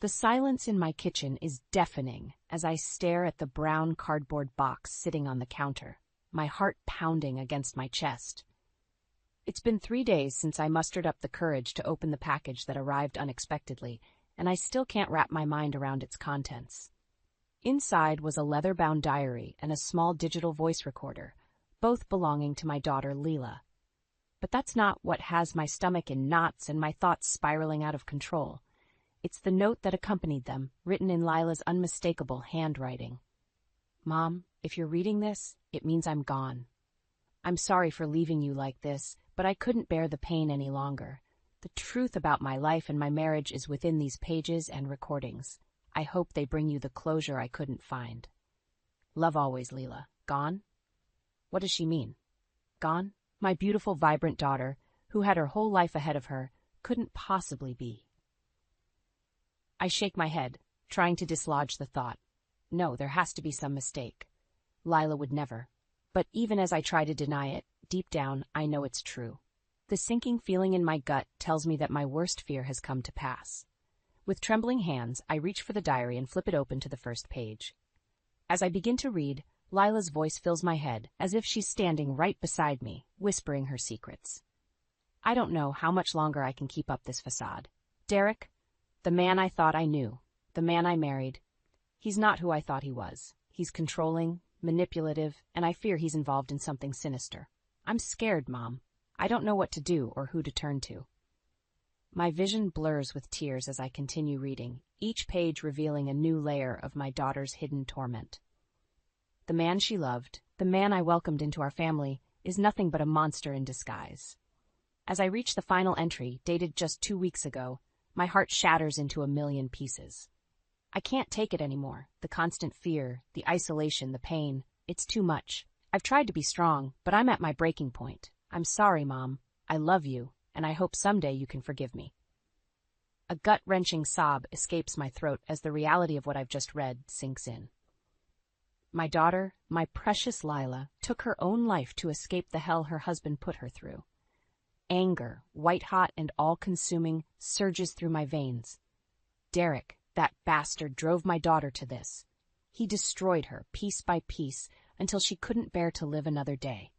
The silence in my kitchen is deafening as I stare at the brown cardboard box sitting on the counter, my heart pounding against my chest. It's been 3 days since I mustered up the courage to open the package that arrived unexpectedly, and I still can't wrap my mind around its contents. Inside was a leather-bound diary and a small digital voice recorder, both belonging to my daughter Leela. But that's not what has my stomach in knots and my thoughts spiraling out of control. It's the note that accompanied them, written in Lila's unmistakable handwriting. Mom, if you're reading this, it means I'm gone. I'm sorry for leaving you like this, but I couldn't bear the pain any longer. The truth about my life and my marriage is within these pages and recordings. I hope they bring you the closure I couldn't find. Love always, Leela. Gone? What does she mean? Gone? My beautiful, vibrant daughter, who had her whole life ahead of her, couldn't possibly be. I shake my head, trying to dislodge the thought. No, there has to be some mistake. Lila would never. But even as I try to deny it, deep down, I know it's true. The sinking feeling in my gut tells me that my worst fear has come to pass. With trembling hands, I reach for the diary and flip it open to the first page. As I begin to read, Lila's voice fills my head, as if she's standing right beside me, whispering her secrets. I don't know how much longer I can keep up this facade. Derek, the man I thought I knew, the man I married, he's not who I thought he was. He's controlling, manipulative, and I fear he's involved in something sinister. I'm scared, Mom. I don't know what to do or who to turn to. My vision blurs with tears as I continue reading, each page revealing a new layer of my daughter's hidden torment. The man she loved, the man I welcomed into our family, is nothing but a monster in disguise. As I reach the final entry, dated just 2 weeks ago, my heart shatters into a million pieces. I can't take it anymore. The constant fear, the isolation, the pain. It's too much. I've tried to be strong, but I'm at my breaking point. I'm sorry, Mom. I love you, and I hope someday you can forgive me. A gut-wrenching sob escapes my throat as the reality of what I've just read sinks in. My daughter, my precious Lila, took her own life to escape the hell her husband put her through. Anger, white-hot and all-consuming, surges through my veins. Derek, that bastard, drove my daughter to this. He destroyed her, piece by piece, until she couldn't bear to live another day.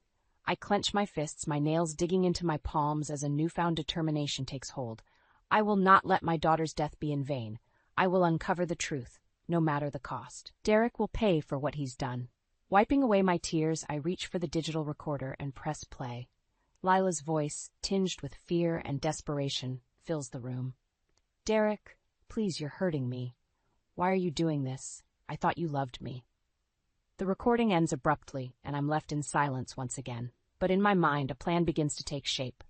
I clench my fists, my nails digging into my palms as a newfound determination takes hold. I will not let my daughter's death be in vain. I will uncover the truth, no matter the cost. Derek will pay for what he's done. Wiping away my tears, I reach for the digital recorder and press play. Lila's voice, tinged with fear and desperation, fills the room. Derek, please, you're hurting me. Why are you doing this? I thought you loved me. The recording ends abruptly, and I'm left in silence once again. But in my mind, a plan begins to take shape.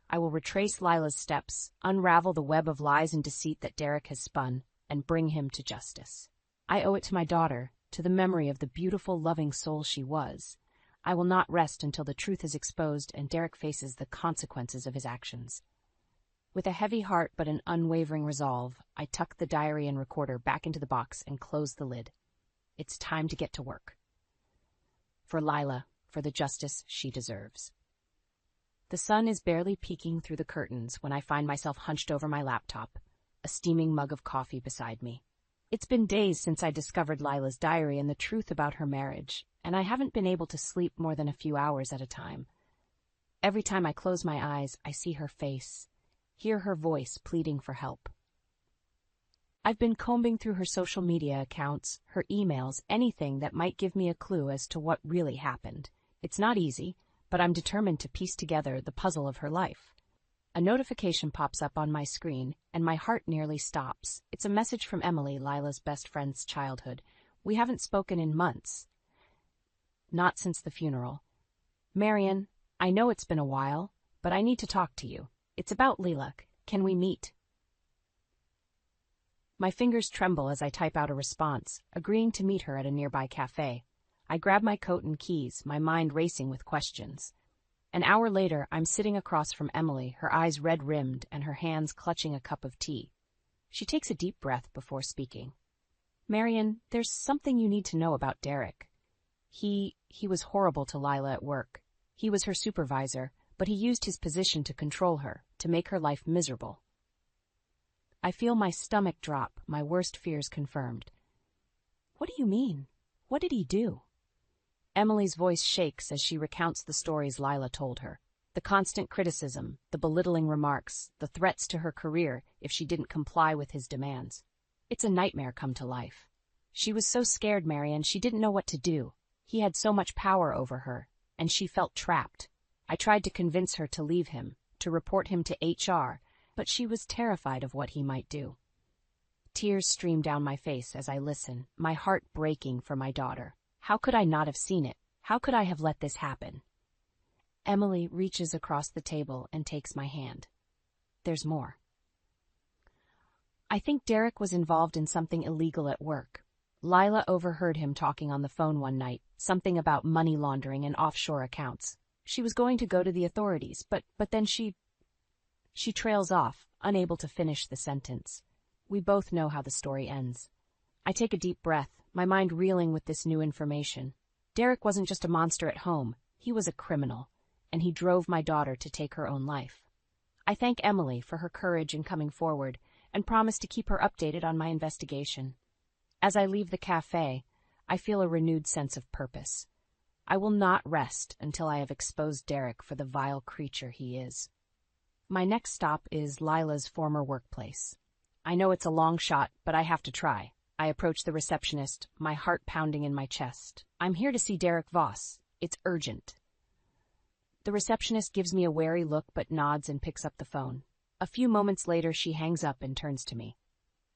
I will retrace Lila's steps, unravel the web of lies and deceit that Derek has spun, and bring him to justice. I owe it to my daughter, to the memory of the beautiful, loving soul she was. I will not rest until the truth is exposed and Derek faces the consequences of his actions. With a heavy heart but an unwavering resolve, I tuck the diary and recorder back into the box and close the lid. It's time to get to work. For Lila, for the justice she deserves. The sun is barely peeking through the curtains when I find myself hunched over my laptop, a steaming mug of coffee beside me. It's been days since I discovered Lila's diary and the truth about her marriage, and I haven't been able to sleep more than a few hours at a time. Every time I close my eyes, I see her face, hear her voice pleading for help. I've been combing through her social media accounts, her emails, anything that might give me a clue as to what really happened. It's not easy, but I'm determined to piece together the puzzle of her life. A notification pops up on my screen, and my heart nearly stops. It's a message from Emily, Lila's best friend's childhood. We haven't spoken in months. Not since the funeral. Marion, I know it's been a while, but I need to talk to you. It's about Leela. Can we meet? My fingers tremble as I type out a response, agreeing to meet her at a nearby cafe. I grab my coat and keys, my mind racing with questions. An hour later, I'm sitting across from Emily, her eyes red-rimmed and her hands clutching a cup of tea. She takes a deep breath before speaking. Marion, there's something you need to know about Derek. He was horrible to Lila at work. He was her supervisor, but he used his position to control her, to make her life miserable. I feel my stomach drop, my worst fears confirmed. What do you mean? What did he do? Emily's voice shakes as she recounts the stories Lila told her. The constant criticism, the belittling remarks, the threats to her career if she didn't comply with his demands. It's a nightmare come to life. She was so scared, Marian, she didn't know what to do. He had so much power over her, and she felt trapped. I tried to convince her to leave him, to report him to HR, but she was terrified of what he might do. Tears stream down my face as I listen, my heart breaking for my daughter. How could I not have seen it? How could I have let this happen? Emily reaches across the table and takes my hand. There's more. I think Derek was involved in something illegal at work. Lila overheard him talking on the phone one night, something about money laundering and offshore accounts. She was going to go to the authorities, but then she trails off, unable to finish the sentence. We both know how the story ends. I take a deep breath, my mind reeling with this new information. Derek wasn't just a monster at home, he was a criminal, and he drove my daughter to take her own life. I thank Emily for her courage in coming forward, and promise to keep her updated on my investigation. As I leave the cafe, I feel a renewed sense of purpose. I will not rest until I have exposed Derek for the vile creature he is. My next stop is Lila's former workplace. I know it's a long shot, but I have to try. I approach the receptionist, my heart pounding in my chest. I'm here to see Derek Voss. It's urgent. The receptionist gives me a wary look but nods and picks up the phone. A few moments later, she hangs up and turns to me.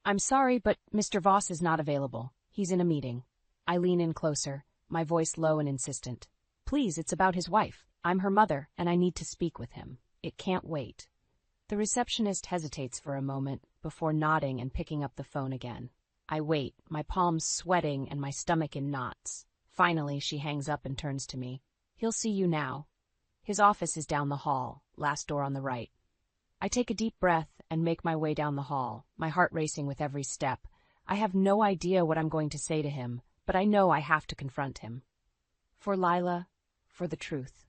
I'm sorry, but Mr. Voss is not available. He's in a meeting. I lean in closer, my voice low and insistent. Please, it's about his wife. I'm her mother, and I need to speak with him. It can't wait. The receptionist hesitates for a moment before nodding and picking up the phone again. I wait, my palms sweating and my stomach in knots. Finally, she hangs up and turns to me. He'll see you now. His office is down the hall, last door on the right. I take a deep breath and make my way down the hall, my heart racing with every step. I have no idea what I'm going to say to him, but I know I have to confront him. For Lila, for the truth.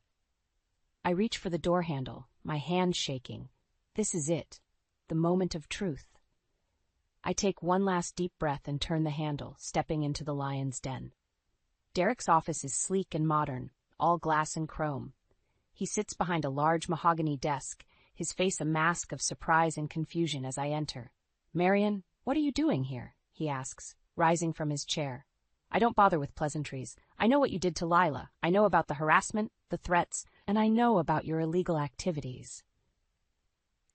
I reach for the door handle, my hand shaking. This is it, the moment of truth. I take one last deep breath and turn the handle, stepping into the lion's den. Derek's office is sleek and modern, all glass and chrome. He sits behind a large mahogany desk, his face a mask of surprise and confusion as I enter. Marian, what are you doing here? He asks, rising from his chair. I don't bother with pleasantries. I know what you did to Lila. I know about the harassment, the threats, and I know about your illegal activities.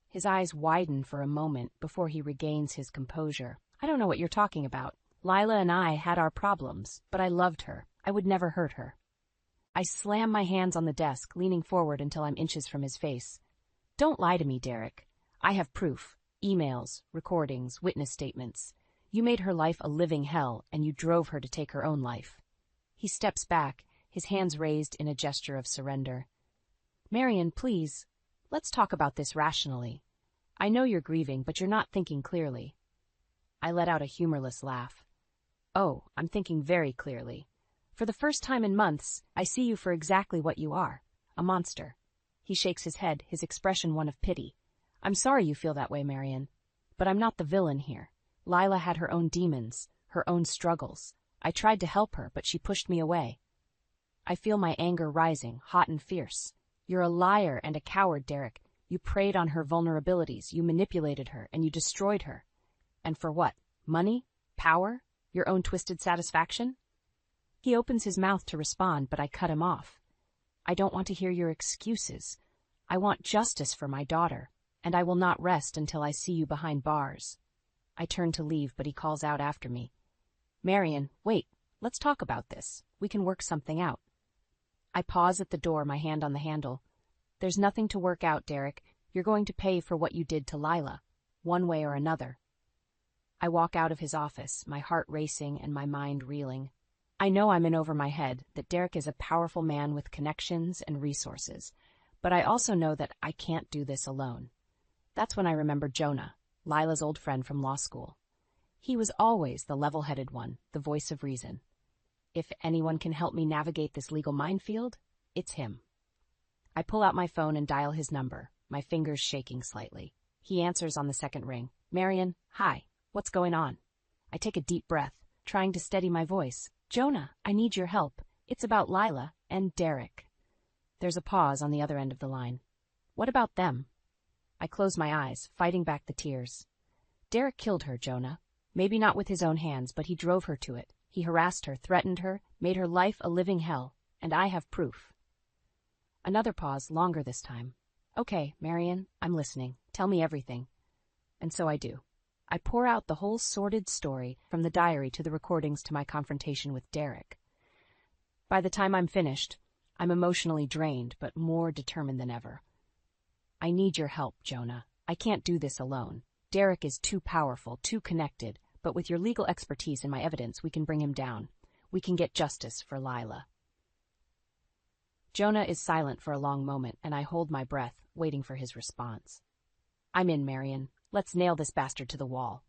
His eyes widen for a moment before he regains his composure. I don't know what you're talking about. Lila and I had our problems, but I loved her. I would never hurt her. I slam my hands on the desk, leaning forward until I'm inches from his face. Don't lie to me, Derek. I have proof. Emails, recordings, witness statements. You made her life a living hell, and you drove her to take her own life. He steps back, his hands raised in a gesture of surrender. Marian, please, let's talk about this rationally. I know you're grieving, but you're not thinking clearly. I let out a humorless laugh. Oh, I'm thinking very clearly. For the first time in months, I see you for exactly what you are, a monster. He shakes his head, his expression one of pity. I'm sorry you feel that way, Marian, but I'm not the villain here. Lila had her own demons, her own struggles. I tried to help her, but she pushed me away. I feel my anger rising, hot and fierce. You're a liar and a coward, Derek. You preyed on her vulnerabilities, you manipulated her, and you destroyed her. And for what? Money? Power? Your own twisted satisfaction? He opens his mouth to respond, but I cut him off. I don't want to hear your excuses. I want justice for my daughter, and I will not rest until I see you behind bars. I turn to leave, but he calls out after me. Marian, wait, let's talk about this. We can work something out. I pause at the door, my hand on the handle. There's nothing to work out, Derek. You're going to pay for what you did to Lila, one way or another. I walk out of his office, my heart racing and my mind reeling. I know I'm in over my head, that Derek is a powerful man with connections and resources, but I also know that I can't do this alone. That's when I remember Jonah, Lila's old friend from law school. He was always the level-headed one, the voice of reason. If anyone can help me navigate this legal minefield, it's him. I pull out my phone and dial his number, my fingers shaking slightly. He answers on the second ring. Marion, hi. What's going on? I take a deep breath, trying to steady my voice. Jonah, I need your help. It's about Lila and Derek. There's a pause on the other end of the line. What about them? I close my eyes, fighting back the tears. Derek killed her, Jonah. Maybe not with his own hands, but he drove her to it. He harassed her, threatened her, made her life a living hell, and I have proof. Another pause, longer this time. Okay, Marion, I'm listening. Tell me everything. And so I do. I pour out the whole sordid story, from the diary to the recordings to my confrontation with Derek. By the time I'm finished, I'm emotionally drained, but more determined than ever. I need your help, Jonah. I can't do this alone. Derek is too powerful, too connected, but with your legal expertise and my evidence, we can bring him down. We can get justice for Lila. Jonah is silent for a long moment, and I hold my breath, waiting for his response. I'm in, Marion. Let's nail this bastard to the wall.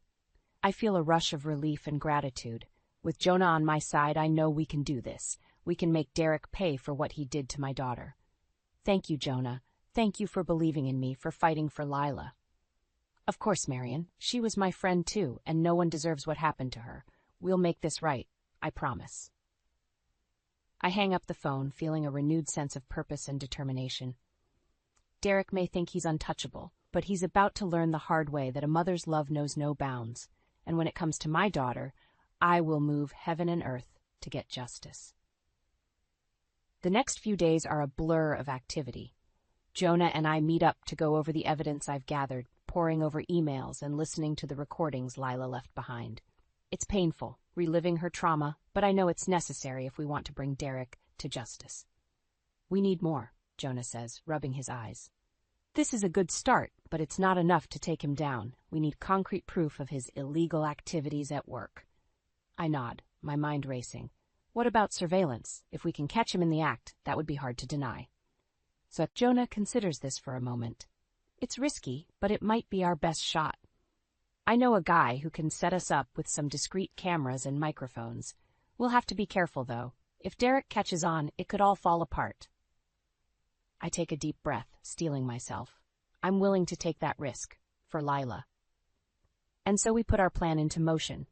I feel a rush of relief and gratitude. With Jonah on my side, I know we can do this. We can make Derek pay for what he did to my daughter. Thank you, Jonah. Thank you for believing in me, for fighting for Lila. Of course, Marion. She was my friend too, and no one deserves what happened to her. We'll make this right. I promise. I hang up the phone, feeling a renewed sense of purpose and determination. Derek may think he's untouchable, but he's about to learn the hard way that a mother's love knows no bounds, and when it comes to my daughter, I will move heaven and earth to get justice. The next few days are a blur of activity. Jonah and I meet up to go over the evidence I've gathered, poring over emails and listening to the recordings Lila left behind. It's painful, reliving her trauma, but I know it's necessary if we want to bring Derek to justice. We need more, Jonah says, rubbing his eyes. This is a good start, but it's not enough to take him down. We need concrete proof of his illegal activities at work. I nod, my mind racing. What about surveillance? If we can catch him in the act, that would be hard to deny. So Jonah considers this for a moment. It's risky, but it might be our best shot. I know a guy who can set us up with some discreet cameras and microphones. We'll have to be careful, though. If Derek catches on, it could all fall apart. I take a deep breath, steeling myself. I'm willing to take that risk, for Lila. And so we put our plan into motion.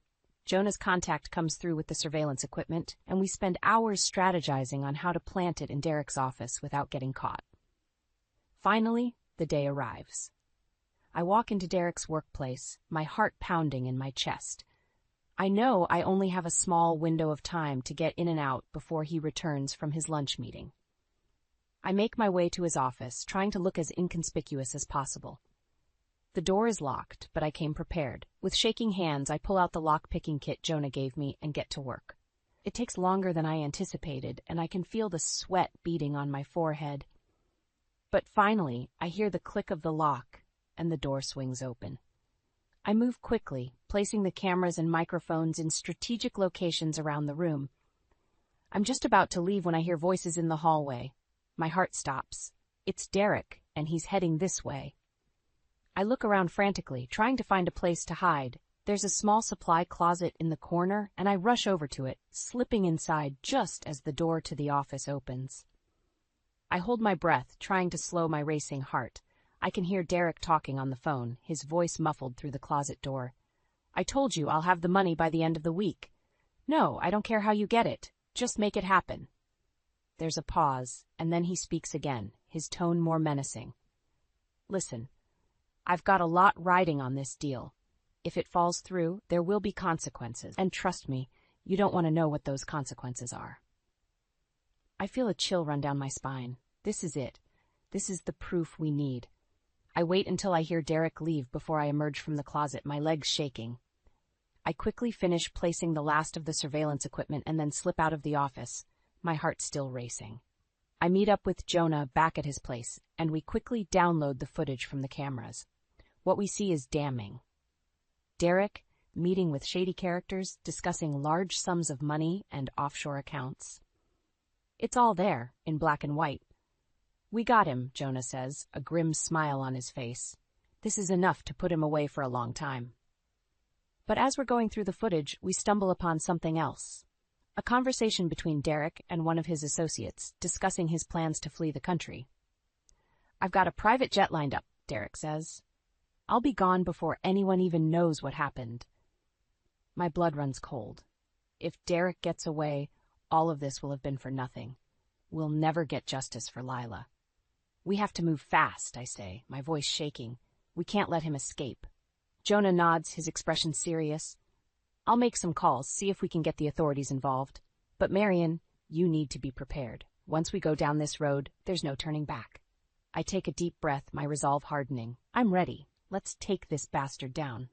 Jonah's contact comes through with the surveillance equipment, and we spend hours strategizing on how to plant it in Derek's office without getting caught. Finally, the day arrives. I walk into Derek's workplace, my heart pounding in my chest. I know I only have a small window of time to get in and out before he returns from his lunch meeting. I make my way to his office, trying to look as inconspicuous as possible. The door is locked, but I came prepared. With shaking hands, I pull out the lock-picking kit Jonah gave me and get to work. It takes longer than I anticipated, and I can feel the sweat beading on my forehead. But finally, I hear the click of the lock, and the door swings open. I move quickly, placing the cameras and microphones in strategic locations around the room. I'm just about to leave when I hear voices in the hallway. My heart stops. It's Derek, and he's heading this way. I look around frantically, trying to find a place to hide. There's a small supply closet in the corner, and I rush over to it, slipping inside just as the door to the office opens. I hold my breath, trying to slow my racing heart. I can hear Derek talking on the phone, his voice muffled through the closet door. I told you I'll have the money by the end of the week. No, I don't care how you get it. Just make it happen. There's a pause, and then he speaks again, his tone more menacing. Listen, I've got a lot riding on this deal. If it falls through, there will be consequences, and trust me, you don't want to know what those consequences are. I feel a chill run down my spine. This is it. This is the proof we need. I wait until I hear Derek leave before I emerge from the closet, my legs shaking. I quickly finish placing the last of the surveillance equipment and then slip out of the office, my heart still racing. I meet up with Jonah back at his place, and we quickly download the footage from the cameras. What we see is damning. Derek meeting with shady characters, discussing large sums of money and offshore accounts. It's all there, in black and white. We got him, Jonah says, a grim smile on his face. This is enough to put him away for a long time. But as we're going through the footage, we stumble upon something else. A conversation between Derek and one of his associates, discussing his plans to flee the country. I've got a private jet lined up, Derek says. I'll be gone before anyone even knows what happened. My blood runs cold. If Derek gets away, all of this will have been for nothing. We'll never get justice for Lila. We have to move fast, I say, my voice shaking. We can't let him escape. Jonah nods, his expression serious. I'll make some calls, see if we can get the authorities involved. But Marion, you need to be prepared. Once we go down this road, there's no turning back. I take a deep breath, my resolve hardening. I'm ready. Let's take this bastard down.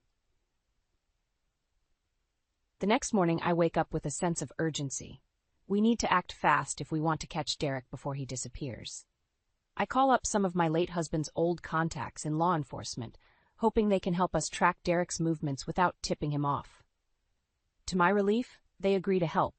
The next morning, I wake up with a sense of urgency. We need to act fast if we want to catch Derek before he disappears. I call up some of my late husband's old contacts in law enforcement, hoping they can help us track Derek's movements without tipping him off. To my relief, they agree to help.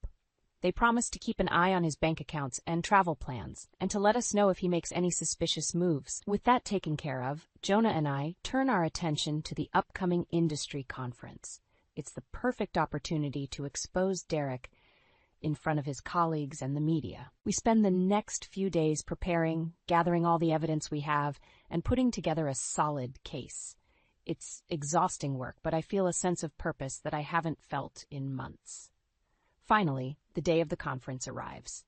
They promise to keep an eye on his bank accounts and travel plans, and to let us know if he makes any suspicious moves. With that taken care of, Jonah and I turn our attention to the upcoming industry conference. It's the perfect opportunity to expose Derek in front of his colleagues and the media. We spend the next few days preparing, gathering all the evidence we have, and putting together a solid case. It's exhausting work, but I feel a sense of purpose that I haven't felt in months. Finally, the day of the conference arrives.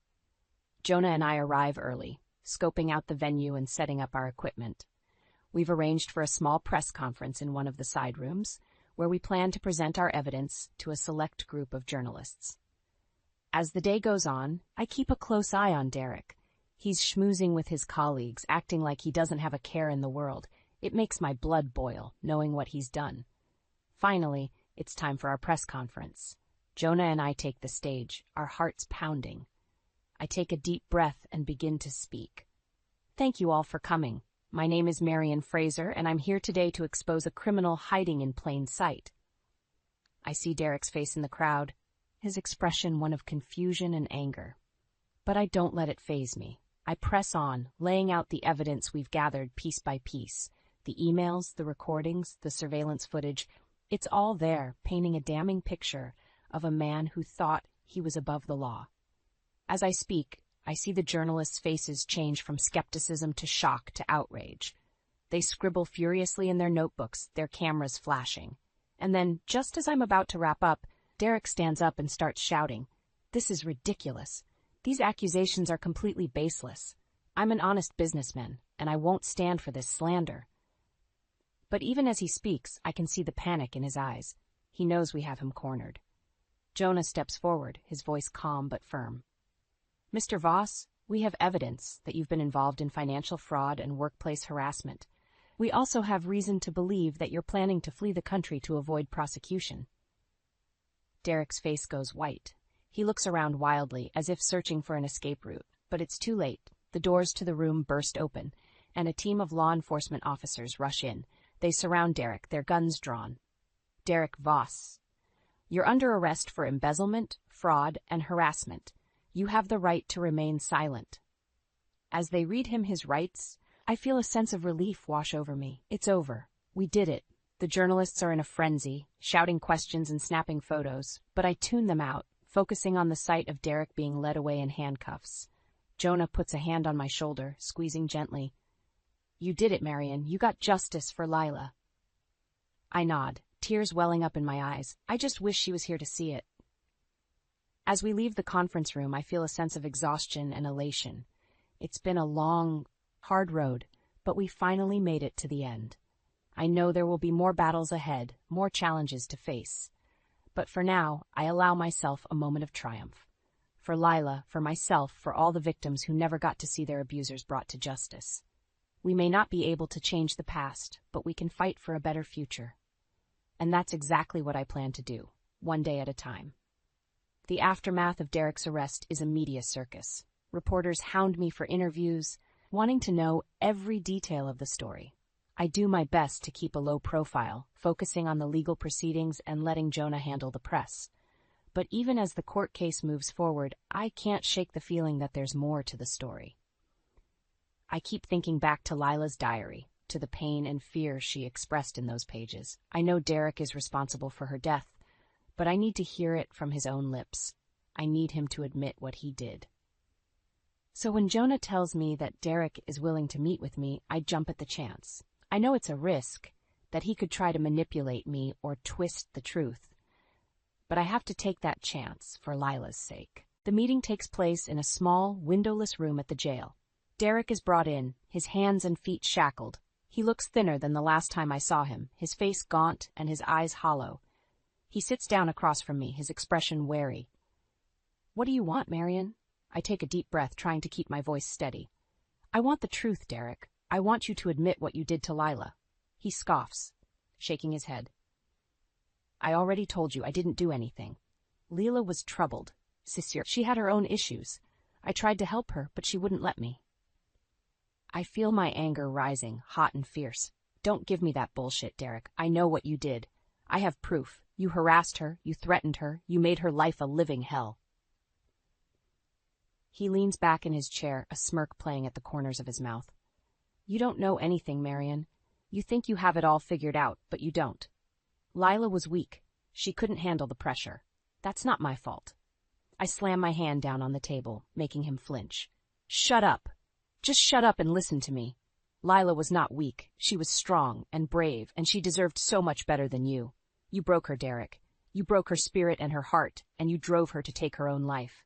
Jonah and I arrive early, scoping out the venue and setting up our equipment. We've arranged for a small press conference in one of the side rooms, where we plan to present our evidence to a select group of journalists. As the day goes on, I keep a close eye on Derek. He's schmoozing with his colleagues, acting like he doesn't have a care in the world. It makes my blood boil, knowing what he's done. Finally, it's time for our press conference. Jonah and I take the stage, our hearts pounding. I take a deep breath and begin to speak. Thank you all for coming. My name is Marion Fraser, and I'm here today to expose a criminal hiding in plain sight. I see Derek's face in the crowd, his expression one of confusion and anger. But I don't let it faze me. I press on, laying out the evidence we've gathered piece by piece. The emails, the recordings, the surveillance footage, it's all there, painting a damning picture of a man who thought he was above the law. As I speak, I see the journalists' faces change from skepticism to shock to outrage. They scribble furiously in their notebooks, their cameras flashing. And then, just as I'm about to wrap up, Derek stands up and starts shouting, "This is ridiculous. These accusations are completely baseless. I'm an honest businessman, and I won't stand for this slander." But even as he speaks, I can see the panic in his eyes. He knows we have him cornered. Jonah steps forward, his voice calm but firm. "Mr. Voss, we have evidence that you've been involved in financial fraud and workplace harassment. We also have reason to believe that you're planning to flee the country to avoid prosecution." Derek's face goes white. He looks around wildly, as if searching for an escape route. But it's too late. The doors to the room burst open, and a team of law enforcement officers rush in. They surround Derek, their guns drawn. "Derek Voss, you're under arrest for embezzlement, fraud, and harassment. You have the right to remain silent." As they read him his rights, I feel a sense of relief wash over me. It's over. We did it. The journalists are in a frenzy, shouting questions and snapping photos, but I tune them out, focusing on the sight of Derek being led away in handcuffs. Jonah puts a hand on my shoulder, squeezing gently. "You did it, Marion. You got justice for Lila." I nod, tears welling up in my eyes. I just wish she was here to see it. As we leave the conference room, I feel a sense of exhaustion and elation. It's been a long, hard road, but we finally made it to the end. I know there will be more battles ahead, more challenges to face. But for now, I allow myself a moment of triumph. For Lila, for myself, for all the victims who never got to see their abusers brought to justice. We may not be able to change the past, but we can fight for a better future. And that's exactly what I plan to do, one day at a time. The aftermath of Derek's arrest is a media circus. Reporters hound me for interviews, wanting to know every detail of the story. I do my best to keep a low profile, focusing on the legal proceedings and letting Jonah handle the press. But even as the court case moves forward, I can't shake the feeling that there's more to the story. I keep thinking back to Lila's diary, to the pain and fear she expressed in those pages. I know Derek is responsible for her death, but I need to hear it from his own lips. I need him to admit what he did. So when Jonah tells me that Derek is willing to meet with me, I jump at the chance. I know it's a risk, that he could try to manipulate me or twist the truth. But I have to take that chance for Lila's sake. The meeting takes place in a small, windowless room at the jail. Derek is brought in, his hands and feet shackled. He looks thinner than the last time I saw him, his face gaunt and his eyes hollow. He sits down across from me, his expression wary. "What do you want, Marion?" I take a deep breath, trying to keep my voice steady. "I want the truth, Derek. I want you to admit what you did to Lila." He scoffs, shaking his head. "I already told you I didn't do anything. Lila was troubled. Sincere. She had her own issues. I tried to help her, but she wouldn't let me." I feel my anger rising, hot and fierce. "Don't give me that bullshit, Derek. I know what you did. I have proof. You harassed her, you threatened her, you made her life a living hell." He leans back in his chair, a smirk playing at the corners of his mouth. "You don't know anything, Marion. You think you have it all figured out, but you don't. Lila was weak. She couldn't handle the pressure. That's not my fault." I slam my hand down on the table, making him flinch. "Shut up. Just shut up and listen to me. Lila was not weak. She was strong and brave, and she deserved so much better than you. You broke her, Derek. You broke her spirit and her heart, and you drove her to take her own life."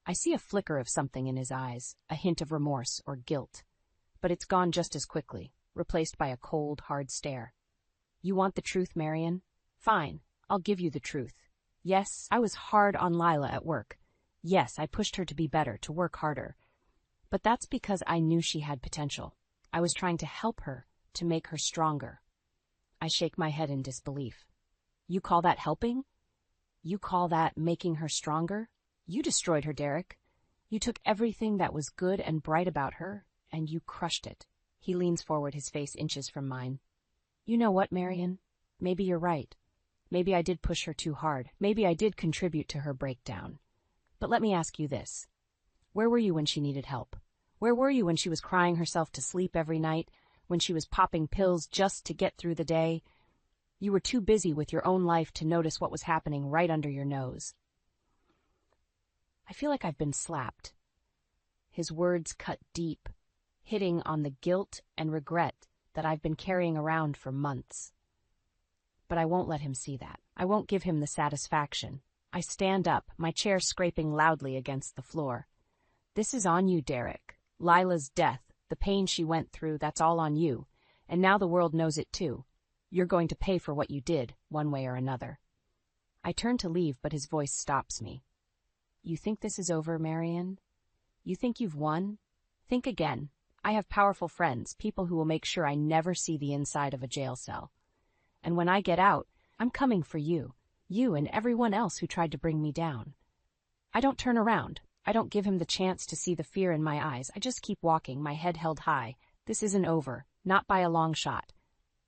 I see a flicker of something in his eyes, a hint of remorse or guilt. But it's gone just as quickly, replaced by a cold, hard stare. "You want the truth, Marion? Fine, I'll give you the truth. Yes, I was hard on Lila at work. Yes, I pushed her to be better, to work harder. But that's because I knew she had potential. I was trying to help her, to make her stronger." I shake my head in disbelief. "You call that helping? You call that making her stronger? You destroyed her, Derek. You took everything that was good and bright about her, and you crushed it." He leans forward, his face inches from mine. "You know what, Marion? Maybe you're right. Maybe I did push her too hard. Maybe I did contribute to her breakdown. But let me ask you this. Where were you when she needed help? Where were you when she was crying herself to sleep every night, when she was popping pills just to get through the day? You were too busy with your own life to notice what was happening right under your nose." I feel like I've been slapped. His words cut deep, hitting on the guilt and regret that I've been carrying around for months. But I won't let him see that. I won't give him the satisfaction. I stand up, my chair scraping loudly against the floor. "This is on you, Derek. Lila's death, the pain she went through, that's all on you. And now the world knows it too. You're going to pay for what you did, one way or another." I turn to leave, but his voice stops me. "You think this is over, Marion? You think you've won? Think again. I have powerful friends, people who will make sure I never see the inside of a jail cell. And when I get out, I'm coming for you and everyone else who tried to bring me down." I don't turn around. I don't give him the chance to see the fear in my eyes. I just keep walking, my head held high. This isn't over, not by a long shot.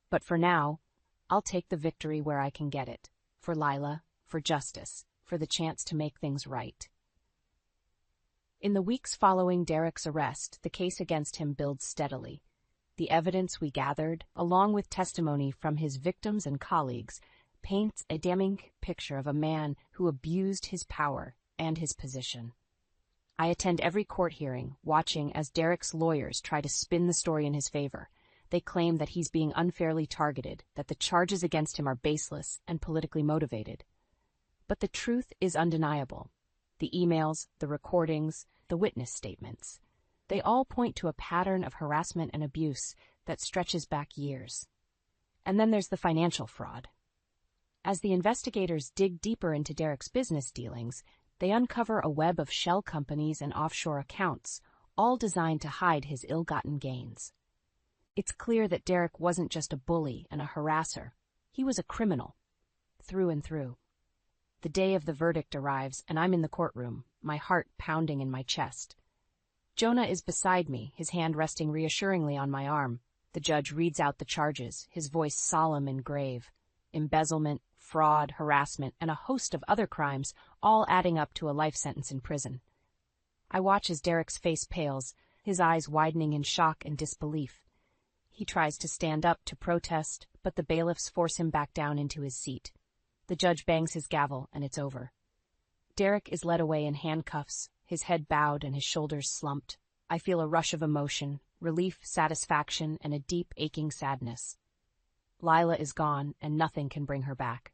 But for now, I'll take the victory where I can get it. For Lila, for justice, for the chance to make things right. In the weeks following Derek's arrest, the case against him builds steadily. The evidence we gathered, along with testimony from his victims and colleagues, paints a damning picture of a man who abused his power and his position. I attend every court hearing, watching as Derek's lawyers try to spin the story in his favor. They claim that he's being unfairly targeted, that the charges against him are baseless and politically motivated. But the truth is undeniable. The emails, the recordings, the witness statements. They all point to a pattern of harassment and abuse that stretches back years. And then there's the financial fraud. As the investigators dig deeper into Derek's business dealings, they uncover a web of shell companies and offshore accounts, all designed to hide his ill-gotten gains. It's clear that Derek wasn't just a bully and a harasser. He was a criminal, through and through. The day of the verdict arrives, and I'm in the courtroom, my heart pounding in my chest. Jonah is beside me, his hand resting reassuringly on my arm. The judge reads out the charges, his voice solemn and grave. Embezzlement, fraud, harassment, and a host of other crimes, all adding up to a life sentence in prison. I watch as Derek's face pales, his eyes widening in shock and disbelief. He tries to stand up to protest, but the bailiffs force him back down into his seat. The judge bangs his gavel, and it's over. Derek is led away in handcuffs, his head bowed and his shoulders slumped. I feel a rush of emotion, relief, satisfaction, and a deep, aching sadness. Lila is gone, and nothing can bring her back.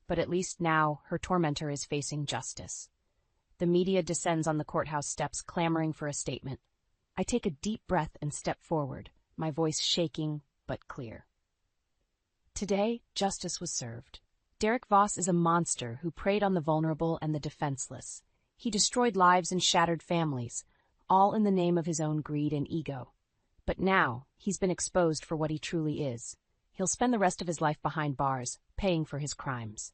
But at least now, her tormentor is facing justice. The media descends on the courthouse steps, clamoring for a statement. I take a deep breath and step forward, my voice shaking but clear. Today, justice was served. Derek Voss is a monster who preyed on the vulnerable and the defenseless. He destroyed lives and shattered families, all in the name of his own greed and ego. But now, he's been exposed for what he truly is. He'll spend the rest of his life behind bars, paying for his crimes.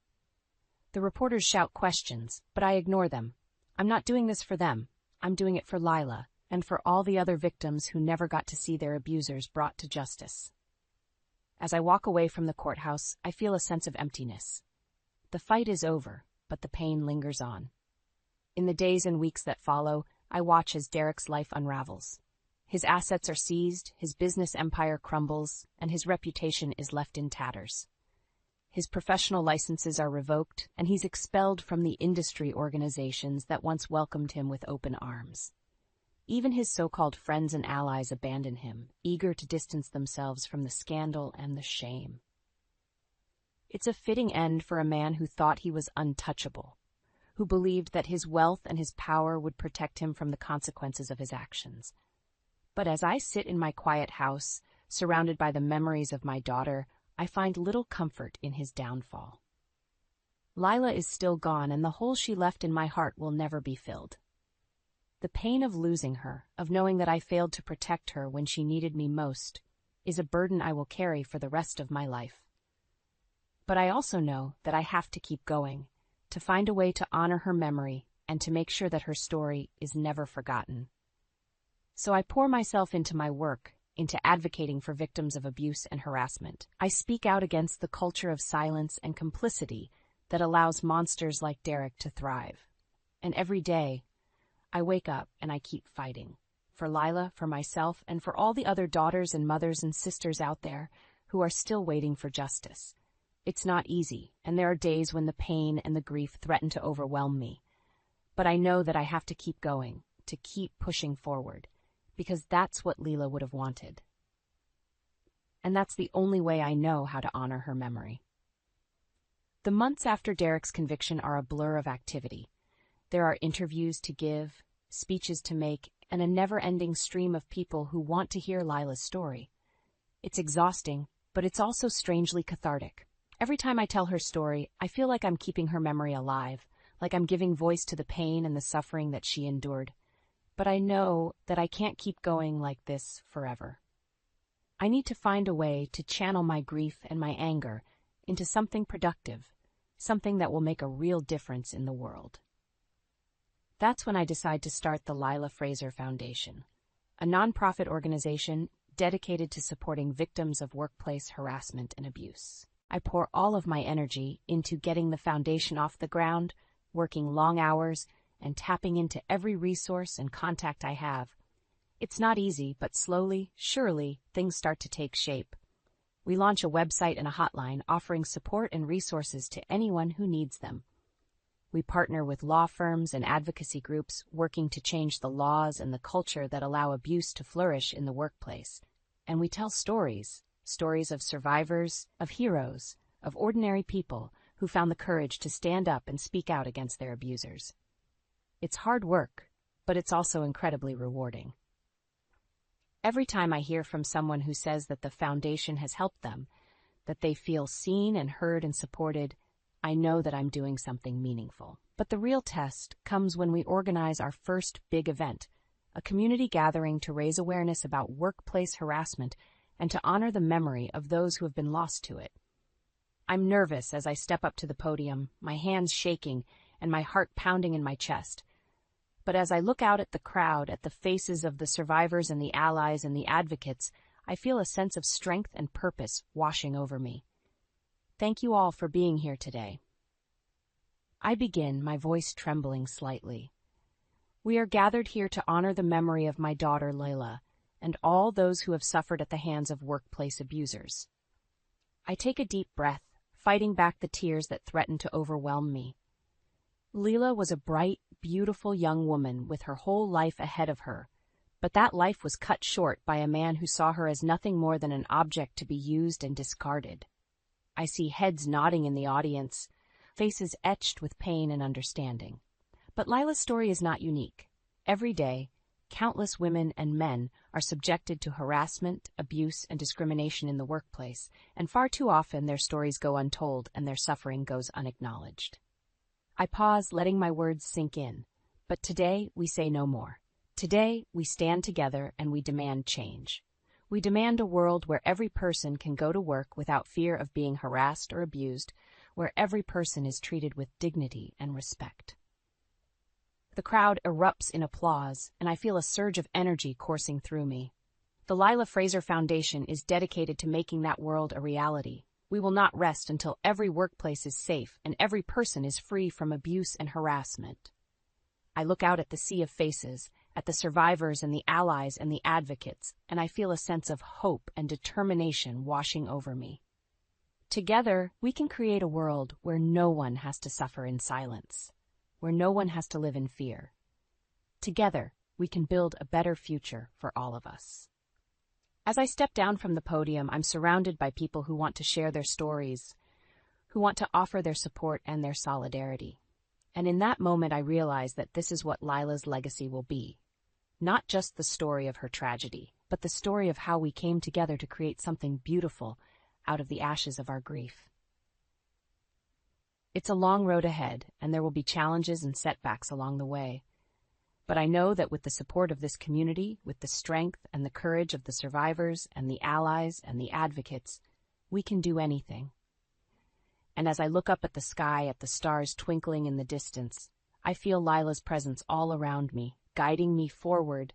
The reporters shout questions, but I ignore them. I'm not doing this for them. I'm doing it for Lila, and for all the other victims who never got to see their abusers brought to justice. As I walk away from the courthouse, I feel a sense of emptiness. The fight is over, but the pain lingers on. In the days and weeks that follow, I watch as Derek's life unravels. His assets are seized, his business empire crumbles, and his reputation is left in tatters. His professional licenses are revoked, and he's expelled from the industry organizations that once welcomed him with open arms. Even his so-called friends and allies abandon him, eager to distance themselves from the scandal and the shame. It's a fitting end for a man who thought he was untouchable, who believed that his wealth and his power would protect him from the consequences of his actions. But as I sit in my quiet house, surrounded by the memories of my daughter, I find little comfort in his downfall. Lila is still gone, and the hole she left in my heart will never be filled. The pain of losing her, of knowing that I failed to protect her when she needed me most, is a burden I will carry for the rest of my life. But I also know that I have to keep going, to find a way to honor her memory and to make sure that her story is never forgotten. So I pour myself into my work, into advocating for victims of abuse and harassment. I speak out against the culture of silence and complicity that allows monsters like Derek to thrive. And every day, I wake up and I keep fighting. For Lila, for myself, and for all the other daughters and mothers and sisters out there who are still waiting for justice. It's not easy, and there are days when the pain and the grief threaten to overwhelm me. But I know that I have to keep going, to keep pushing forward, because that's what Lila would have wanted. And that's the only way I know how to honor her memory. The months after Derek's conviction are a blur of activity. There are interviews to give, speeches to make, and a never-ending stream of people who want to hear Lila's story. It's exhausting, but it's also strangely cathartic. Every time I tell her story, I feel like I'm keeping her memory alive, like I'm giving voice to the pain and the suffering that she endured. But I know that I can't keep going like this forever. I need to find a way to channel my grief and my anger into something productive, something that will make a real difference in the world. That's when I decide to start the Lila Fraser Foundation, a nonprofit organization dedicated to supporting victims of workplace harassment and abuse. I pour all of my energy into getting the foundation off the ground, working long hours, and tapping into every resource and contact I have. It's not easy, but slowly, surely, things start to take shape. We launch a website and a hotline offering support and resources to anyone who needs them. We partner with law firms and advocacy groups working to change the laws and the culture that allow abuse to flourish in the workplace. And we tell stories of survivors, of heroes, of ordinary people who found the courage to stand up and speak out against their abusers. It's hard work, but it's also incredibly rewarding. Every time I hear from someone who says that the foundation has helped them, that they feel seen and heard and supported, I know that I'm doing something meaningful. But the real test comes when we organize our first big event, a community gathering to raise awareness about workplace harassment and to honor the memory of those who have been lost to it. I'm nervous as I step up to the podium, my hands shaking and my heart pounding in my chest. But as I look out at the crowd, at the faces of the survivors and the allies and the advocates, I feel a sense of strength and purpose washing over me. Thank you all for being here today. I begin, my voice trembling slightly. We are gathered here to honor the memory of my daughter, Layla, and all those who have suffered at the hands of workplace abusers. I take a deep breath, fighting back the tears that threaten to overwhelm me. Leela was a bright, beautiful young woman with her whole life ahead of her, but that life was cut short by a man who saw her as nothing more than an object to be used and discarded. I see heads nodding in the audience, faces etched with pain and understanding. But Lila's story is not unique. Every day, countless women and men are subjected to harassment, abuse, and discrimination in the workplace, and far too often their stories go untold and their suffering goes unacknowledged. I pause, letting my words sink in. But today, we say no more. Today, we stand together and we demand change. We demand a world where every person can go to work without fear of being harassed or abused, where every person is treated with dignity and respect. The crowd erupts in applause, and I feel a surge of energy coursing through me. The Lila Fraser Foundation is dedicated to making that world a reality. We will not rest until every workplace is safe and every person is free from abuse and harassment. I look out at the sea of faces, at the survivors and the allies and the advocates, and I feel a sense of hope and determination washing over me. Together, we can create a world where no one has to suffer in silence, where no one has to live in fear. Together, we can build a better future for all of us. As I step down from the podium, I'm surrounded by people who want to share their stories, who want to offer their support and their solidarity. And in that moment, I realize that this is what Lila's legacy will be. Not just the story of her tragedy, but the story of how we came together to create something beautiful out of the ashes of our grief. It's a long road ahead, and there will be challenges and setbacks along the way. But I know that with the support of this community, with the strength and the courage of the survivors and the allies and the advocates, we can do anything. And as I look up at the sky, at the stars twinkling in the distance, I feel Lila's presence all around me, guiding me forward,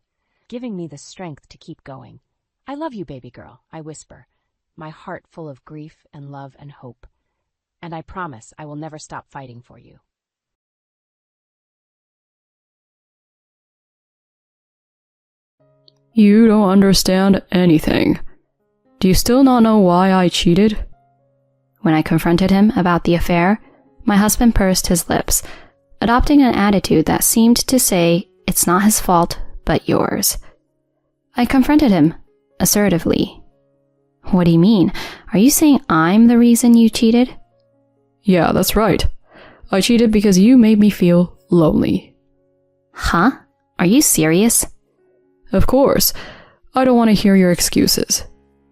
giving me the strength to keep going. "I love you, baby girl," I whisper, my heart full of grief and love and hope. And I promise I will never stop fighting for you. You don't understand anything. Do you still not know why I cheated? When I confronted him about the affair, my husband pursed his lips, adopting an attitude that seemed to say, "It's not his fault, but yours." I confronted him, assertively. "What do you mean? Are you saying I'm the reason you cheated?" Yeah, that's right. I cheated because you made me feel lonely. Huh? Are you serious? Of course. I don't want to hear your excuses.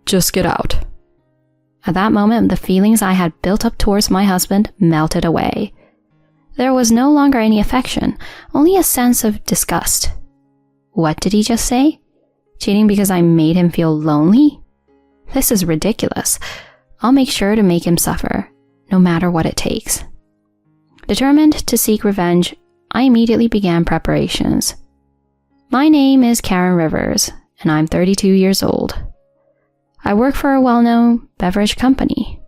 Just get out. At that moment, the feelings I had built up towards my husband melted away. There was no longer any affection, only a sense of disgust. What did he just say? Cheating because I made him feel lonely? This is ridiculous. I'll make sure to make him suffer, no matter what it takes. Determined to seek revenge, I immediately began preparations. My name is Karen Rivers, and I'm 32 years old. I work for a well-known beverage company.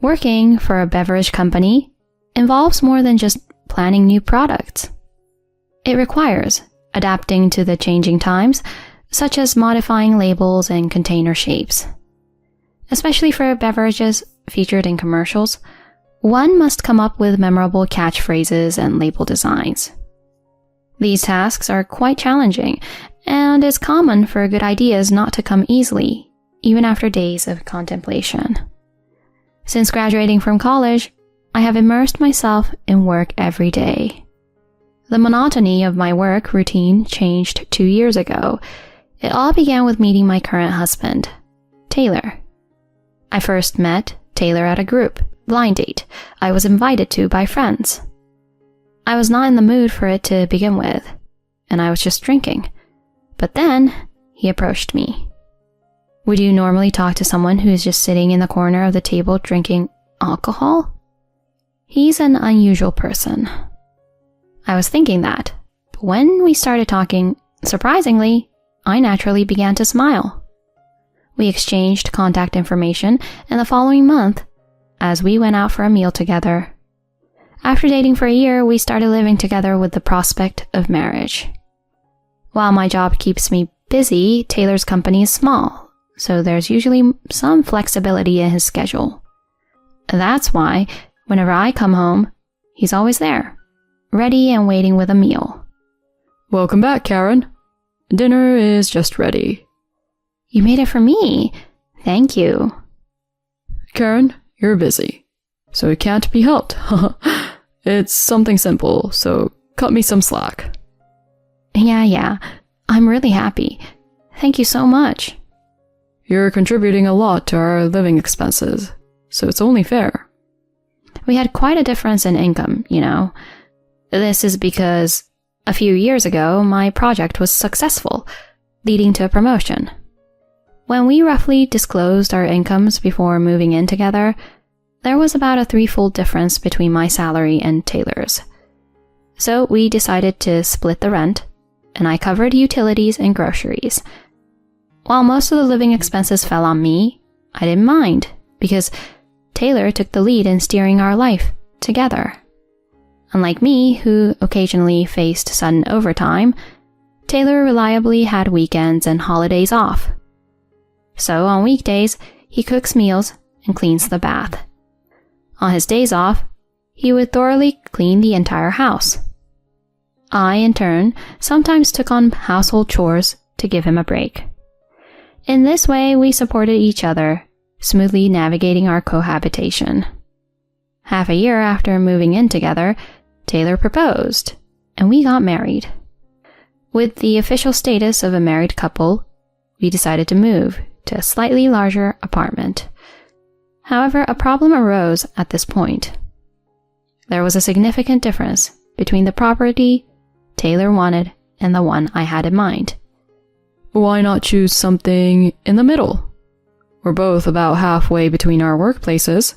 Working for a beverage company involves more than just planning new products. It requires adapting to the changing times, such as modifying labels and container shapes. Especially for beverages featured in commercials, one must come up with memorable catchphrases and label designs. These tasks are quite challenging, and it's common for good ideas not to come easily, even after days of contemplation. Since graduating from college, I have immersed myself in work every day. The monotony of my work routine changed 2 years ago. It all began with meeting my current husband, Taylor. I first met Taylor at a group blind date I was invited to by friends. I was not in the mood for it to begin with, and I was just drinking. But then, he approached me. Would you normally talk to someone who is just sitting in the corner of the table drinking alcohol? He's an unusual person. I was thinking that, but when we started talking, surprisingly, I naturally began to smile. We exchanged contact information, and the following month, as we went out for a meal together. After dating for a year, we started living together with the prospect of marriage. While my job keeps me busy, Taylor's company is small, so there's usually some flexibility in his schedule. That's why, whenever I come home, he's always there, ready and waiting with a meal. Welcome back, Karen. Dinner is just ready. You made it for me. Thank you. Karen, you're busy, so it can't be helped. It's something simple, so cut me some slack. Yeah, I'm really happy. Thank you so much. You're contributing a lot to our living expenses, so it's only fair. We had quite a difference in income, you know. This is because a few years ago, my project was successful, leading to a promotion. When we roughly disclosed our incomes before moving in together, there was about a threefold difference between my salary and Taylor's. So we decided to split the rent, and I covered utilities and groceries. While most of the living expenses fell on me, I didn't mind, because Taylor took the lead in steering our life together. Unlike me, who occasionally faced sudden overtime, Taylor reliably had weekends and holidays off. So on weekdays, he cooks meals and cleans the bath. On his days off, he would thoroughly clean the entire house. I, in turn, sometimes took on household chores to give him a break. In this way, we supported each other, smoothly navigating our cohabitation. Half a year after moving in together, Taylor proposed, and we got married. With the official status of a married couple, we decided to move to a slightly larger apartment. However, a problem arose at this point. There was a significant difference between the property Taylor wanted and the one I had in mind. Why not choose something in the middle? We're both about halfway between our workplaces.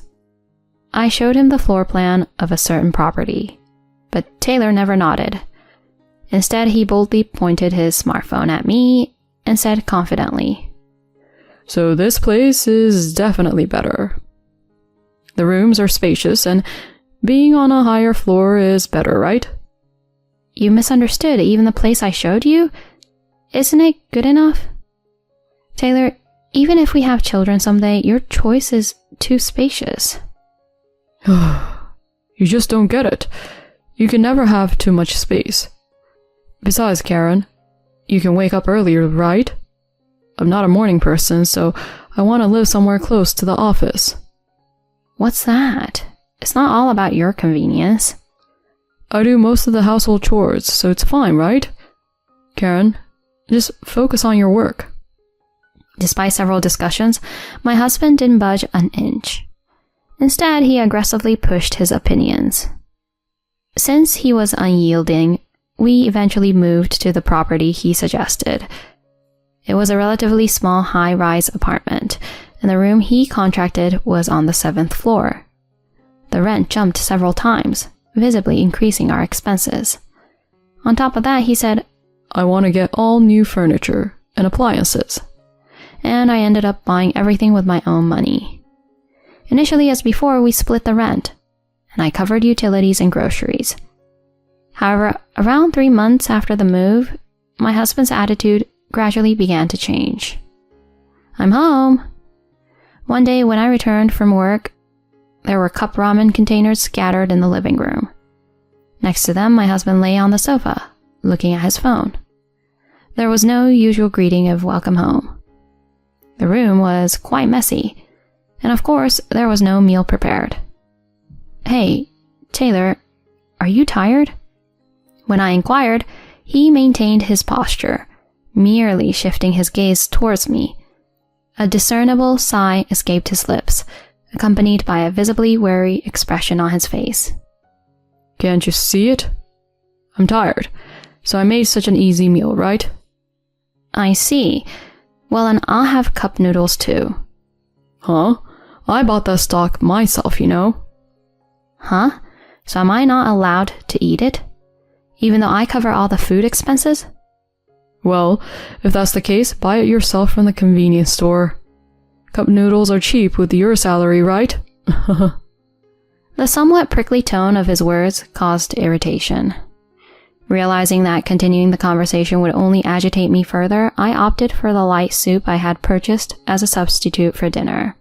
I showed him the floor plan of a certain property, but Taylor never nodded. Instead, he boldly pointed his smartphone at me and said confidently, "So this place is definitely better. The rooms are spacious, and being on a higher floor is better, right?" "You misunderstood even the place I showed you? Isn't it good enough?" "Taylor, even if we have children someday, your choice is too spacious." You just don't get it. You can never have too much space. Besides, Karen, you can wake up earlier, right? I'm not a morning person, so I want to live somewhere close to the office. What's that? It's not all about your convenience. I do most of the household chores, so it's fine, right? Karen, just focus on your work. Despite several discussions, my husband didn't budge an inch. Instead, he aggressively pushed his opinions. Since he was unyielding, we eventually moved to the property he suggested. It was a relatively small high-rise apartment, and the room he contracted was on the 7th floor. The rent jumped several times, visibly increasing our expenses. On top of that, he said, "I want to get all new furniture and appliances." And I ended up buying everything with my own money. Initially, as before, we split the rent, and I covered utilities and groceries. However, around 3 months after the move, my husband's attitude gradually began to change. "I'm home." One day when I returned from work, there were cup ramen containers scattered in the living room. Next to them, my husband lay on the sofa, looking at his phone. There was no usual greeting of welcome home. The room was quite messy, and of course, there was no meal prepared. "Hey, Taylor, are you tired?" When I inquired, he maintained his posture, merely shifting his gaze towards me. A discernible sigh escaped his lips, accompanied by a visibly weary expression on his face. "Can't you see it? I'm tired, so I made such an easy meal, right?" "I see. Well, and I'll have cup noodles too." "Huh? I bought that stock myself, you know." "Huh? So am I not allowed to eat it? Even though I cover all the food expenses?" "Well, if that's the case, buy it yourself from the convenience store. Cup noodles are cheap with your salary, right?" The somewhat prickly tone of his words caused irritation. Realizing that continuing the conversation would only agitate me further, I opted for the light soup I had purchased as a substitute for dinner.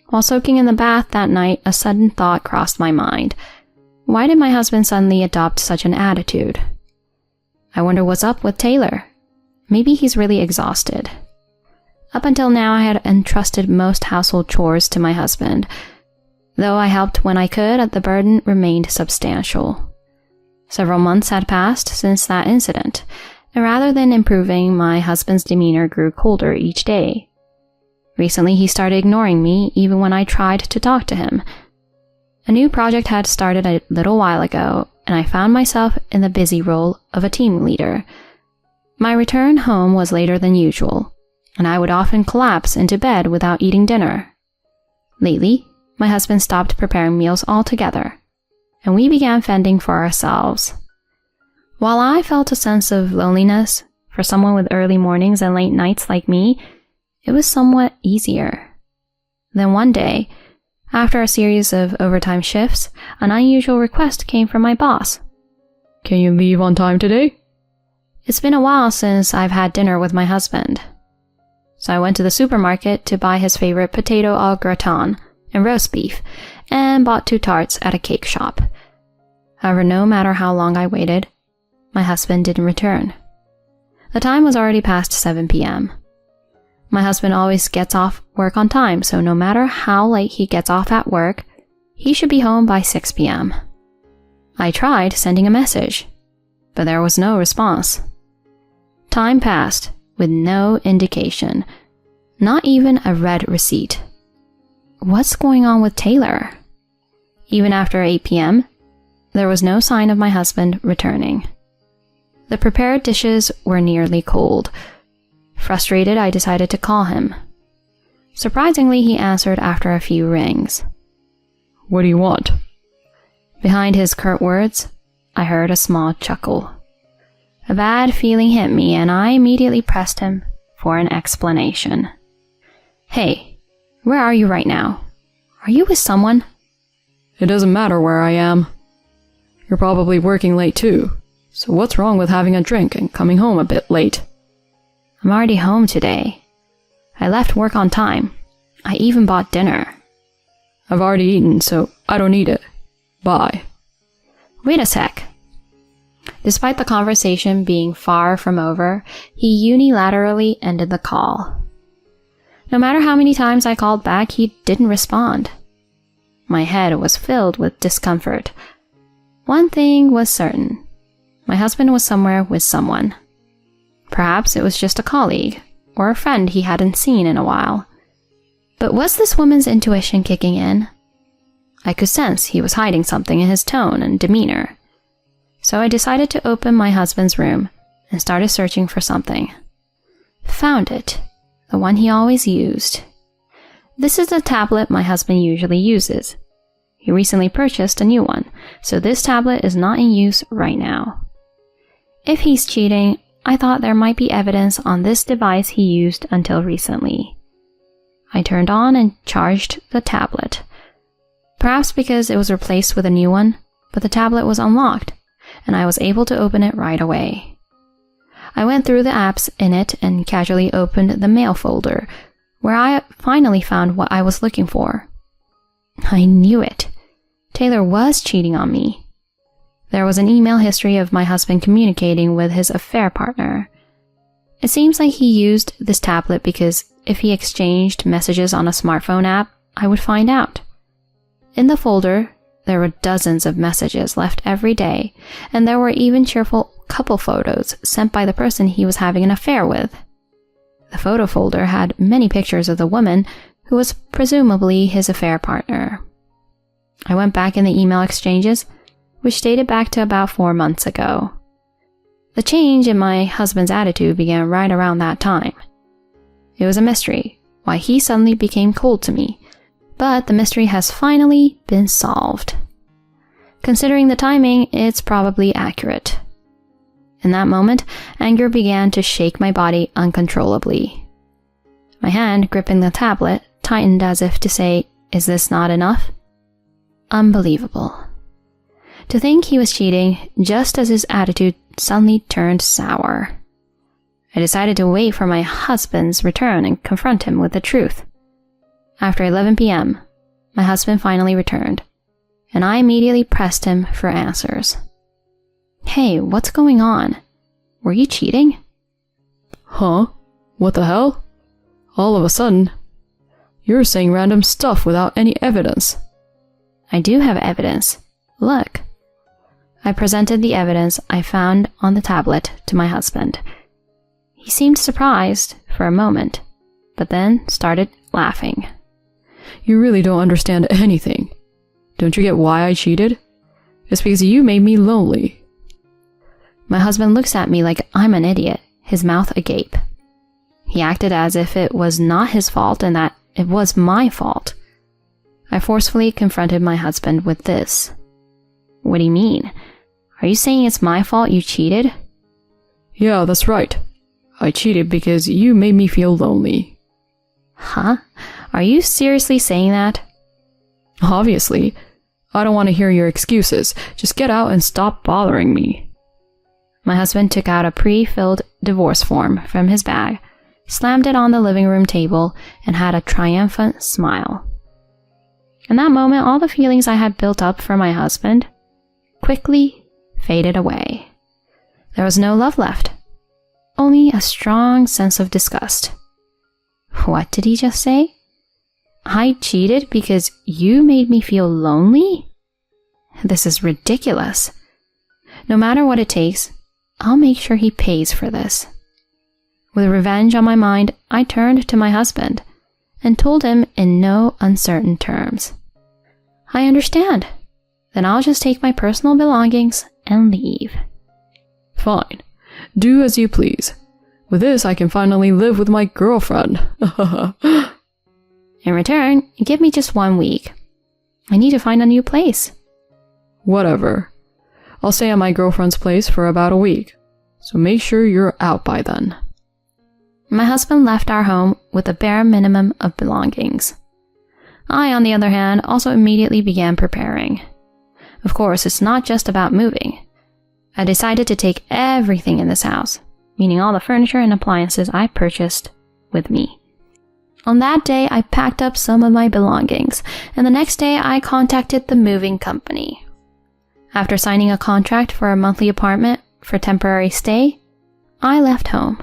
While soaking in the bath that night, a sudden thought crossed my mind. Why did my husband suddenly adopt such an attitude? I wonder what's up with Taylor. Maybe he's really exhausted. Up until now, I had entrusted most household chores to my husband, Though I helped when I could, the burden remained substantial. Several months had passed since that incident, and rather than improving, my husband's demeanor grew colder each day. Recently, he started ignoring me even when I tried to talk to him. A new project had started a little while ago, and I found myself in the busy role of a team leader. My return home was later than usual, and I would often collapse into bed without eating dinner. Lately, my husband stopped preparing meals altogether, and we began fending for ourselves. While I felt a sense of loneliness, for someone with early mornings and late nights like me, it was somewhat easier. Then one day, after a series of overtime shifts, an unusual request came from my boss. Can you leave on time today? It's been a while since I've had dinner with my husband. So I went to the supermarket to buy his favorite potato au gratin and roast beef, and bought 2 tarts at a cake shop. However, no matter how long I waited, my husband didn't return. The time was already past 7 p.m. My husband always gets off work on time, so no matter how late he gets off at work, he should be home by 6 p.m. I tried sending a message, but there was no response. Time passed with no indication, not even a red receipt. What's going on with Taylor? Even after 8 p.m., there was no sign of my husband returning. The prepared dishes were nearly cold. Frustrated, I decided to call him. Surprisingly, he answered after a few rings. What do you want? Behind his curt words, I heard a small chuckle. A bad feeling hit me, and I immediately pressed him for an explanation. Hey, where are you right now? Are you with someone? It doesn't matter where I am. You're probably working late too, so what's wrong with having a drink and coming home a bit late? I'm already home today. I left work on time. I even bought dinner. I've already eaten, so I don't need it. Bye. Wait a sec. Despite the conversation being far from over, he unilaterally ended the call. No matter how many times I called back, he didn't respond. My head was filled with discomfort. One thing was certain. My husband was somewhere with someone. Perhaps it was just a colleague, or a friend he hadn't seen in a while. But was this woman's intuition kicking in? I could sense he was hiding something in his tone and demeanor. So I decided to open my husband's room and started searching for something. Found it, the one he always used. This is the tablet my husband usually uses. He recently purchased a new one, so this tablet is not in use right now. If he's cheating, I thought there might be evidence on this device he used until recently. I turned on and charged the tablet. Perhaps because it was replaced with a new one, but the tablet was unlocked, and I was able to open it right away. I went through the apps in it and casually opened the mail folder, where I finally found what I was looking for. I knew it. Taylor was cheating on me. There was an email history of my husband communicating with his affair partner. It seems like he used this tablet because if he exchanged messages on a smartphone app, I would find out. In the folder, there were dozens of messages left every day, and there were even cheerful couple photos sent by the person he was having an affair with. The photo folder had many pictures of the woman who was presumably his affair partner. I went back in the email exchanges, which dated back to about 4 months ago. The change in my husband's attitude began right around that time. It was a mystery why he suddenly became cold to me, but the mystery has finally been solved. Considering the timing, it's probably accurate. In that moment, anger began to shake my body uncontrollably. My hand, gripping the tablet, tightened as if to say, "Is this not enough?" Unbelievable. To think he was cheating just as his attitude suddenly turned sour. I decided to wait for my husband's return and confront him with the truth. After 11 p.m., my husband finally returned, and I immediately pressed him for answers. Hey, what's going on? Were you cheating? Huh? What the hell? All of a sudden, you're saying random stuff without any evidence. I do have evidence. Look. I presented the evidence I found on the tablet to my husband. He seemed surprised for a moment, but then started laughing. You really don't understand anything. Don't you get why I cheated? It's because you made me lonely. My husband looks at me like I'm an idiot, his mouth agape. He acted as if it was not his fault and that it was my fault. I forcefully confronted my husband with this. What do you mean? Are you saying it's my fault you cheated? Yeah, that's right. I cheated because you made me feel lonely. Huh? Are you seriously saying that? Obviously. I don't want to hear your excuses. Just get out and stop bothering me. My husband took out a pre-filled divorce form from his bag, slammed it on the living room table, and had a triumphant smile. In that moment, all the feelings I had built up for my husband quickly faded away. There was no love left, only a strong sense of disgust. What did he just say? I cheated because you made me feel lonely? This is ridiculous. No matter what it takes, I'll make sure he pays for this. With revenge on my mind, I turned to my husband and told him in no uncertain terms. I understand. Then I'll just take my personal belongings and leave. Fine. Do as you please. With this, I can finally live with my girlfriend. In return, give me just 1 week. I need to find a new place. Whatever. I'll stay at my girlfriend's place for about a week, so make sure you're out by then. My husband left our home with a bare minimum of belongings. I, on the other hand, also immediately began preparing. Of course, it's not just about moving. I decided to take everything in this house, meaning all the furniture and appliances I purchased, with me. On that day, I packed up some of my belongings, and the next day I contacted the moving company. After signing a contract for a monthly apartment for temporary stay, I left home.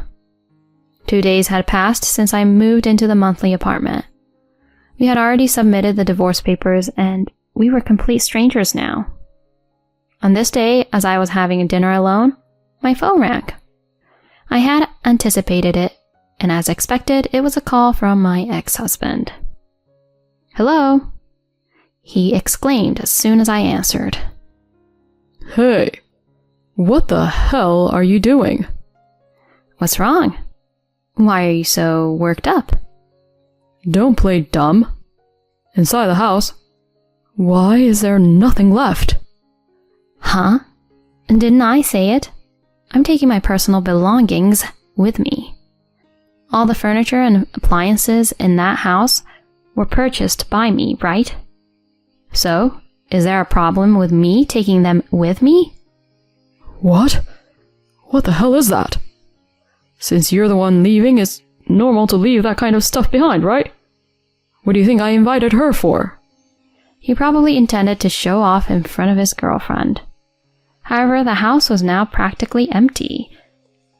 2 days had passed since I moved into the monthly apartment. We had already submitted the divorce papers, and we were complete strangers now. On this day, as I was having a dinner alone, my phone rang. I had anticipated it, and as expected, it was a call from my ex-husband. "Hello?" he exclaimed as soon as I answered. Hey, what the hell are you doing? What's wrong? Why are you so worked up? Don't play dumb. Inside the house, why is there nothing left? Huh? Didn't I say it? I'm taking my personal belongings with me. All the furniture and appliances in that house were purchased by me, right? So, is there a problem with me taking them with me? What? What the hell is that? Since you're the one leaving, it's normal to leave that kind of stuff behind, right? What do you think I invited her for? He probably intended to show off in front of his girlfriend. However, the house was now practically empty.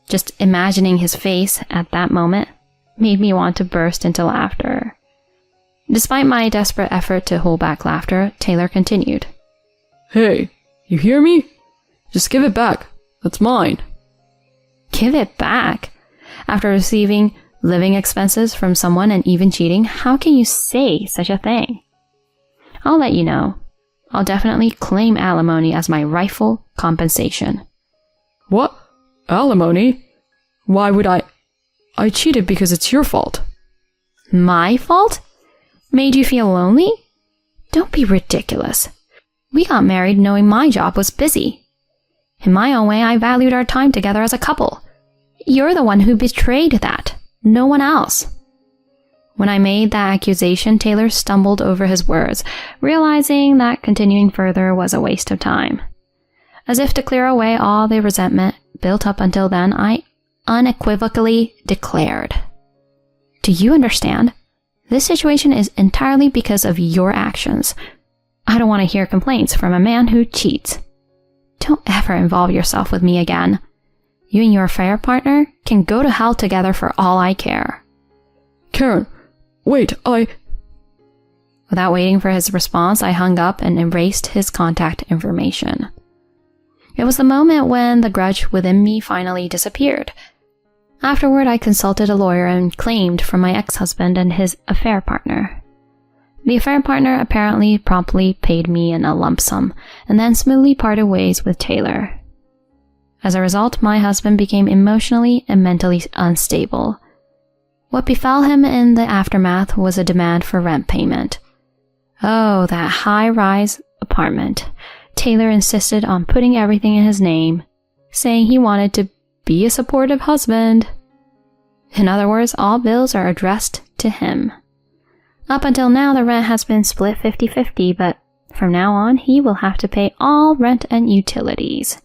Just imagining his face at that moment made me want to burst into laughter. Despite my desperate effort to hold back laughter, Taylor continued. Hey, you hear me? Just give it back. That's mine. Give it back? After receiving living expenses from someone and even cheating, how can you say such a thing? I'll let you know. I'll definitely claim alimony as my rightful compensation. What? Alimony? Why would I cheated because it's your fault. My fault? Made you feel lonely? Don't be ridiculous. We got married knowing my job was busy. In my own way, I valued our time together as a couple. You're the one who betrayed that, no one else. When I made that accusation, Taylor stumbled over his words, realizing that continuing further was a waste of time. As if to clear away all the resentment built up until then, I unequivocally declared, "Do you understand? This situation is entirely because of your actions. I don't want to hear complaints from a man who cheats. Don't ever involve yourself with me again. You and your affair partner can go to hell together for all I care." Karen, wait, Without waiting for his response, I hung up and erased his contact information. It was the moment when the grudge within me finally disappeared. Afterward, I consulted a lawyer and claimed from my ex-husband and his affair partner. The affair partner apparently promptly paid me in a lump sum and then smoothly parted ways with Taylor. As a result, my husband became emotionally and mentally unstable. What befell him in the aftermath was a demand for rent payment. Oh, that high-rise apartment. Taylor insisted on putting everything in his name, saying he wanted to be a supportive husband. In other words, all bills are addressed to him. Up until now, the rent has been split 50-50, but from now on, he will have to pay all rent and utilities.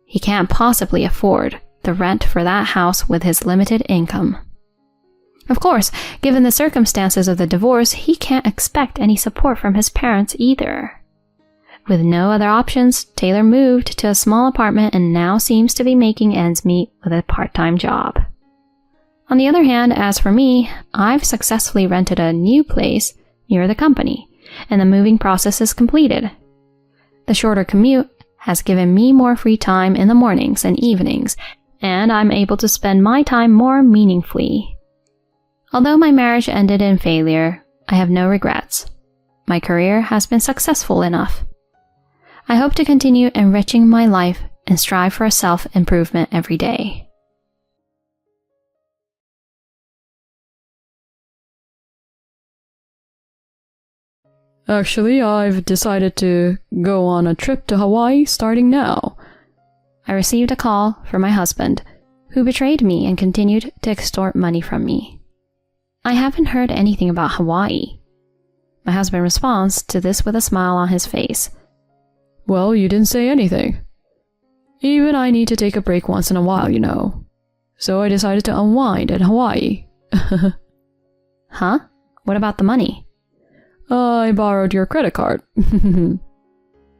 He can't possibly afford the rent for that house with his limited income. Of course, given the circumstances of the divorce, he can't expect any support from his parents either. With no other options, Taylor moved to a small apartment and now seems to be making ends meet with a part-time job. On the other hand, as for me, I've successfully rented a new place near the company, and the moving process is completed. The shorter commute has given me more free time in the mornings and evenings, and I'm able to spend my time more meaningfully. Although my marriage ended in failure, I have no regrets. My career has been successful enough. I hope to continue enriching my life and strive for self-improvement every day. Actually, I've decided to go on a trip to Hawaii starting now. I received a call from my husband, who betrayed me and continued to extort money from me. I haven't heard anything about Hawaii. My husband responds to this with a smile on his face. Well, you didn't say anything. Even I need to take a break once in a while, you know. So I decided to unwind in Hawaii. Huh? What about the money? I borrowed your credit card.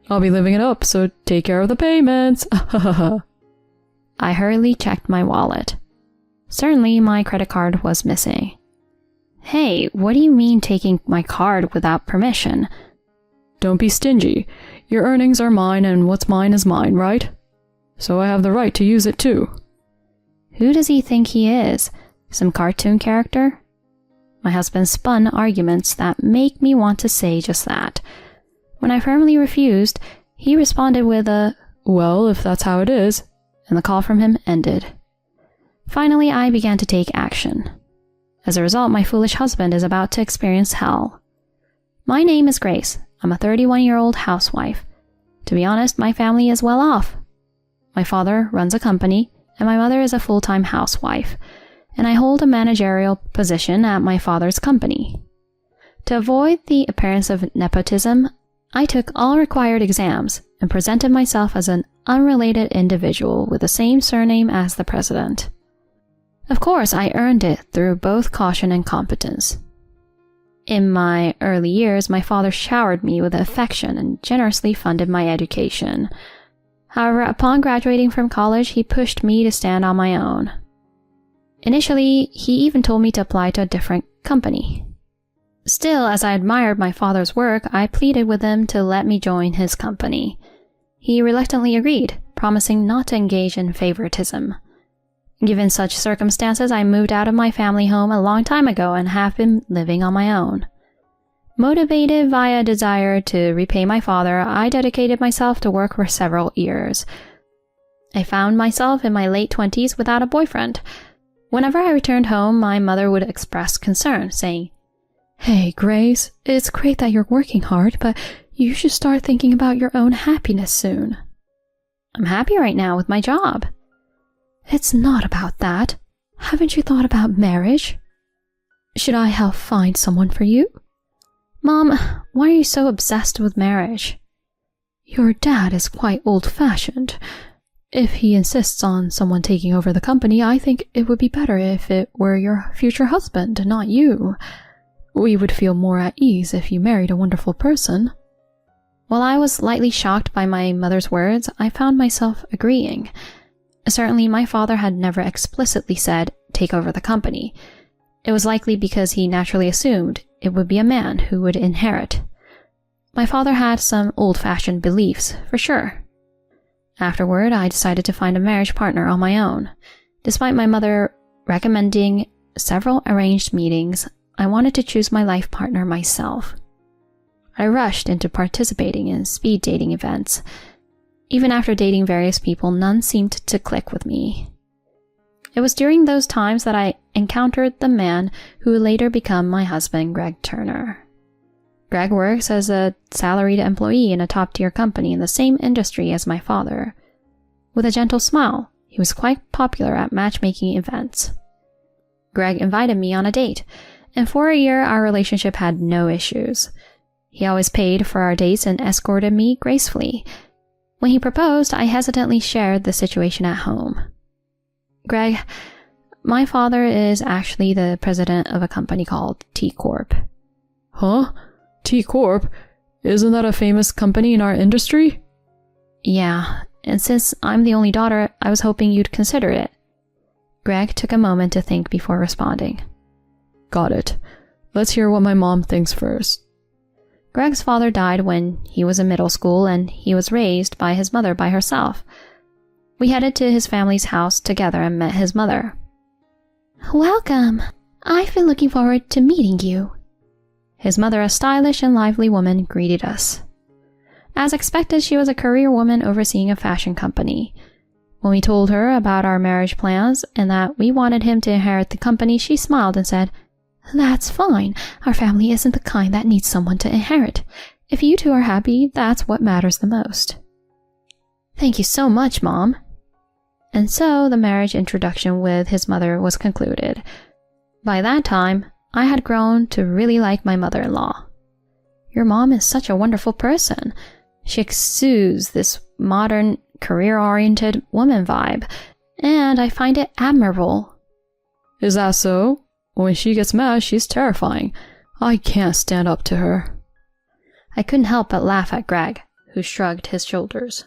I'll be living it up, so take care of the payments. I hurriedly checked my wallet. Certainly, my credit card was missing. Hey, what do you mean taking my card without permission? Don't be stingy. Your earnings are mine and what's mine is mine, right? So I have the right to use it too. Who does he think he is? Some cartoon character? My husband spun arguments that make me want to say just that. When I firmly refused, he responded with a, "Well, if that's how it is," and the call from him ended. Finally, I began to take action. As a result, my foolish husband is about to experience hell. My name is Grace. I'm a 31-year-old housewife. To be honest, my family is well off. My father runs a company, and my mother is a full-time housewife, and I hold a managerial position at my father's company. To avoid the appearance of nepotism, I took all required exams and presented myself as an unrelated individual with the same surname as the president. Of course, I earned it through both caution and competence. In my early years, my father showered me with affection and generously funded my education. However, upon graduating from college, he pushed me to stand on my own. Initially, he even told me to apply to a different company. Still, as I admired my father's work, I pleaded with him to let me join his company. He reluctantly agreed, promising not to engage in favoritism. Given such circumstances, I moved out of my family home a long time ago and have been living on my own. Motivated by a desire to repay my father, I dedicated myself to work for several years. I found myself in my late 20s without a boyfriend. Whenever I returned home, my mother would express concern, saying, "Hey, Grace, it's great that you're working hard, but you should start thinking about your own happiness soon." I'm happy right now with my job. It's not about that. Haven't you thought about marriage? Should I help find someone for you? Mom, why are you so obsessed with marriage? Your dad is quite old-fashioned. If he insists on someone taking over the company, I think it would be better if it were your future husband, not you. We would feel more at ease if you married a wonderful person. While I was slightly shocked by my mother's words, I found myself agreeing. Certainly, my father had never explicitly said, "take over the company." It was likely because he naturally assumed it would be a man who would inherit. My father had some old-fashioned beliefs, for sure. Afterward, I decided to find a marriage partner on my own. Despite my mother recommending several arranged meetings, I wanted to choose my life partner myself. I rushed into participating in speed dating events. Even after dating various people, none seemed to click with me. It was during those times that I encountered the man who would later become my husband, Greg Turner. Greg works as a salaried employee in a top-tier company in the same industry as my father. With a gentle smile, he was quite popular at matchmaking events. Greg invited me on a date, and for a year our relationship had no issues. He always paid for our dates and escorted me gracefully. When he proposed, I hesitantly shared the situation at home. Greg, my father is actually the president of a company called T Corp. Huh? T Corp? Isn't that a famous company in our industry? Yeah, and since I'm the only daughter, I was hoping you'd consider it. Greg took a moment to think before responding. Got it. Let's hear what my mom thinks first. Greg's father died when he was in middle school, and he was raised by his mother by herself. We headed to his family's house together and met his mother. Welcome. I've been looking forward to meeting you. His mother, a stylish and lively woman, greeted us. As expected, she was a career woman overseeing a fashion company. When we told her about our marriage plans and that we wanted him to inherit the company, she smiled and said, "That's fine. Our family isn't the kind that needs someone to inherit. If you two are happy, that's what matters the most." Thank you so much, Mom. And so the marriage introduction with his mother was concluded. By that time, I had grown to really like my mother-in-law. Your mom is such a wonderful person. She exudes this modern, career-oriented woman vibe, and I find it admirable. Is that so? When she gets mad, she's terrifying. I can't stand up to her. I couldn't help but laugh at Greg, who shrugged his shoulders.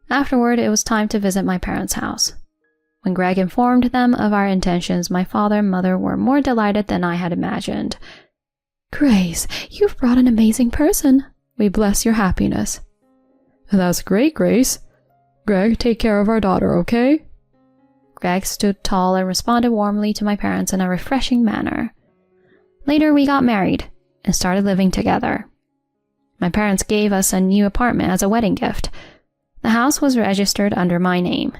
Afterward, it was time to visit my parents' house. When Greg informed them of our intentions, my father and mother were more delighted than I had imagined. Grace, you've brought an amazing person. We bless your happiness. That's great, Grace. Greg, take care of our daughter, okay? Greg stood tall and responded warmly to my parents in a refreshing manner. Later, we got married and started living together. My parents gave us a new apartment as a wedding gift. The house was registered under my name.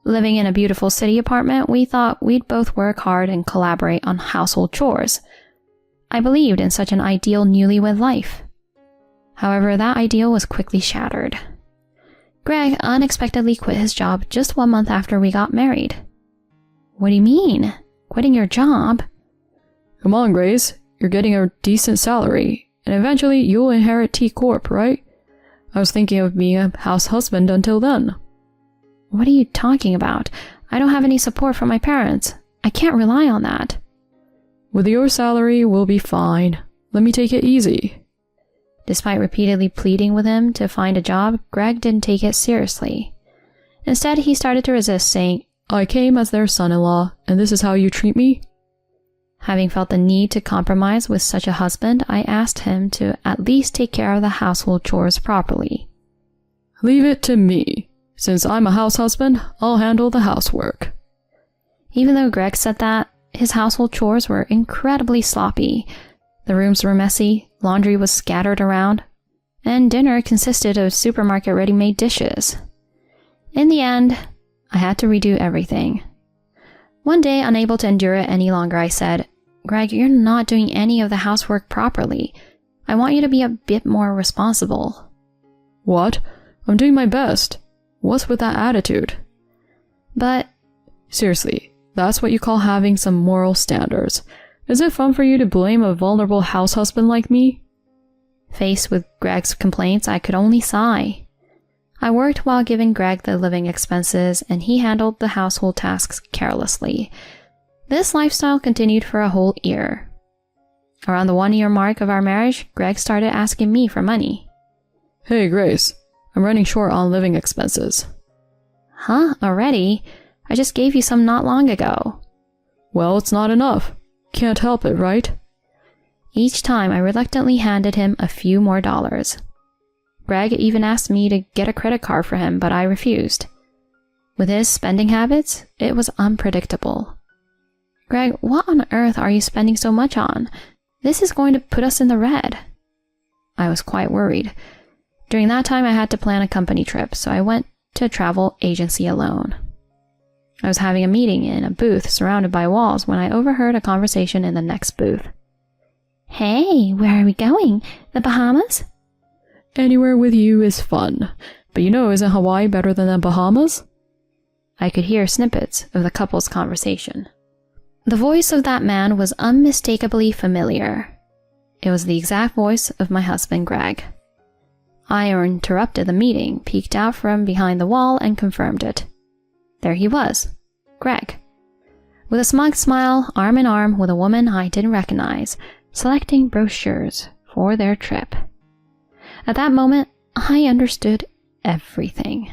Living in a beautiful city apartment, we thought we'd both work hard and collaborate on household chores. I believed in such an ideal newlywed life. However, that ideal was quickly shattered. Greg unexpectedly quit his job just 1 month after we got married. What do you mean? Quitting your job? Come on, Grace. You're getting a decent salary, and eventually you'll inherit T Corp, right? I was thinking of being a house husband until then. What are you talking about? I don't have any support from my parents. I can't rely on that. With your salary, we'll be fine. Let me take it easy. Despite repeatedly pleading with him to find a job, Greg didn't take it seriously. Instead, he started to resist, saying, I came as their son-in-law, and this is how you treat me? Having felt the need to compromise with such a husband, I asked him to at least take care of the household chores properly. Leave it to me. Since I'm a house husband, I'll handle the housework. Even though Greg said that, his household chores were incredibly sloppy. The rooms were messy, laundry was scattered around, and dinner consisted of supermarket ready-made dishes. In the end, I had to redo everything. One day, unable to endure it any longer, I said, Greg, you're not doing any of the housework properly. I want you to be a bit more responsible. What? I'm doing my best. What's with that attitude? But... Seriously, that's what you call having some moral standards. Is it fun for you to blame a vulnerable house husband like me? Faced with Greg's complaints, I could only sigh. I worked while giving Greg the living expenses, and he handled the household tasks carelessly. This lifestyle continued for a whole year. Around the 1-year mark of our marriage, Greg started asking me for money. Hey, Grace, I'm running short on living expenses. Huh? Already? I just gave you some not long ago. Well, it's not enough. Can't help it, right? Each time I reluctantly handed him a few more dollars. Greg even asked me to get a credit card for him, but I refused. With his spending habits, it was unpredictable. Greg, what on earth are you spending so much on? This is going to put us in the red. I was quite worried. During that time, I had to plan a company trip, so I went to a travel agency alone. I was having a meeting in a booth surrounded by walls when I overheard a conversation in the next booth. Hey, where are we going? The Bahamas? Anywhere with you is fun. But isn't Hawaii better than the Bahamas? I could hear snippets of the couple's conversation. The voice of that man was unmistakably familiar. It was the exact voice of my husband, Greg. I interrupted the meeting, peeked out from behind the wall, and confirmed it. There he was, Greg, with a smug smile, arm in arm with a woman I didn't recognize, selecting brochures for their trip. At that moment, I understood everything.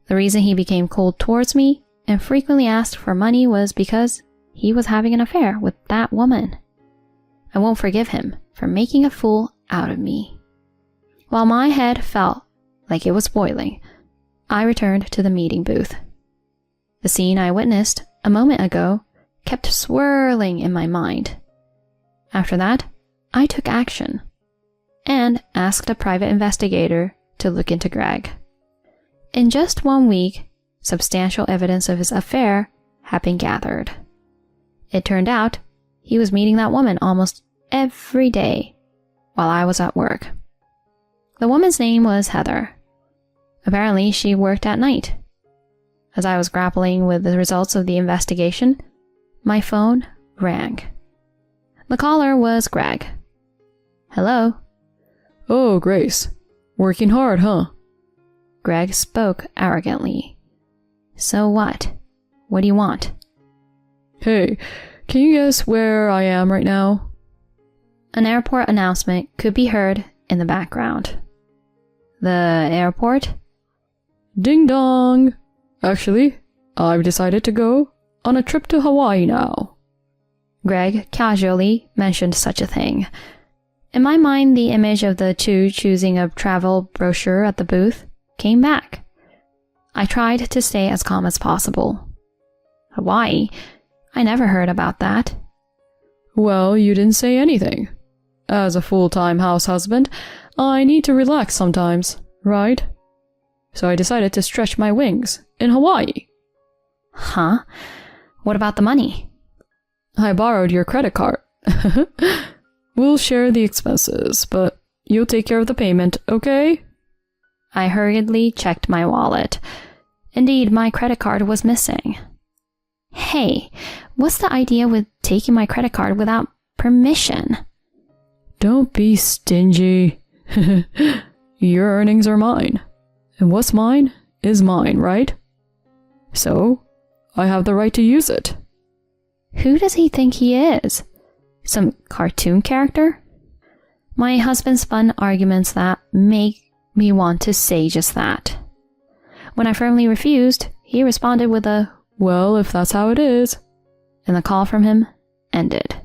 The reason he became cold towards me and frequently asked for money was because he was having an affair with that woman. I won't forgive him for making a fool out of me. While my head felt like it was boiling, I returned to the meeting booth. The scene I witnessed a moment ago kept swirling in my mind. After that, I took action and asked a private investigator to look into Greg. In just 1 week, substantial evidence of his affair had been gathered. It turned out he was meeting that woman almost every day while I was at work. The woman's name was Heather. Apparently, she worked at night. As I was grappling with the results of the investigation, my phone rang. The caller was Greg. Hello? Oh, Grace. Working hard, huh? Greg spoke arrogantly. So what? What do you want? Hey, can you guess where I am right now? An airport announcement could be heard in the background. The airport? Ding dong! Actually, I've decided to go on a trip to Hawaii now. Greg casually mentioned such a thing. In my mind, the image of the two choosing a travel brochure at the booth came back. I tried to stay as calm as possible. Hawaii? I never heard about that. Well, you didn't say anything. As a full-time house husband, I need to relax sometimes, right? So I decided to stretch my wings in Hawaii. Huh? What about the money? I borrowed your credit card. We'll share the expenses, but you'll take care of the payment, okay? I hurriedly checked my wallet. Indeed, my credit card was missing. Hey, what's the idea with taking my credit card without permission? Don't be stingy. Your earnings are mine. And what's mine is mine, right? So, I have the right to use it. Who does he think he is? Some cartoon character? My husband spun arguments that make me want to say just that. When I firmly refused, he responded with a, "Well, if that's how it is," and the call from him ended.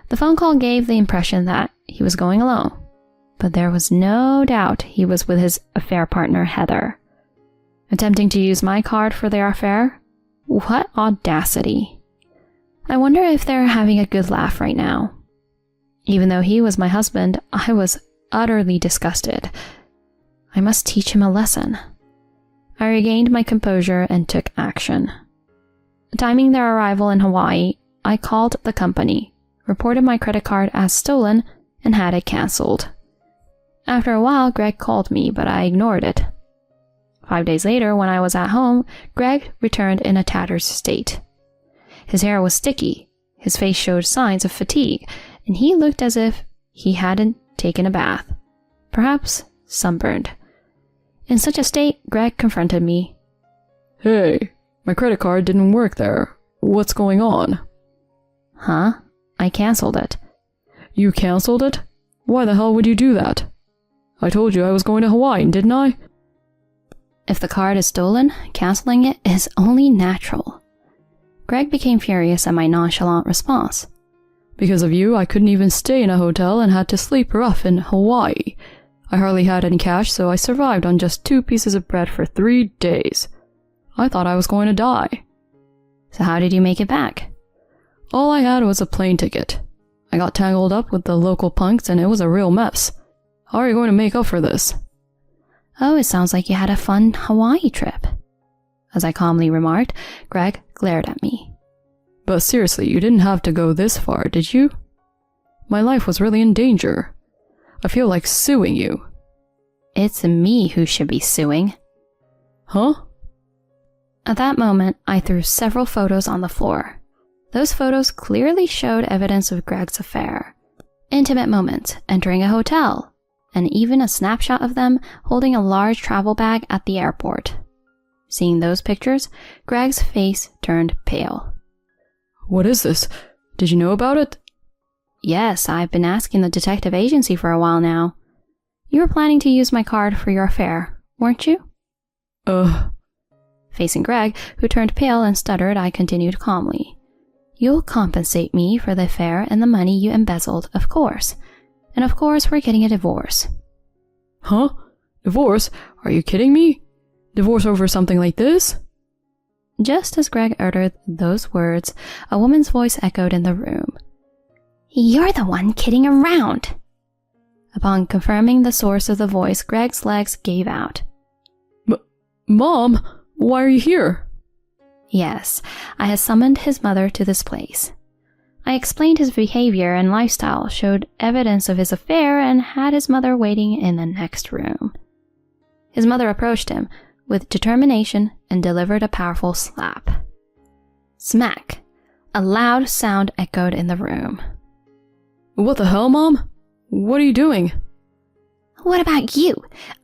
The phone call gave the impression that he was going alone, but there was no doubt he was with his affair partner, Heather. Attempting to use my card for their affair? What audacity. I wonder if they're having a good laugh right now. Even though he was my husband, I was utterly disgusted. I must teach him a lesson. I regained my composure and took action. Timing their arrival in Hawaii, I called the company, reported my credit card as stolen, and had it cancelled. After a while, Greg called me, but I ignored it. 5 days later, when I was at home, Greg returned in a tattered state. His hair was sticky, his face showed signs of fatigue, and he looked as if he hadn't taken a bath. Perhaps sunburned. In such a state, Greg confronted me. Hey, my credit card didn't work there. What's going on? Huh? I cancelled it. You cancelled it? Why the hell would you do that? I told you I was going to Hawaii, didn't I? If the card is stolen, cancelling it is only natural. Greg became furious at my nonchalant response. Because of you, I couldn't even stay in a hotel and had to sleep rough in Hawaii. I hardly had any cash, so I survived on just 2 pieces of bread for 3 days. I thought I was going to die. So how did you make it back? All I had was a plane ticket. I got tangled up with the local punks and it was a real mess. How are you going to make up for this? Oh, it sounds like you had a fun Hawaii trip. As I calmly remarked, Greg glared at me. But seriously, you didn't have to go this far, did you? My life was really in danger. I feel like suing you. It's me who should be suing. Huh? At that moment, I threw several photos on the floor. Those photos clearly showed evidence of Greg's affair. Intimate moments, entering a hotel, and even a snapshot of them holding a large travel bag at the airport. Seeing those pictures, Greg's face turned pale. What is this? Did you know about it? Yes, I've been asking the detective agency for a while now. You were planning to use my card for your affair, weren't you? Facing Greg, who turned pale and stuttered, I continued calmly. You'll compensate me for the affair and the money you embezzled, of course. And of course, we're getting a divorce. Huh? Divorce? Are you kidding me? Divorce over something like this? Just as Greg uttered those words, a woman's voice echoed in the room. You're the one kidding around. Upon confirming the source of the voice, Greg's legs gave out. Mom, why are you here? Yes, I had summoned his mother to this place. I explained his behavior and lifestyle, showed evidence of his affair, and had his mother waiting in the next room. His mother approached him with determination and delivered a powerful slap. Smack! A loud sound echoed in the room. What the hell, Mom? What are you doing? What about you?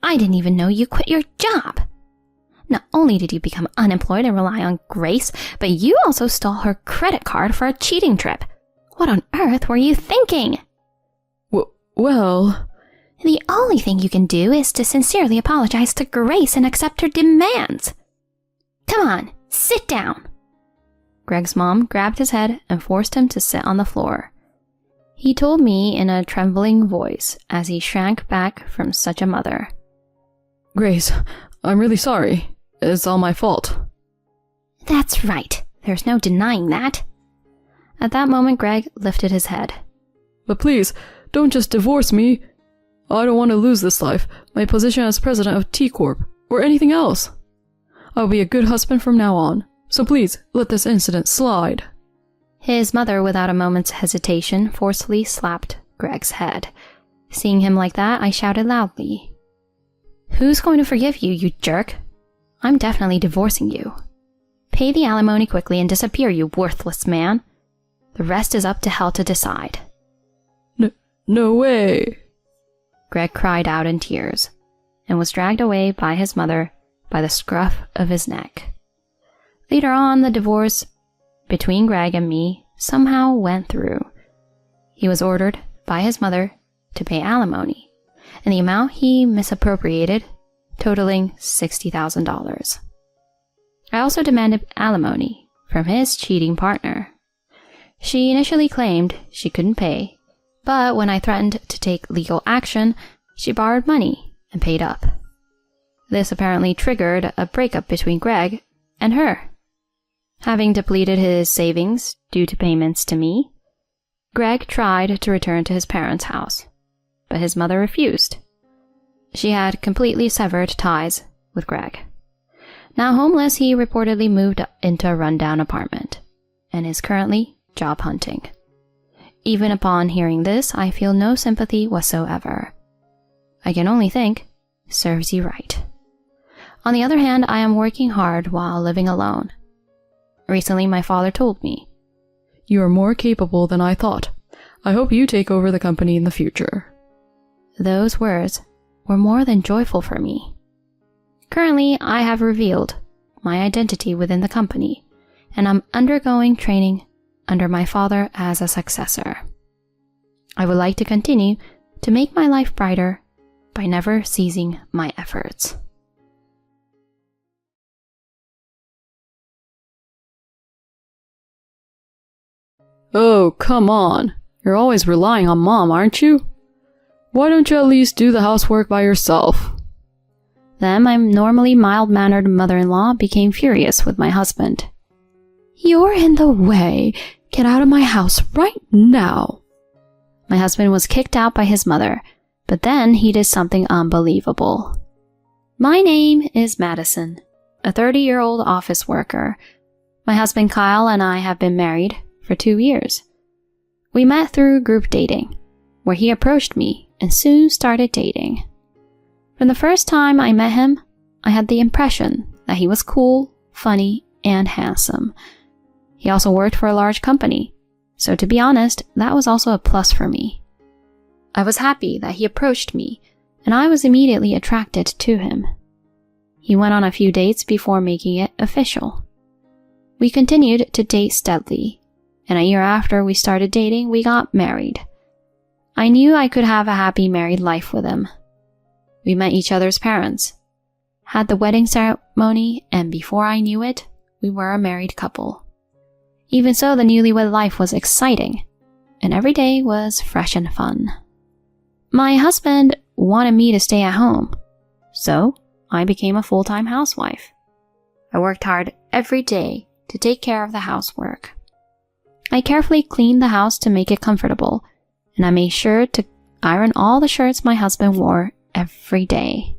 I didn't even know you quit your job. Not only did you become unemployed and rely on Grace, but you also stole her credit card for a cheating trip. What on earth were you thinking? Well... The only thing you can do is to sincerely apologize to Grace and accept her demands. Come on, sit down. Greg's mom grabbed his head and forced him to sit on the floor. He told me in a trembling voice as he shrank back from such a mother. Grace, I'm really sorry. It's all my fault. That's right. There's no denying that. At that moment, Greg lifted his head. But please, don't just divorce me. I don't want to lose this life, my position as president of T Corp, or anything else. I'll be a good husband from now on, so please let this incident slide. His mother, without a moment's hesitation, forcefully slapped Greg's head. Seeing him like that, I shouted loudly. Who's going to forgive you, you jerk? I'm definitely divorcing you. Pay the alimony quickly and disappear, you worthless man. The rest is up to hell to decide. No way. Greg cried out in tears and was dragged away by his mother by the scruff of his neck. Later on, the divorce between Greg and me somehow went through. He was ordered by his mother to pay alimony, and the amount he misappropriated totaling $60,000. I also demanded alimony from his cheating partner. She initially claimed she couldn't pay, but when I threatened to take legal action, she borrowed money and paid up. This apparently triggered a breakup between Greg and her. Having depleted his savings due to payments to me, Greg tried to return to his parents' house, but his mother refused. She had completely severed ties with Greg. Now homeless, he reportedly moved into a rundown apartment and is currently job hunting. Even upon hearing this, I feel no sympathy whatsoever. I can only think, serves you right. On the other hand, I am working hard while living alone. Recently, my father told me, You are more capable than I thought. I hope you take over the company in the future. Those words were more than joyful for me. Currently, I have revealed my identity within the company, and I'm undergoing training under my father as a successor. I would like to continue to make my life brighter by never ceasing my efforts. Oh, come on. You're always relying on Mom, aren't you? Why don't you at least do the housework by yourself? Then my normally mild-mannered mother-in-law became furious with my husband. You're in the way. Get out of my house right now. My husband was kicked out by his mother, but then he did something unbelievable. My name is Madison, a 30-year-old office worker. My husband Kyle and I have been married for 2 years. We met through group dating, where he approached me and soon started dating. From the first time I met him, I had the impression that he was cool, funny, and handsome. He also worked for a large company, so to be honest, that was also a plus for me. I was happy that he approached me, and I was immediately attracted to him. He went on a few dates before making it official. We continued to date steadily, and a year after we started dating, we got married. I knew I could have a happy married life with him. We met each other's parents, had the wedding ceremony, and before I knew it, we were a married couple. Even so, the newlywed life was exciting, and every day was fresh and fun. My husband wanted me to stay at home, so I became a full-time housewife. I worked hard every day to take care of the housework. I carefully cleaned the house to make it comfortable, and I made sure to iron all the shirts my husband wore every day.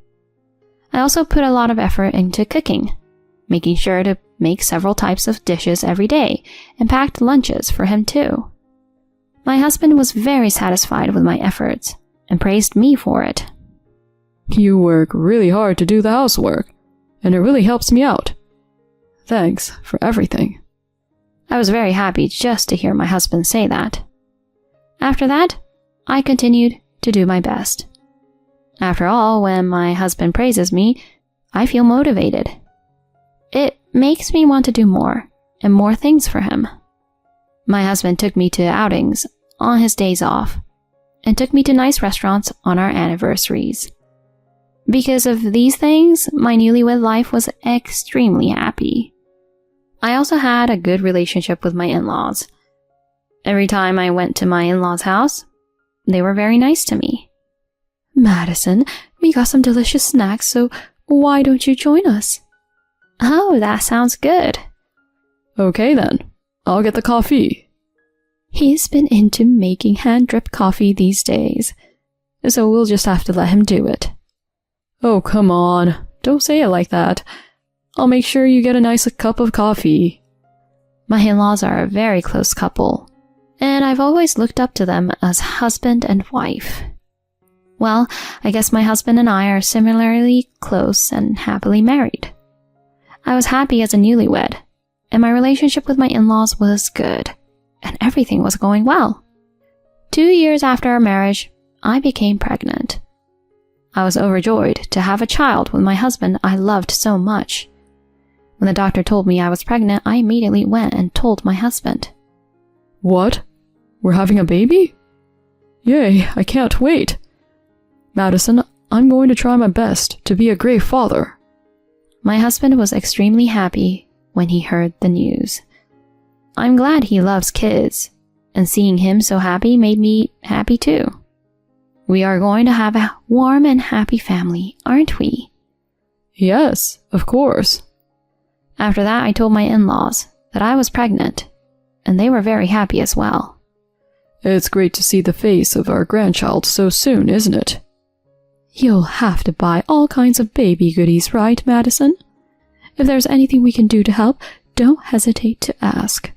I also put a lot of effort into cooking, making sure to make several types of dishes every day and packed lunches for him too. My husband was very satisfied with my efforts and praised me for it. You work really hard to do the housework, and it really helps me out. Thanks for everything. I was very happy just to hear my husband say that. After that, I continued to do my best. After all, when my husband praises me, I feel motivated. It makes me want to do more and more things for him. My husband took me to outings on his days off and took me to nice restaurants on our anniversaries. Because of these things, my newlywed life was extremely happy. I also had a good relationship with my in-laws. Every time I went to my in-laws' house, they were very nice to me. Madison, we got some delicious snacks, so why don't you join us? Oh, that sounds good. Okay then, I'll get the coffee. He's been into making hand-drip coffee these days, so we'll just have to let him do it. Oh, come on, don't say it like that. I'll make sure you get a nice cup of coffee. My in-laws are a very close couple, and I've always looked up to them as husband and wife. Well, I guess my husband and I are similarly close and happily married. I was happy as a newlywed, and my relationship with my in-laws was good, and everything was going well. 2 years after our marriage, I became pregnant. I was overjoyed to have a child with my husband I loved so much. When the doctor told me I was pregnant, I immediately went and told my husband. What? We're having a baby? Yay, I can't wait. Madison, I'm going to try my best to be a great father. My husband was extremely happy when he heard the news. I'm glad he loves kids, and seeing him so happy made me happy too. We are going to have a warm and happy family, aren't we? Yes, of course. After that, I told my in-laws that I was pregnant, and they were very happy as well. It's great to see the face of our grandchild so soon, isn't it? You'll have to buy all kinds of baby goodies, right, Madison? If there's anything we can do to help, don't hesitate to ask.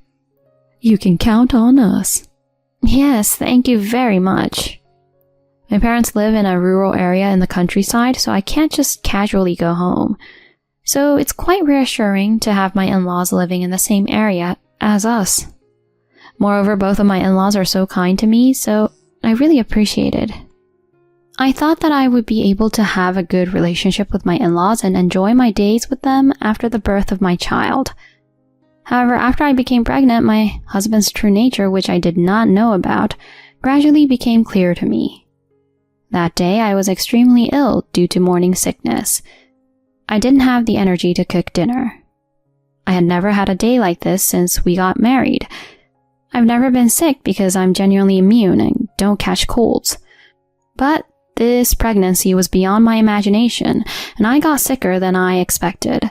You can count on us. Yes, thank you very much. My parents live in a rural area in the countryside, so I can't just casually go home. So it's quite reassuring to have my in-laws living in the same area as us. Moreover, both of my in-laws are so kind to me, so I really appreciate it. I thought that I would be able to have a good relationship with my in-laws and enjoy my days with them after the birth of my child. However, after I became pregnant, my husband's true nature, which I did not know about, gradually became clear to me. That day, I was extremely ill due to morning sickness. I didn't have the energy to cook dinner. I had never had a day like this since we got married. I've never been sick because I'm genuinely immune and don't catch colds. But this pregnancy was beyond my imagination, and I got sicker than I expected.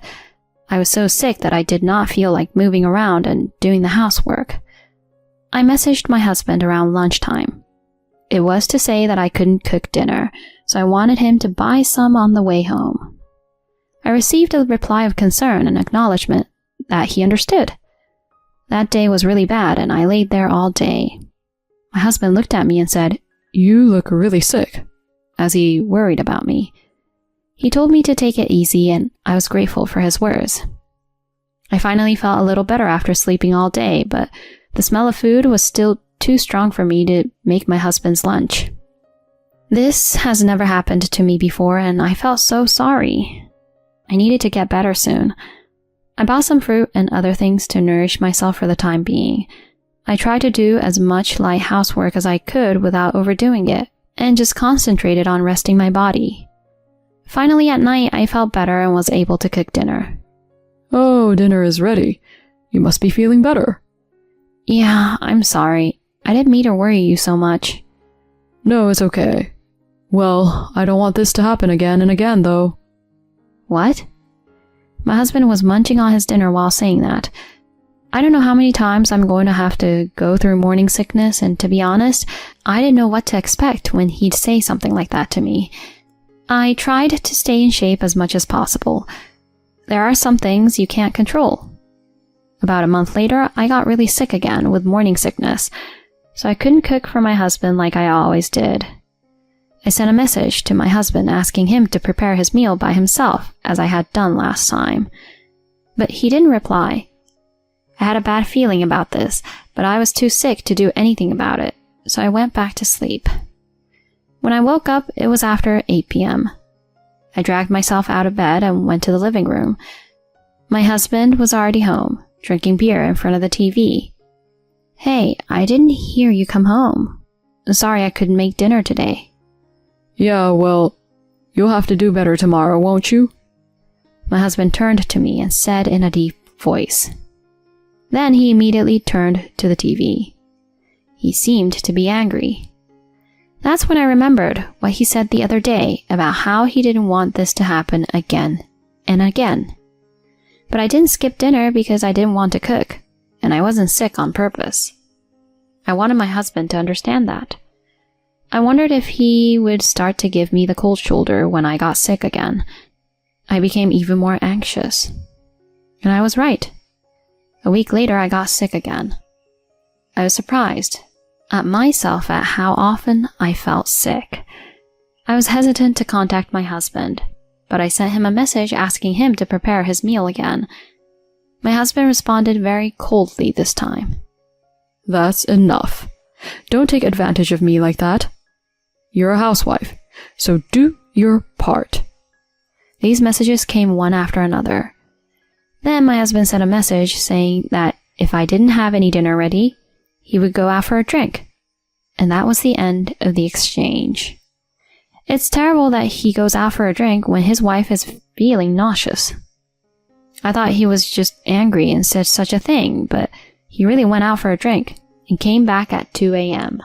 I was so sick that I did not feel like moving around and doing the housework. I messaged my husband around lunchtime. It was to say that I couldn't cook dinner, so I wanted him to buy some on the way home. I received a reply of concern and acknowledgement that he understood. That day was really bad, and I laid there all day. My husband looked at me and said, "You look really sick," as he worried about me. He told me to take it easy, and I was grateful for his words. I finally felt a little better after sleeping all day, but the smell of food was still too strong for me to make my husband's lunch. This has never happened to me before, and I felt so sorry. I needed to get better soon. I bought some fruit and other things to nourish myself for the time being. I tried to do as much light housework as I could without overdoing it, and just concentrated on resting my body. Finally, at night, I felt better and was able to cook dinner. "Oh, dinner is ready. You must be feeling better." "Yeah, I'm sorry. I didn't mean to worry you so much." "No, it's okay. Well, I don't want this to happen again and again, though." "What?" My husband was munching on his dinner while saying that. I don't know how many times I'm going to have to go through morning sickness, and to be honest, I didn't know what to expect when he'd say something like that to me. I tried to stay in shape as much as possible. There are some things you can't control. About a month later, I got really sick again with morning sickness, so I couldn't cook for my husband like I always did. I sent a message to my husband asking him to prepare his meal by himself, as I had done last time. But he didn't reply. I had a bad feeling about this, but I was too sick to do anything about it, so I went back to sleep. When I woke up, it was after 8 p.m. I dragged myself out of bed and went to the living room. My husband was already home, drinking beer in front of the TV. "Hey, I didn't hear you come home. Sorry I couldn't make dinner today." "Yeah, well, you'll have to do better tomorrow, won't you?" My husband turned to me and said in a deep voice. Then he immediately turned to the TV. He seemed to be angry. That's when I remembered what he said the other day about how he didn't want this to happen again and again. But I didn't skip dinner because I didn't want to cook, and I wasn't sick on purpose. I wanted my husband to understand that. I wondered if he would start to give me the cold shoulder when I got sick again. I became even more anxious. And I was right. A week later, I got sick again. I was surprised at myself at how often I felt sick. I was hesitant to contact my husband, but I sent him a message asking him to prepare his meal again. My husband responded very coldly this time. "That's enough. Don't take advantage of me like that. You're a housewife, so do your part." These messages came one after another. Then my husband sent a message saying that if I didn't have any dinner ready, he would go out for a drink. And that was the end of the exchange. It's terrible that he goes out for a drink when his wife is feeling nauseous. I thought he was just angry and said such a thing, but he really went out for a drink and came back at 2 a.m.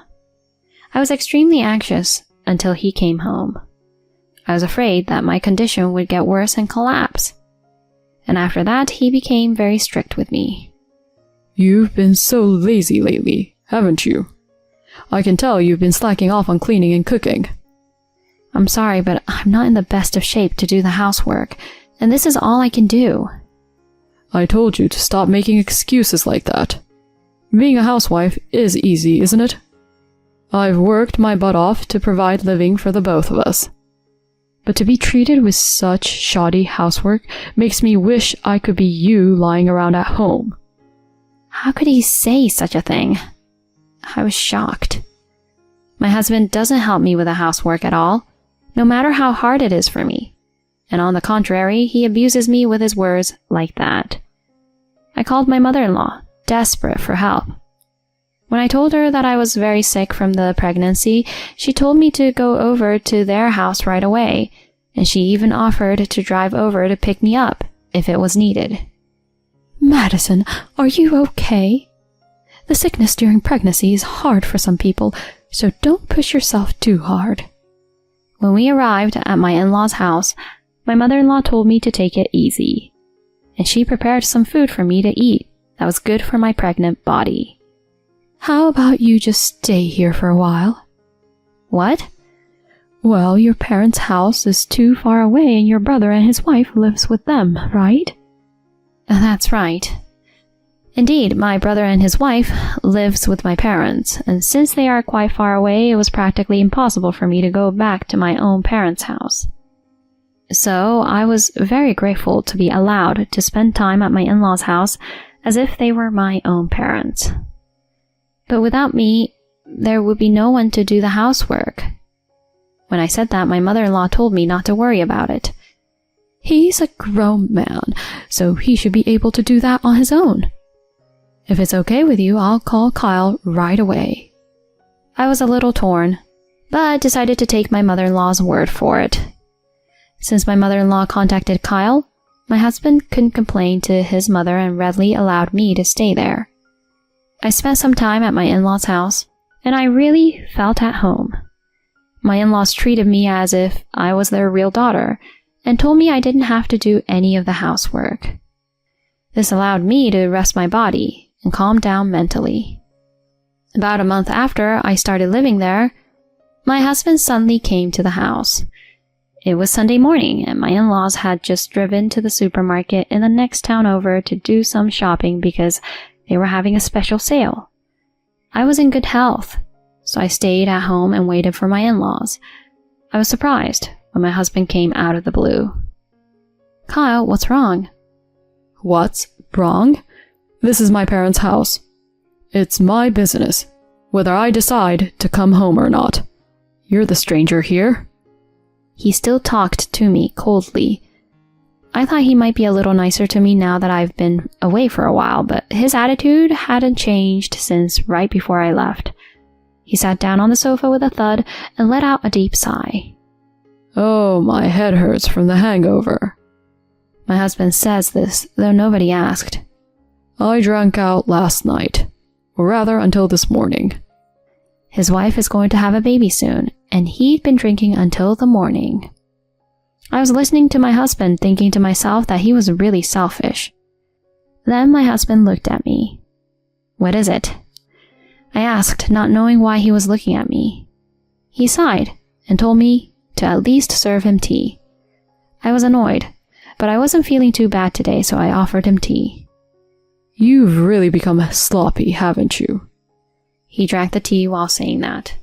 I was extremely anxious until he came home. I was afraid that my condition would get worse and collapse. And after that, he became very strict with me. "You've been so lazy lately, haven't you? I can tell you've been slacking off on cleaning and cooking." "I'm sorry, but I'm not in the best of shape to do the housework, and this is all I can do." "I told you to stop making excuses like that. Being a housewife is easy, isn't it? I've worked my butt off to provide living for the both of us. But to be treated with such shoddy housework makes me wish I could be you lying around at home." How could he say such a thing? I was shocked. My husband doesn't help me with the housework at all, no matter how hard it is for me. And on the contrary, he abuses me with his words like that. I called my mother-in-law, desperate for help. When I told her that I was very sick from the pregnancy, she told me to go over to their house right away, and she even offered to drive over to pick me up if it was needed. "Madison, are you okay?" The sickness during pregnancy is hard for some people, so don't push yourself too hard. When we arrived at my in-laws' house, my mother-in-law told me to take it easy, and she prepared some food for me to eat that was good for my pregnant body. How about you just stay here for a while? What? Well, your parents' house is too far away and your brother and his wife lives with them, right? That's right. Indeed, my brother and his wife lives with my parents, and since they are quite far away, it was practically impossible for me to go back to my own parents' house. So I was very grateful to be allowed to spend time at my in-laws' house as if they were my own parents. But without me, there would be no one to do the housework. When I said that, my mother-in-law told me not to worry about it. He's a grown man, so he should be able to do that on his own. If it's okay with you, I'll call Kyle right away. I was a little torn, but decided to take my mother-in-law's word for it. Since my mother-in-law contacted Kyle, my husband couldn't complain to his mother and readily allowed me to stay there. I spent some time at my in-laws' house, and I really felt at home. My in-laws treated me as if I was their real daughter, and told me I didn't have to do any of the housework. This allowed me to rest my body and calm down mentally. About a month after I started living there, my husband suddenly came to the house. It was Sunday morning, and my in-laws had just driven to the supermarket in the next town over to do some shopping because they were having a special sale. I was in good health, so I stayed at home and waited for my in-laws. I was surprised when my husband came out of the blue. Kyle, what's wrong? What's wrong? This is my parents' house. It's my business, whether I decide to come home or not. You're the stranger here. He still talked to me coldly. I thought he might be a little nicer to me now that I've been away for a while, but his attitude hadn't changed since right before I left. He sat down on the sofa with a thud and let out a deep sigh. Oh, my head hurts from the hangover. My husband says this, though nobody asked. I drank out last night, or rather until this morning. His wife is going to have a baby soon, and he'd been drinking until the morning. I was listening to my husband, thinking to myself that he was really selfish. Then my husband looked at me. What is it? I asked, not knowing why he was looking at me. He sighed and told me to at least serve him tea. I was annoyed, but I wasn't feeling too bad today, so I offered him tea. You've really become sloppy, haven't you? He drank the tea while saying that.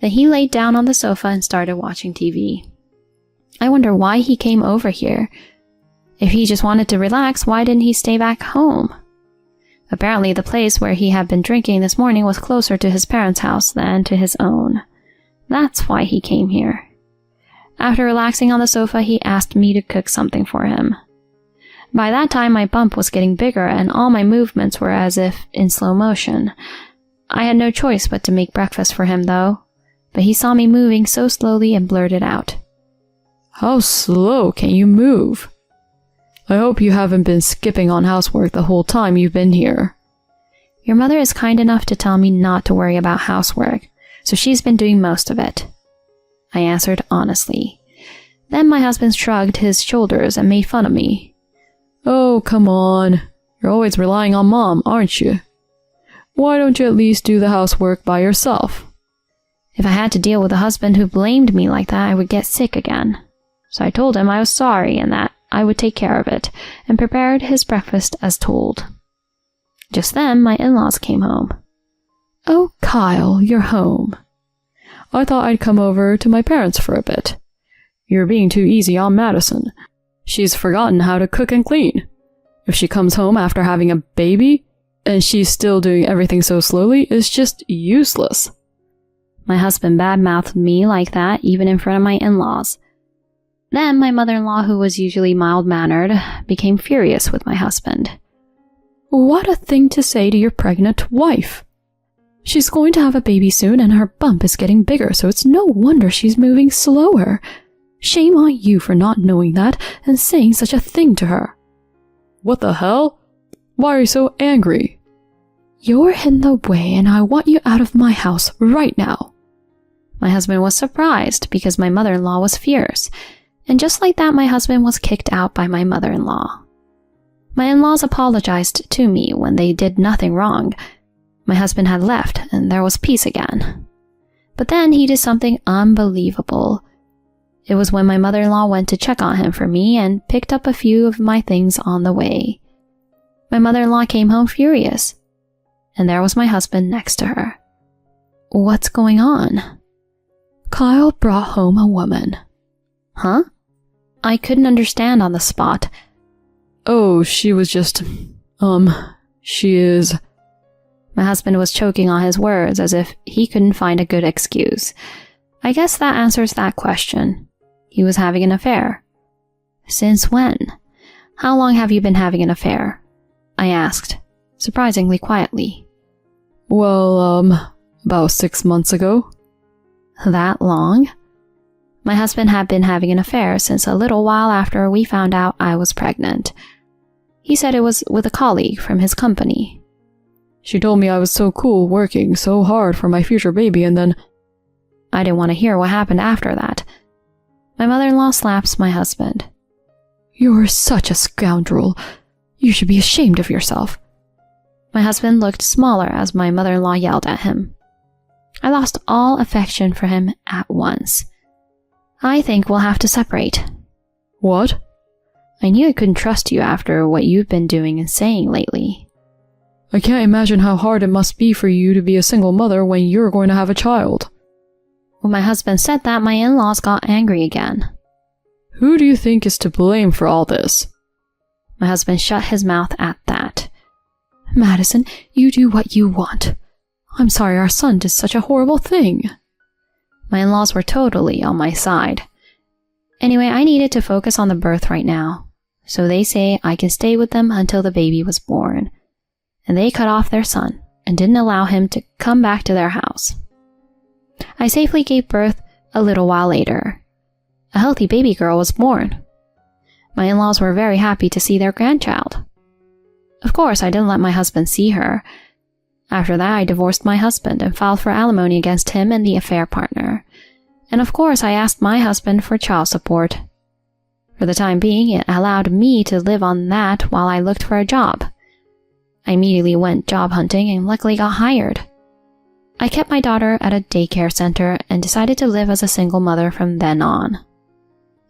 Then he laid down on the sofa and started watching TV. I wonder why he came over here. If he just wanted to relax, why didn't he stay back home? Apparently, the place where he had been drinking this morning was closer to his parents' house than to his own. That's why he came here. After relaxing on the sofa, he asked me to cook something for him. By that time, my bump was getting bigger and all my movements were as if in slow motion. I had no choice but to make breakfast for him, though. But he saw me moving so slowly and blurted out. How slow can you move? I hope you haven't been skipping on housework the whole time you've been here. Your mother is kind enough to tell me not to worry about housework, so she's been doing most of it. I answered honestly. Then my husband shrugged his shoulders and made fun of me. Oh, come on. You're always relying on Mom, aren't you? Why don't you at least do the housework by yourself? If I had to deal with a husband who blamed me like that, I would get sick again. So I told him I was sorry and that I would take care of it, and prepared his breakfast as told. Just then, my in-laws came home. Oh, Kyle, you're home. I thought I'd come over to my parents for a bit. You're being too easy on Madison. She's forgotten how to cook and clean. If she comes home after having a baby, and she's still doing everything so slowly, it's just useless. My husband badmouthed me like that, even in front of my in-laws. Then my mother-in-law, who was usually mild-mannered, became furious with my husband. What a thing to say to your pregnant wife. She's going to have a baby soon and her bump is getting bigger, so it's no wonder she's moving slower. Shame on you for not knowing that and saying such a thing to her. What the hell? Why are you so angry? You're in the way and I want you out of my house right now. My husband was surprised because my mother-in-law was fierce, and just like that, my husband was kicked out by my mother-in-law. My in-laws apologized to me when they did nothing wrong. My husband had left and there was peace again. But then he did something unbelievable. It was when my mother-in-law went to check on him for me and picked up a few of my things on the way. My mother-in-law came home furious, and there was my husband next to her. What's going on? Kyle brought home a woman. Huh? I couldn't understand on the spot. Oh, she was just, she is... My husband was choking on his words as if he couldn't find a good excuse. I guess that answers that question. He was having an affair. Since when? How long have you been having an affair? I asked, surprisingly quietly. Well, about 6 months ago. That long? My husband had been having an affair since a little while after we found out I was pregnant. He said it was with a colleague from his company. She told me I was so cool working so hard for my future baby and then... I didn't want to hear what happened after that. My mother-in-law slaps my husband. You're such a scoundrel. You should be ashamed of yourself. My husband looked smaller as my mother-in-law yelled at him. I lost all affection for him at once. I think we'll have to separate. What? I knew I couldn't trust you after what you've been doing and saying lately. I can't imagine how hard it must be for you to be a single mother when you're going to have a child. When my husband said that, my in-laws got angry again. Who do you think is to blame for all this? My husband shut his mouth at that. Madison, you do what you want. I'm sorry our son did such a horrible thing. My in-laws were totally on my side. Anyway, I needed to focus on the birth right now, so they say I can stay with them until the baby was born. And they cut off their son and didn't allow him to come back to their house. I safely gave birth a little while later. A healthy baby girl was born. My in-laws were very happy to see their grandchild. Of course, I didn't let my husband see her. After that, I divorced my husband and filed for alimony against him and the affair partner. And of course, I asked my husband for child support. For the time being, it allowed me to live on that while I looked for a job. I immediately went job hunting and luckily got hired. I kept my daughter at a daycare center and decided to live as a single mother from then on.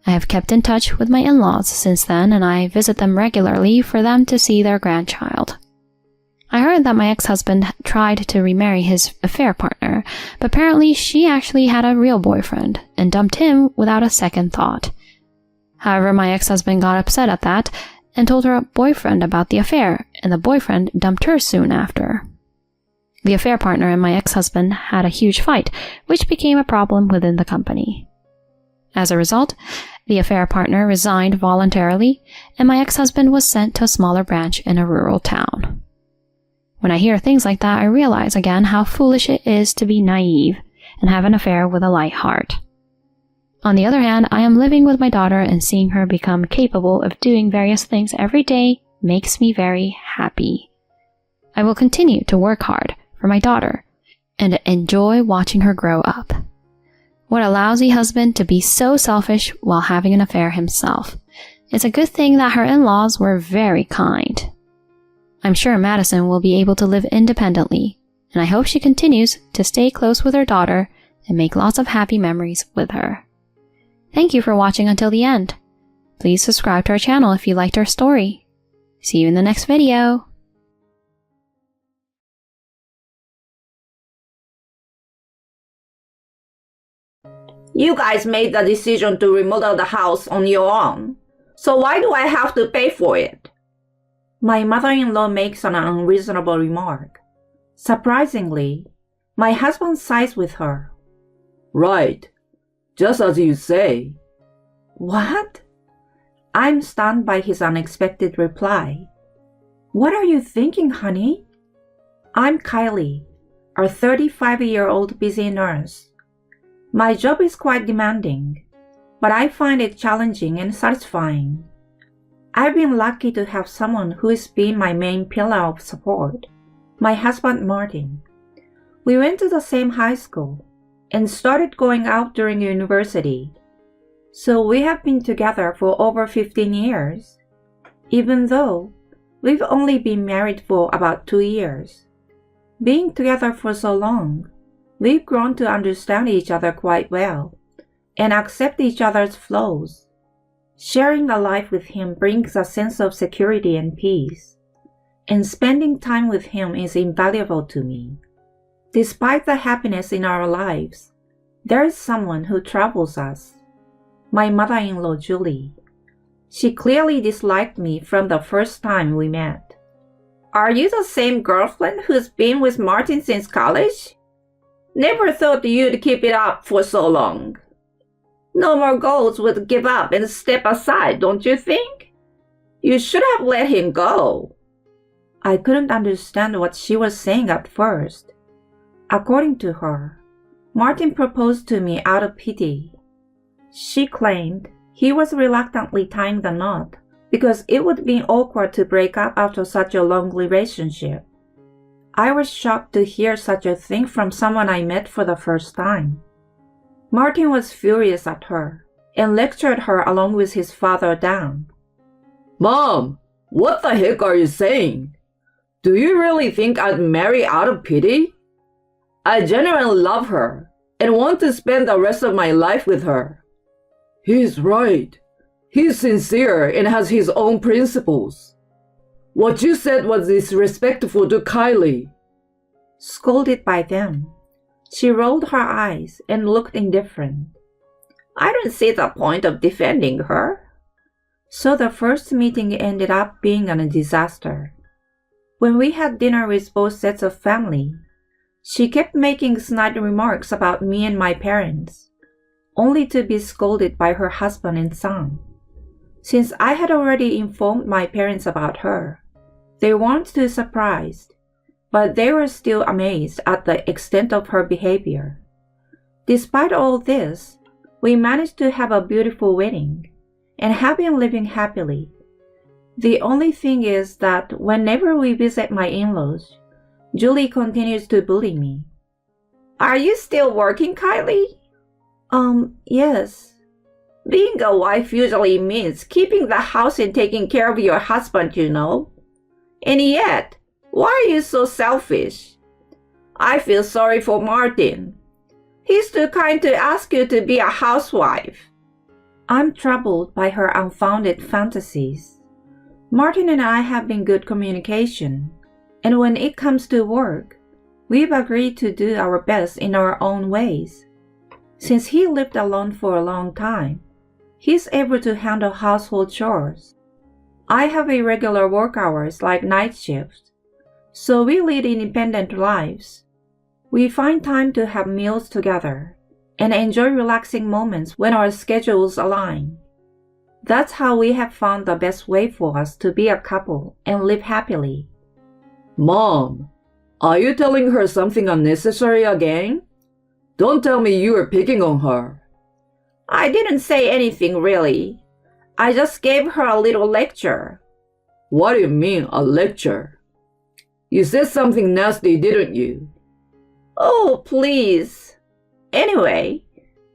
I have kept in touch with my in-laws since then, and I visit them regularly for them to see their grandchild. I heard that my ex-husband tried to remarry his affair partner, but apparently she actually had a real boyfriend and dumped him without a second thought. However, my ex-husband got upset at that and told her boyfriend about the affair, and the boyfriend dumped her soon after. The affair partner and my ex-husband had a huge fight, which became a problem within the company. As a result, the affair partner resigned voluntarily, and my ex-husband was sent to a smaller branch in a rural town. When I hear things like that, I realize again how foolish it is to be naive and have an affair with a light heart. On the other hand, I am living with my daughter, and seeing her become capable of doing various things every day makes me very happy. I will continue to work hard for my daughter and enjoy watching her grow up. What a lousy husband to be so selfish while having an affair himself. It's a good thing that her in-laws were very kind. I'm sure Madison will be able to live independently, and I hope she continues to stay close with her daughter and make lots of happy memories with her. Thank you for watching until the end. Please subscribe to our channel if you liked our story. See you in the next video. You guys made the decision to remodel the house on your own, so why do I have to pay for it? My mother-in-law makes an unreasonable remark. Surprisingly, my husband sides with her. Right, just as you say. What? I'm stunned by his unexpected reply. What are you thinking, honey? I'm Kylie, a 35-year-old busy nurse. My job is quite demanding, but I find it challenging and satisfying. I've been lucky to have someone who has been my main pillar of support. my husband Martin. We went to the same high school and started going out during university. So we have been together for over 15 years, even though we've only been married for about 2 years. Being together for so long, we've grown to understand each other quite well and accept each other's flaws. Sharing a life with him brings a sense of security and peace, and spending time with him is invaluable to me. Despite the happiness in our lives, there is someone who troubles us. My mother-in-law, Julie. She clearly disliked me from the first time we met. Are you the same girlfriend who's been with Martin since college? Never thought you'd keep it up for so long. No more goals would give up and step aside, don't you think? You should have let him go. I couldn't understand what she was saying at first. According to her, Martin proposed to me out of pity. She claimed he was reluctantly tying the knot because it would be awkward to break up after such a long relationship. I was shocked to hear such a thing from someone I met for the first time. Martin was furious at her and lectured her along with his father Dan. Mom, what the heck are you saying? Do you really think I'd marry out of pity? I genuinely love her and want to spend the rest of my life with her. He's right. He's sincere and has his own principles. What you said was disrespectful to Kylie. Scolded by them, she rolled her eyes and looked indifferent. I don't see the point of defending her. So the first meeting ended up being a disaster. When we had dinner with both sets of family, she kept making snide remarks about me and my parents, only to be scolded by her husband and son. Since I had already informed my parents about her, they weren't too surprised, but they were still amazed at the extent of her behavior. Despite all this, we managed to have a beautiful wedding and have been living happily. The only thing is that whenever we visit my in-laws, Julie continues to bully me. Are you still working, Kylie? Yes. Being a wife usually means keeping the house and taking care of your husband, you know. And yet, why are you so selfish? I feel sorry for Martin. He's too kind to ask you to be a housewife. I'm troubled by her unfounded fantasies. Martin and I have been good communication, and when it comes to work, we've agreed to do our best in our own ways. Since he lived alone for a long time, he's able to handle household chores. I have irregular work hours like night shifts, so we lead independent lives. We find time to have meals together and enjoy relaxing moments when our schedules align. That's how we have found the best way for us to be a couple and live happily. Mom, are you telling her something unnecessary again? Don't tell me you were picking on her. I didn't say anything really. I just gave her a little lecture. What do you mean, a lecture? You said something nasty, didn't you? Oh, please. Anyway,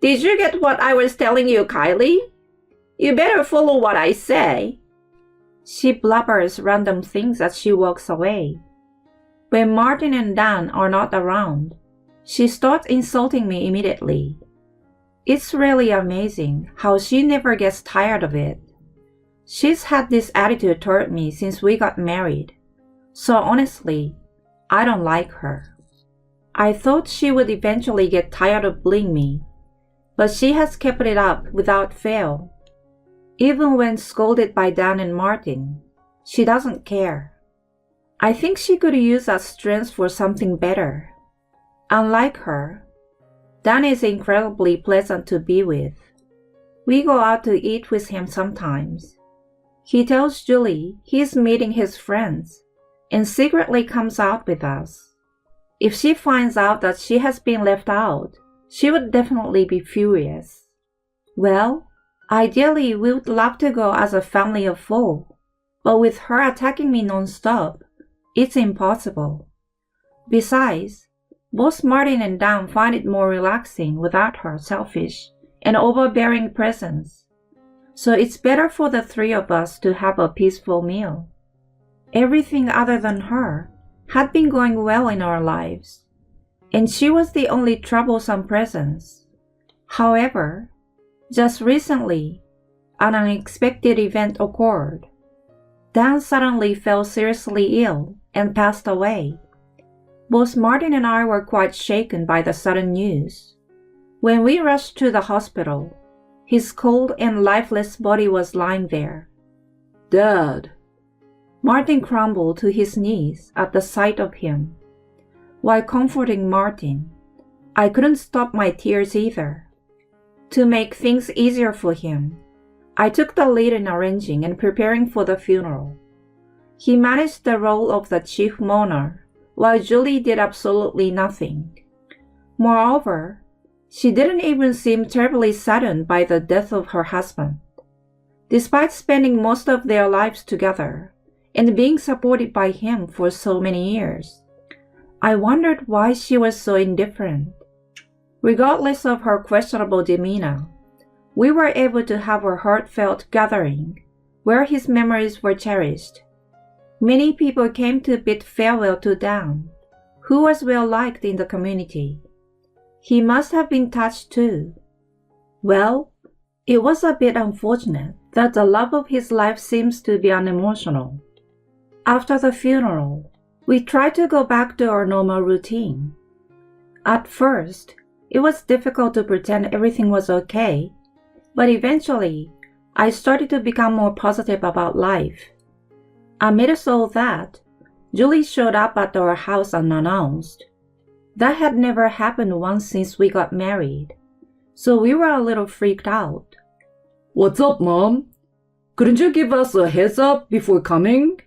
did you get what I was telling you, Kylie? You better follow what I say. She blubbers random things as she walks away. When Martin and Dan are not around, she starts insulting me immediately. It's really amazing how she never gets tired of it. She's had this attitude toward me since we got married, so honestly, I don't like her. I thought she would eventually get tired of bullying me, but she has kept it up without fail. Even when scolded by Dan and Martin, she doesn't care. I think she could use that strength for something better. Unlike her, Dan is incredibly pleasant to be with. We go out to eat with him sometimes. He tells Julie he's meeting his friends and secretly comes out with us. If she finds out that she has been left out, she would definitely be furious. Well, ideally we would love to go as a family of 4, but with her attacking me non-stop, it's impossible. Besides, both Martin and Dan find it more relaxing without her selfish and overbearing presence. So it's better for the three of us to have a peaceful meal. Everything other than her had been going well in our lives, and she was the only troublesome presence. However, just recently, an unexpected event occurred. Dan suddenly fell seriously ill and passed away. Both Martin and I were quite shaken by the sudden news. When we rushed to the hospital, his cold and lifeless body was lying there. Dad. Martin crumbled to his knees at the sight of him. While comforting Martin, I couldn't stop my tears either. To make things easier for him, I took the lead in arranging and preparing for the funeral. He managed the role of the chief mourner, while Julie did absolutely nothing. Moreover, she didn't even seem terribly saddened by the death of her husband. Despite spending most of their lives together and being supported by him for so many years, I wondered why she was so indifferent. Regardless of her questionable demeanor, we were able to have a heartfelt gathering where his memories were cherished. Many people came to bid farewell to Dan, who was well liked in the community. He must have been touched too. Well, it was a bit unfortunate that the love of his life seems to be unemotional. After the funeral, we tried to go back to our normal routine. At first, it was difficult to pretend everything was okay, but eventually, I started to become more positive about life. Amidst all that, Julie showed up at our house unannounced. That had never happened once since we got married, so we were a little freaked out. What's up, Mom? Couldn't you give us a heads up before coming?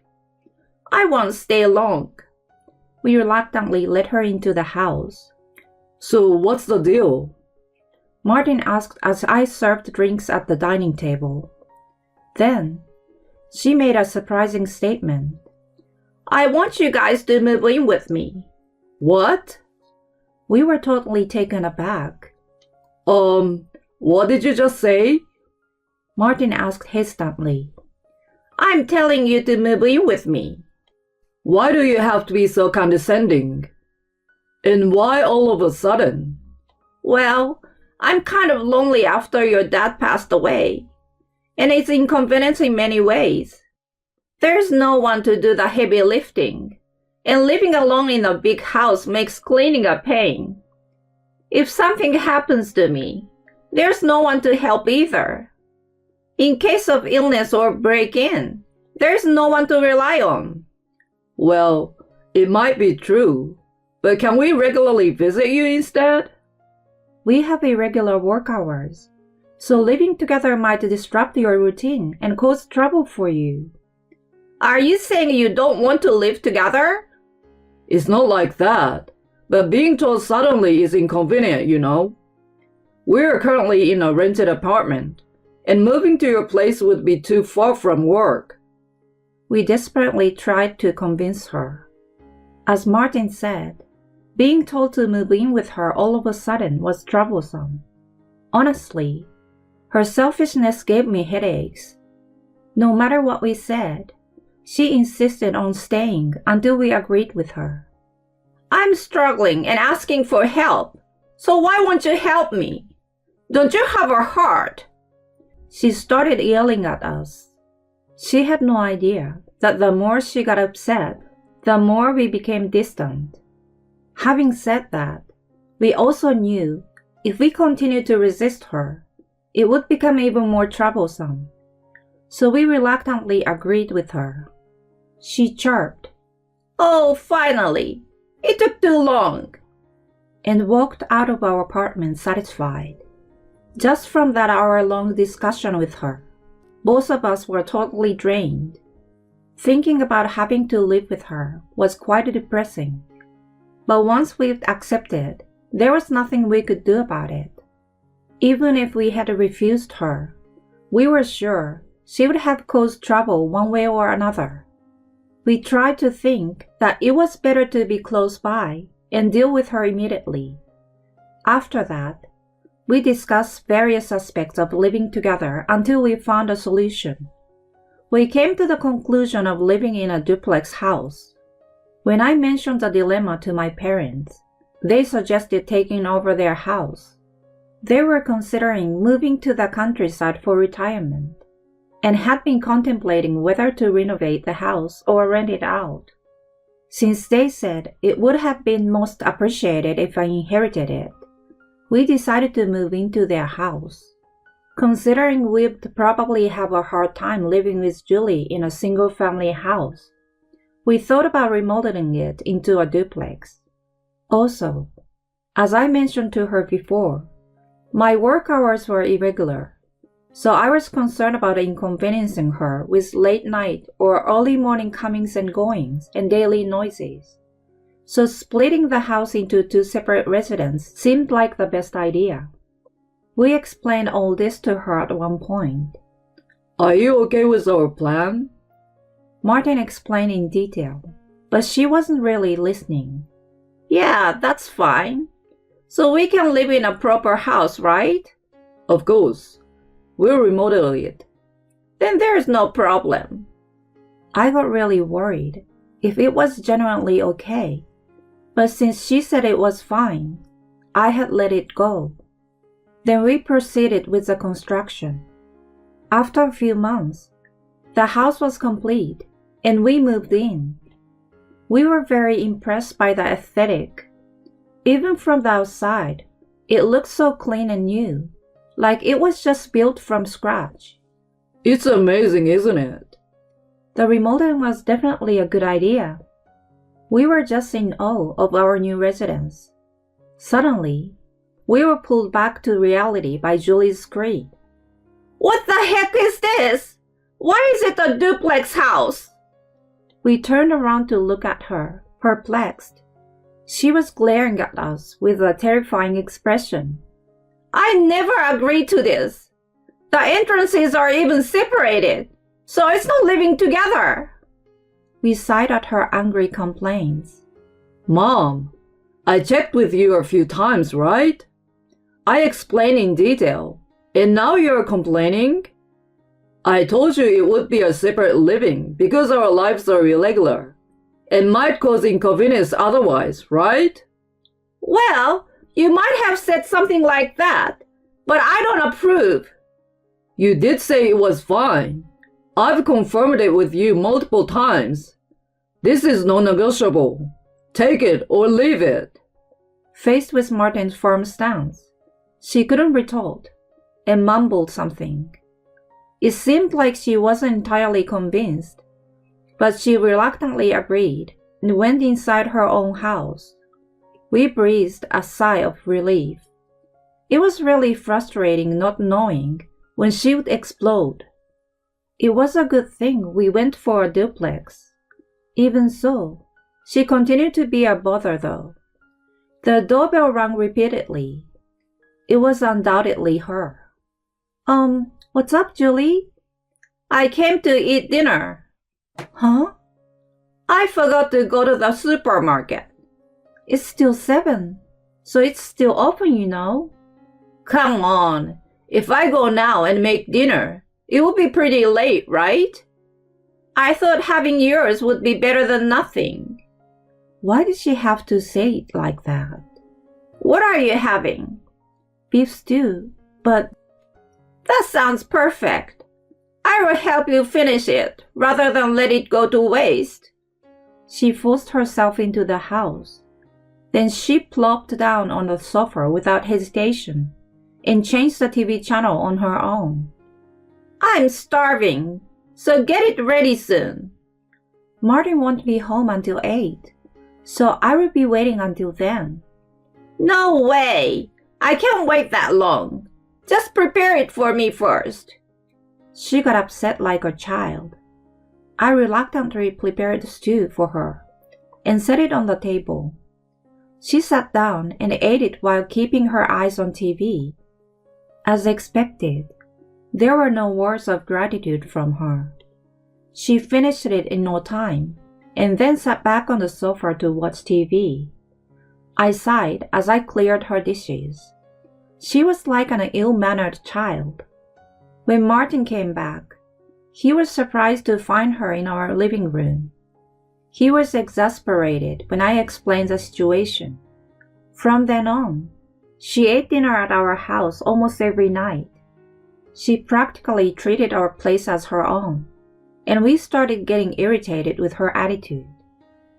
I won't stay long. We reluctantly let her into the house. So what's the deal? Martin asked as I served drinks at the dining table. Then, she made a surprising statement. I want you guys to move in with me. What? We were totally taken aback. What did you just say? Martin asked hesitantly. I'm telling you to move in with me. Why do you have to be so condescending? And why all of a sudden? Well, I'm kind of lonely after your dad passed away, and it's inconvenient in many ways. There's no one to do the heavy lifting, and living alone in a big house makes cleaning a pain. If something happens to me, there's no one to help either. In case of illness or break-in, there's no one to rely on. Well, it might be true, but can we regularly visit you instead? We have irregular work hours, so living together might disrupt your routine and cause trouble for you. Are you saying you don't want to live together? It's not like that, but being told suddenly is inconvenient, you know. We're currently in a rented apartment, and moving to your place would be too far from work. We desperately tried to convince her. As Martin said, being told to move in with her all of a sudden was troublesome. Honestly, her selfishness gave me headaches. No matter what we said, she insisted on staying until we agreed with her. I'm struggling and asking for help, so why won't you help me? Don't you have a heart? She started yelling at us. She had no idea that the more she got upset, the more we became distant. Having said that, we also knew if we continued to resist her, it would become even more troublesome. So we reluctantly agreed with her. She chirped, "Oh, finally! It took too long!" and walked out of our apartment satisfied. Just from that hour-long discussion with her, both of us were totally drained. Thinking about having to live with her was quite depressing. But once we'd accepted, there was nothing we could do about it. Even if we had refused her, we were sure she would have caused trouble one way or another. We tried to think that it was better to be close by and deal with her immediately. After that, we discussed various aspects of living together until we found a solution. We came to the conclusion of living in a duplex house. When I mentioned the dilemma to my parents, they suggested taking over their house. They were considering moving to the countryside for retirement and had been contemplating whether to renovate the house or rent it out. Since they said it would have been most appreciated if I inherited it, we decided to move into their house. Considering we'd probably have a hard time living with Julie in a single-family house, we thought about remodeling it into a duplex. Also, as I mentioned to her before, my work hours were irregular, so I was concerned about inconveniencing her with late night or early morning comings and goings and daily noises. So splitting the house into 2 separate residences seemed like the best idea. We explained all this to her at one point. Are you okay with our plan? Martin explained in detail, but she wasn't really listening. Yeah, that's fine. So we can live in a proper house, right? Of course. We'll remodel it. Then there's no problem. I got really worried if it was genuinely okay, but since she said it was fine, I had let it go. Then we proceeded with the construction. After a few months, the house was complete and we moved in. We were very impressed by the aesthetic. Even from the outside, it looked so clean and new, like it was just built from scratch. It's amazing, isn't it? The remodeling was definitely a good idea. We were just in awe of our new residence. Suddenly, we were pulled back to reality by Julie's scream. What the heck is this? Why is it a duplex house? We turned around to look at her, perplexed. She was glaring at us with a terrifying expression. I never agreed to this. The entrances are even separated, so it's not living together. We sighed at her angry complaints. Mom, I checked with you a few times, right? I explained in detail, and now you're complaining? I told you it would be a separate living because our lives are irregular and might cause inconvenience otherwise, right? Well, you might have said something like that, but I don't approve. You did say it was fine. I've confirmed it with you multiple times. This is non-negotiable. Take it or leave it. Faced with Martin's firm stance, she couldn't retort and mumbled something. It seemed like she wasn't entirely convinced, but she reluctantly agreed and went inside her own house. We breathed a sigh of relief. It was really frustrating not knowing when she would explode. It was a good thing we went for a duplex. Even so, she continued to be a bother though. The doorbell rang repeatedly. It was undoubtedly her. What's up, Julie? I came to eat dinner. Huh? I forgot to go to the supermarket. It's still 7, so it's still open, you know. Come on. If I go now and make dinner, it will be pretty late, right? I thought having yours would be better than nothing. Why did she have to say it like that? What are you having? Beef stew, but... That sounds perfect. I will help you finish it rather than let it go to waste. She forced herself into the house. Then she plopped down on the sofa without hesitation and changed the TV channel on her own. I'm starving, so get it ready soon. Martin won't be home until 8, so I will be waiting until then. No way! I can't wait that long. Just prepare it for me first. She got upset like a child. I reluctantly prepared the stew for her and set it on the table. She sat down and ate it while keeping her eyes on TV. As expected, there were no words of gratitude from her. She finished it in no time and then sat back on the sofa to watch TV. I sighed as I cleared her dishes. She was like an ill-mannered child. When Martin came back, he was surprised to find her in our living room. He was exasperated when I explained the situation. From then on, she ate dinner at our house almost every night. She practically treated our place as her own, and we started getting irritated with her attitude.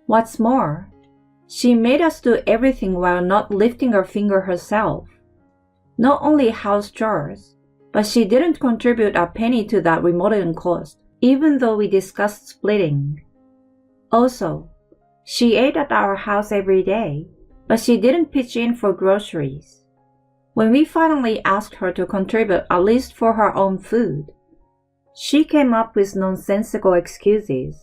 What's more, she made us do everything while not lifting her finger herself. Not only house chores, but she didn't contribute a penny to that remodeling cost, even though we discussed splitting. Also, she ate at our house every day, but she didn't pitch in for groceries. When we finally asked her to contribute at least for her own food, she came up with nonsensical excuses,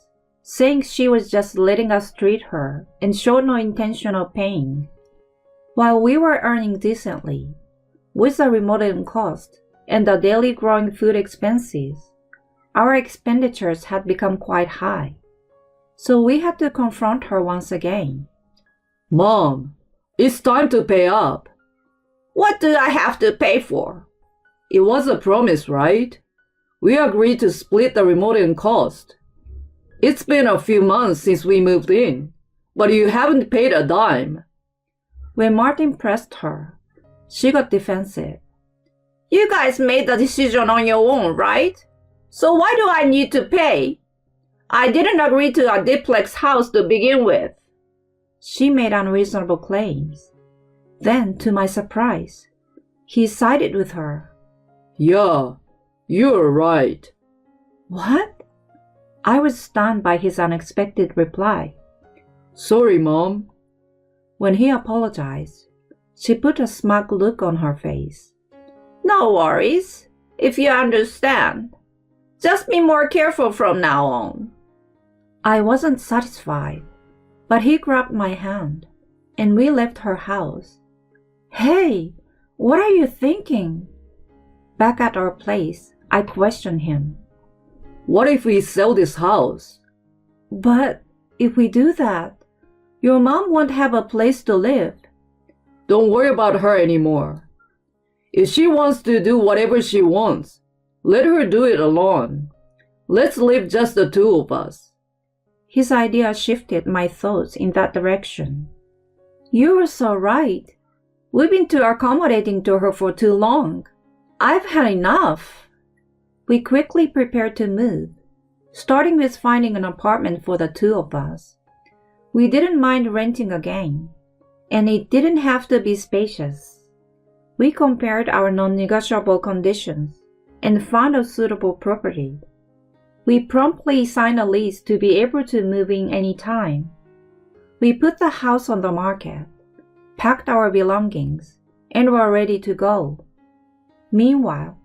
saying she was just letting us treat her and showed no intention of paying. While we were earning decently, with the remodeling cost and the daily growing food expenses, our expenditures had become quite high. So we had to confront her once again. Mom, it's time to pay up. What do I have to pay for? It was a promise, right? We agreed to split the remodeling cost. It's been a few months since we moved in, but you haven't paid a dime. When Martin pressed her, she got defensive. You guys made the decision on your own, right? So why do I need to pay? I didn't agree to a duplex house to begin with. She made unreasonable claims. Then, to my surprise, he sided with her. Yeah, you're right. What? I was stunned by his unexpected reply. Sorry, Mom. When he apologized, she put a smug look on her face. No worries, if you understand. Just be more careful from now on. I wasn't satisfied, but he grabbed my hand, and we left her house. Hey, what are you thinking? Back at our place, I questioned him. What if we sell this house? But if we do that, your mom won't have a place to live. Don't worry about her anymore. If she wants to do whatever she wants, let her do it alone. Let's live just the two of us. His idea shifted my thoughts in that direction. You were so right. We've been too accommodating to her for too long. I've had enough. We quickly prepared to move, starting with finding an apartment for the two of us. We didn't mind renting again, and it didn't have to be spacious. We compared our non-negotiable conditions and found a suitable property. We promptly signed a lease to be able to move in any time. We put the house on the market, packed our belongings, and were ready to go. Meanwhile,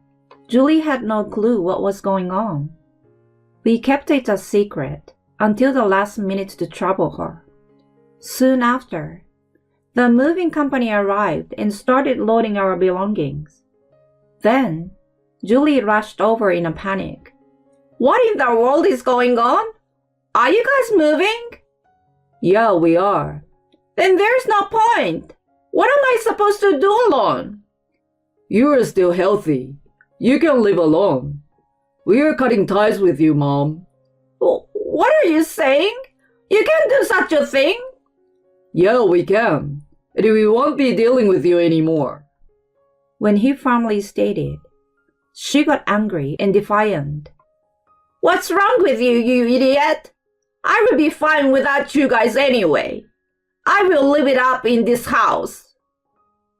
Julie had no clue what was going on. We kept it a secret until the last minute to trouble her. Soon after, the moving company arrived and started loading our belongings. Then, Julie rushed over in a panic. What in the world is going on? Are you guys moving? Yeah, we are. Then there's no point. What am I supposed to do alone? You are still healthy. You can live alone. We are cutting ties with you, Mom. What are you saying? You can't do such a thing. Yeah, we can. And we won't be dealing with you anymore. When he firmly stated, she got angry and defiant. What's wrong with you, you idiot? I will be fine without you guys anyway. I will live it up in this house.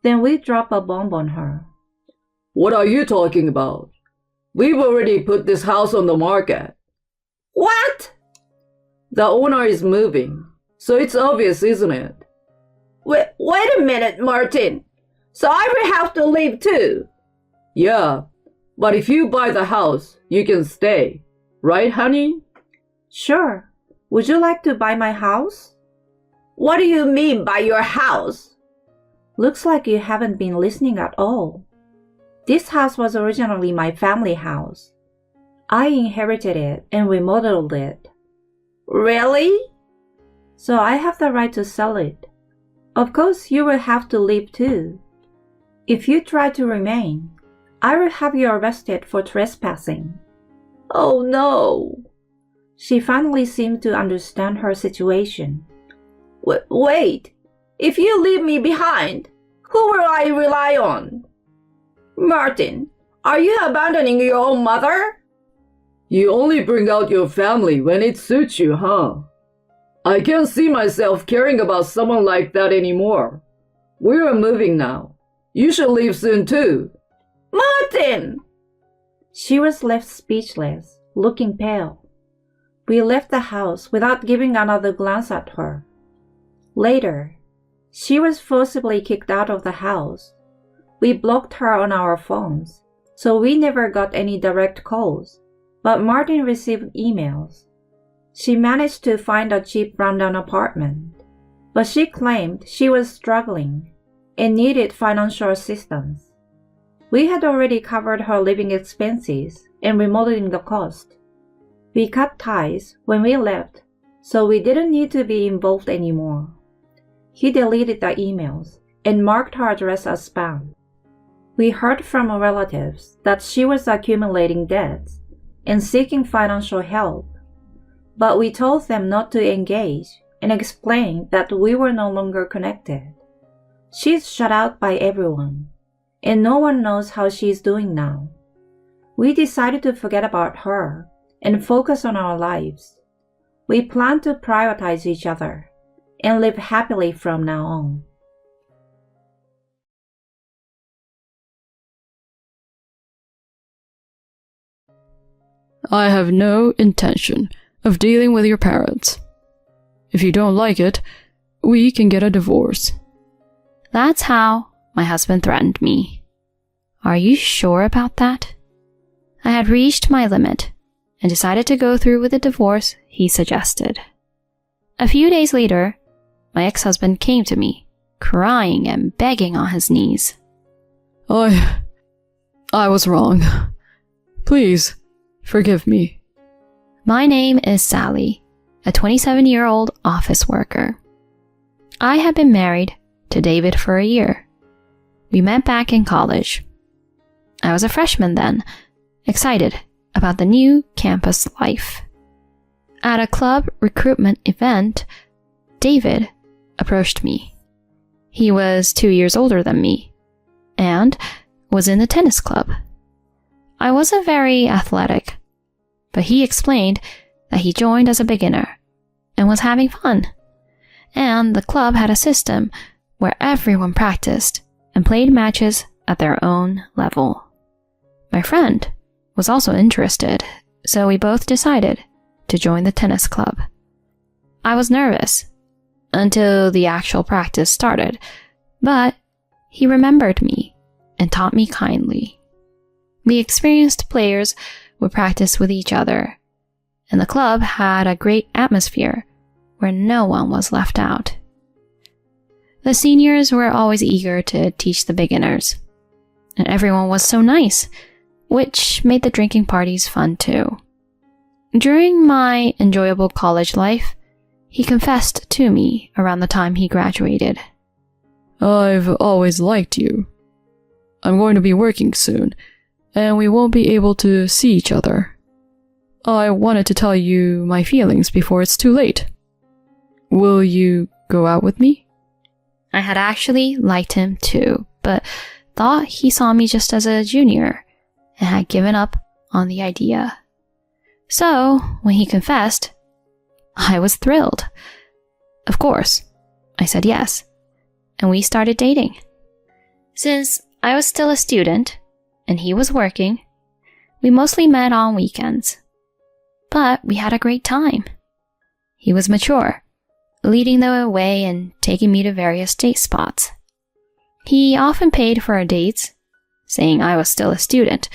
Then we dropped a bomb on her. What are you talking about? We've already put this house on the market. What? The owner is moving, so it's obvious, isn't it? Wait a minute, Martin. So I will have to leave too? Yeah, but if you buy the house, you can stay. Right, honey? Sure. Would you like to buy my house? What do you mean by your house? Looks like you haven't been listening at all. This house was originally my family house. I inherited it and remodeled it. Really? so I have the right to sell it. Of course, you will have to leave too. If you try to remain, I will have you arrested for trespassing." Oh no! She finally seemed to understand her situation. Wait! If you leave me behind, who will I rely on? Martin, are you abandoning your own mother? You only bring out your family when it suits you, huh? I can't see myself caring about someone like that anymore. We're moving now. You should leave soon too. Martin! She was left speechless, looking pale. We left the house without giving another glance at her. Later, she was forcibly kicked out of the house. We blocked her on our phones, so we never got any direct calls, but Martin received emails. She managed to find a cheap rundown apartment, but she claimed she was struggling and needed financial assistance. We had already covered her living expenses and remodeling the cost. We cut ties when we left, so we didn't need to be involved anymore. He deleted the emails and marked her address as spam. We heard from relatives that she was accumulating debts and seeking financial help, but we told them not to engage and explained that we were no longer connected. She's shut out by everyone, and no one knows how she's doing now. We decided to forget about her and focus on our lives. We plan to prioritize each other and live happily from now on. I have no intention of dealing with your parents. If you don't like it, we can get a divorce. That's how my husband threatened me. Are you sure about that? I had reached my limit and decided to go through with the divorce he suggested. A few days later, my ex-husband came to me, crying and begging on his knees. I was wrong. Please, forgive me. My name is Sally, a 27-year-old office worker. I had been married to David for a year. We met back in college. I was a freshman then, excited about the new campus life. At a club recruitment event, David approached me. He was 2 years older than me and was in the tennis club. I wasn't very athletic, but he explained that he joined as a beginner and was having fun. And the club had a system where everyone practiced and played matches at their own level. My friend was also interested, so we both decided to join the tennis club. I was nervous until the actual practice started, but he remembered me and taught me kindly. The experienced players would practice with each other, and the club had a great atmosphere where no one was left out. The seniors were always eager to teach the beginners, and everyone was so nice, which made the drinking parties fun too. During my enjoyable college life, he confessed to me around the time he graduated. I've always liked you. I'm going to be working soon, and we won't be able to see each other. I wanted to tell you my feelings before it's too late. Will you go out with me? I had actually liked him too, but thought he saw me just as a junior and had given up on the idea. So, when he confessed, I was thrilled. Of course, I said yes, and we started dating. Since I was still a student and he was working, we mostly met on weekends. But we had a great time. He was mature, leading the way and taking me to various date spots. He often paid for our dates, saying I was still a student,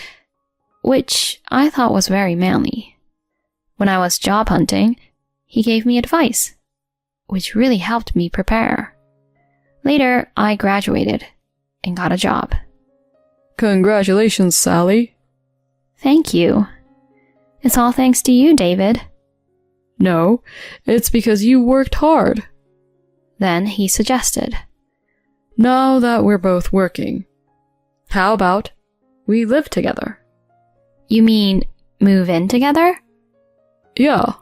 which I thought was very manly. When I was job hunting, he gave me advice, which really helped me prepare. Later, I graduated and got a job. Congratulations, Sally. Thank you. It's all thanks to you, David. No, it's because you worked hard. Then he suggested, Now that we're both working, how about we live together? You mean move in together? Yeah.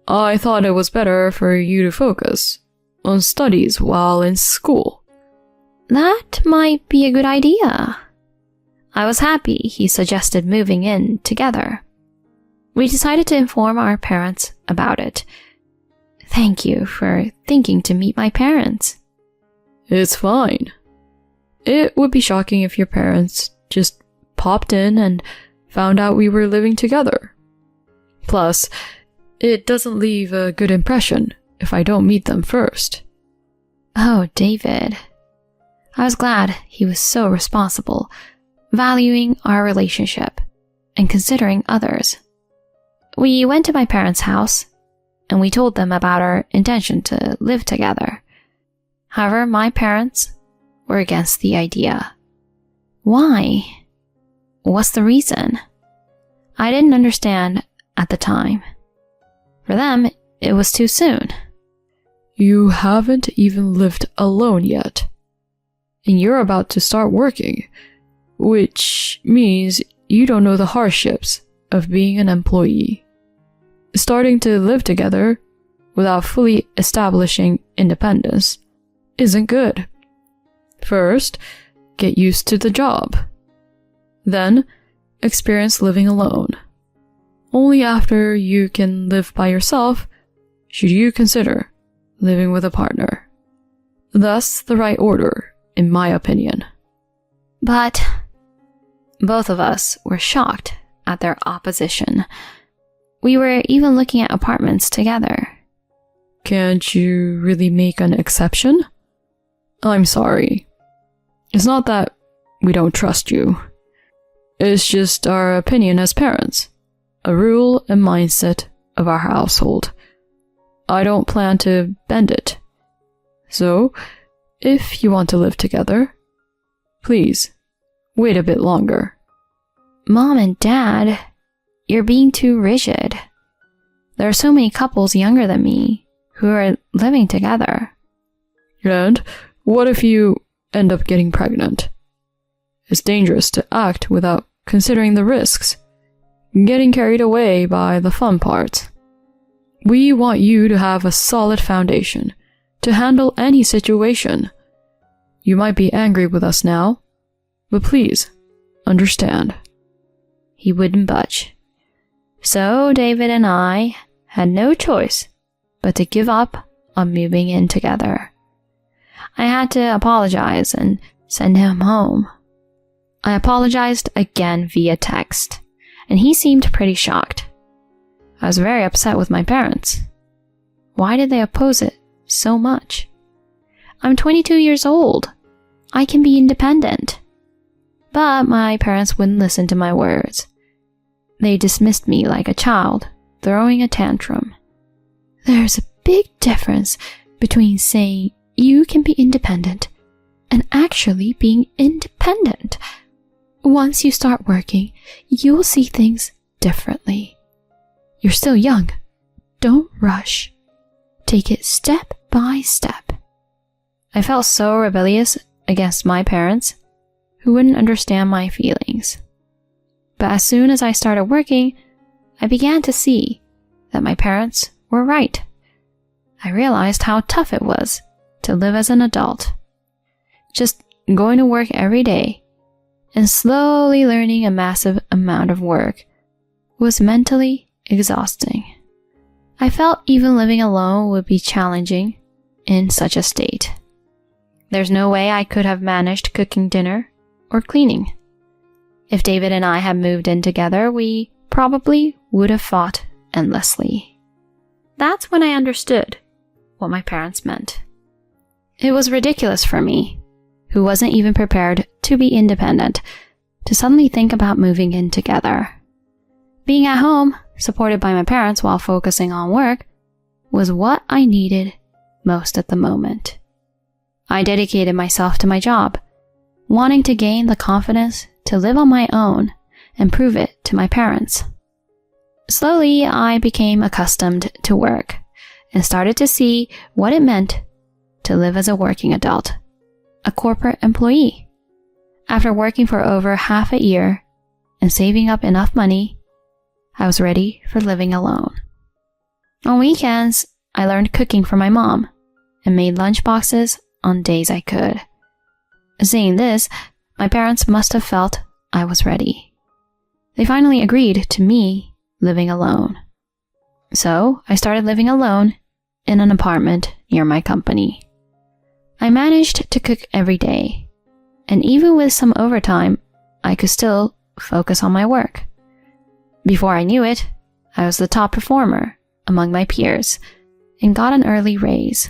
I thought it was better for you to focus on studies while in school. That might be a good idea. I was happy he suggested moving in together. We decided to inform our parents about it. Thank you for thinking to meet my parents. It's fine. It would be shocking if your parents just popped in and found out we were living together. Plus, it doesn't leave a good impression if I don't meet them first. Oh, David. I was glad he was so responsible, valuing our relationship and considering others. We went to my parents' house and we told them about our intention to live together. However, my parents were against the idea. Why? What's the reason? I didn't understand at the time. For them, it was too soon. You haven't even lived alone yet. And you're about to start working, which means you don't know the hardships of being an employee. Starting to live together without fully establishing independence isn't good. First, get used to the job. Then, experience living alone. Only after you can live by yourself should you consider living with a partner. That's the right order, in my opinion. But both of us were shocked at their opposition. We were even looking at apartments together. Can't you really make an exception? I'm sorry. It's not that we don't trust you. It's just our opinion as parents, a rule and mindset of our household. I don't plan to bend it. So, if you want to live together, please, wait a bit longer. Mom and Dad, you're being too rigid. There are so many couples younger than me who are living together. And what if you end up getting pregnant? It's dangerous to act without considering the risks, getting carried away by the fun parts. We want you to have a solid foundation to handle any situation. You might be angry with us now, but please, understand. He wouldn't budge. So David and I had no choice but to give up on moving in together. I had to apologize and send him home. I apologized again via text, and he seemed pretty shocked. I was very upset with my parents. Why did they oppose it so much? I'm 22 years old. I can be independent. But my parents wouldn't listen to my words. They dismissed me like a child, throwing a tantrum. There's a big difference between saying you can be independent and actually being independent. Once you start working, you will see things differently. You're still young. Don't rush. Take it step by step. I felt so rebellious against my parents, who wouldn't understand my feelings. But as soon as I started working, I began to see that my parents were right. I realized how tough it was to live as an adult. Just going to work every day and slowly learning a massive amount of work was mentally exhausting. I felt even living alone would be challenging in such a state. There's no way I could have managed cooking dinner or cleaning. If David and I had moved in together, we probably would have fought endlessly. That's when I understood what my parents meant. It was ridiculous for me, who wasn't even prepared to be independent, to suddenly think about moving in together. Being at home, supported by my parents while focusing on work, was what I needed most at the moment. I dedicated myself to my job, wanting to gain the confidence to live on my own and prove it to my parents. Slowly, I became accustomed to work and started to see what it meant to live as a working adult, a corporate employee. After working for over half a year and saving up enough money, I was ready for living alone. On weekends, I learned cooking from my mom and made lunchboxes on days I could. Seeing this, my parents must have felt I was ready. They finally agreed to me living alone. So I started living alone in an apartment near my company. I managed to cook every day, and even with some overtime, I could still focus on my work. Before I knew it, I was the top performer among my peers and got an early raise.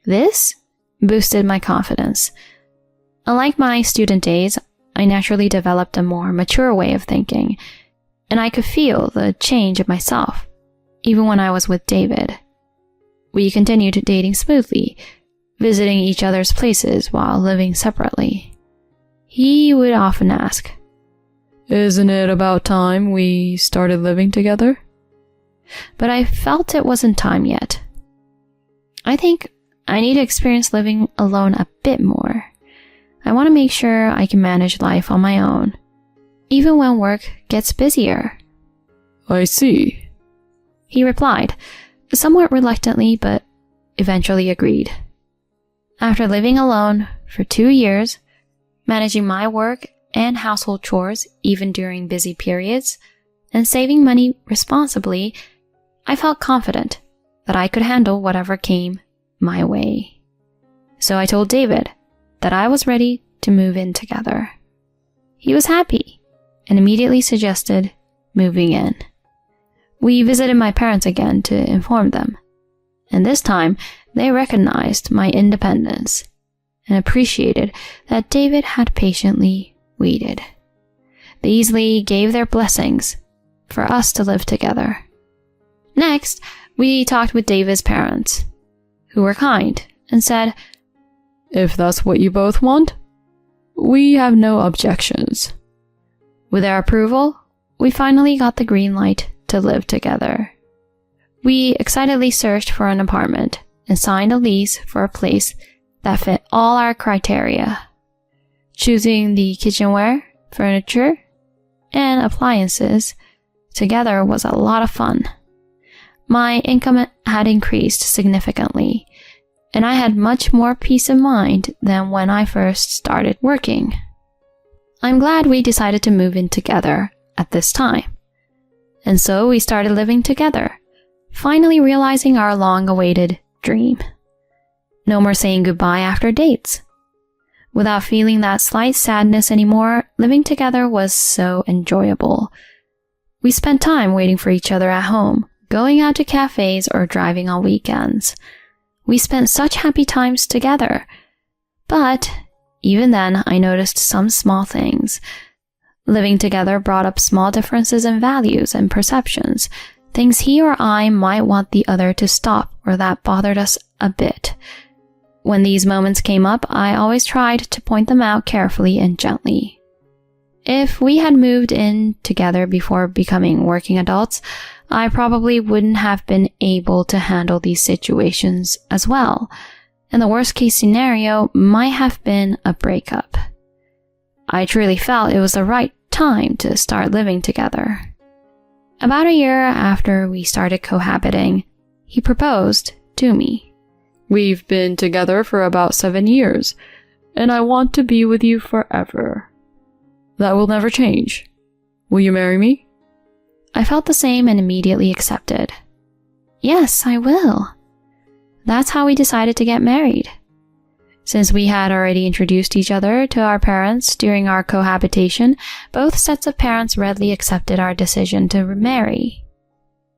This boosted my confidence. Unlike my student days, I naturally developed a more mature way of thinking, and I could feel the change in myself, even when I was with David. We continued dating smoothly, visiting each other's places while living separately. He would often ask, "Isn't it about time we started living together?" But I felt it wasn't time yet. I think I need to experience living alone a bit more. I want to make sure I can manage life on my own, even when work gets busier. "I see," he replied, somewhat reluctantly, but eventually agreed. After living alone for 2 years, managing my work and household chores even during busy periods, and saving money responsibly, I felt confident that I could handle whatever came my way. So I told David that I was ready to move in together. He was happy and immediately suggested moving in. We visited my parents again to inform them, and this time they recognized my independence and appreciated that David had patiently waited. They easily gave their blessings for us to live together. Next, we talked with David's parents, who were kind and said, "If that's what you both want, we have no objections." With their approval, we finally got the green light to live together. We excitedly searched for an apartment and signed a lease for a place that fit all our criteria. Choosing the kitchenware, furniture, and appliances together was a lot of fun. My income had increased significantly, and I had much more peace of mind than when I first started working. I'm glad we decided to move in together at this time. And so we started living together, finally realizing our long-awaited dream. No more saying goodbye after dates. Without feeling that slight sadness anymore, living together was so enjoyable. We spent time waiting for each other at home, going out to cafes or driving on weekends. We spent such happy times together. But even then, I noticed some small things. Living together brought up small differences in values and perceptions, things he or I might want the other to stop or that bothered us a bit. When these moments came up, I always tried to point them out carefully and gently. If we had moved in together before becoming working adults, I probably wouldn't have been able to handle these situations as well, and the worst case scenario might have been a breakup. I truly felt it was the right time to start living together. About a year after we started cohabiting, he proposed to me. "We've been together for about 7 years, and I want to be with you forever. That will never change. Will you marry me?" I felt the same and immediately accepted. Yes, I will. That's how we decided to get married. Since we had already introduced each other to our parents during our cohabitation, both sets of parents readily accepted our decision to remarry.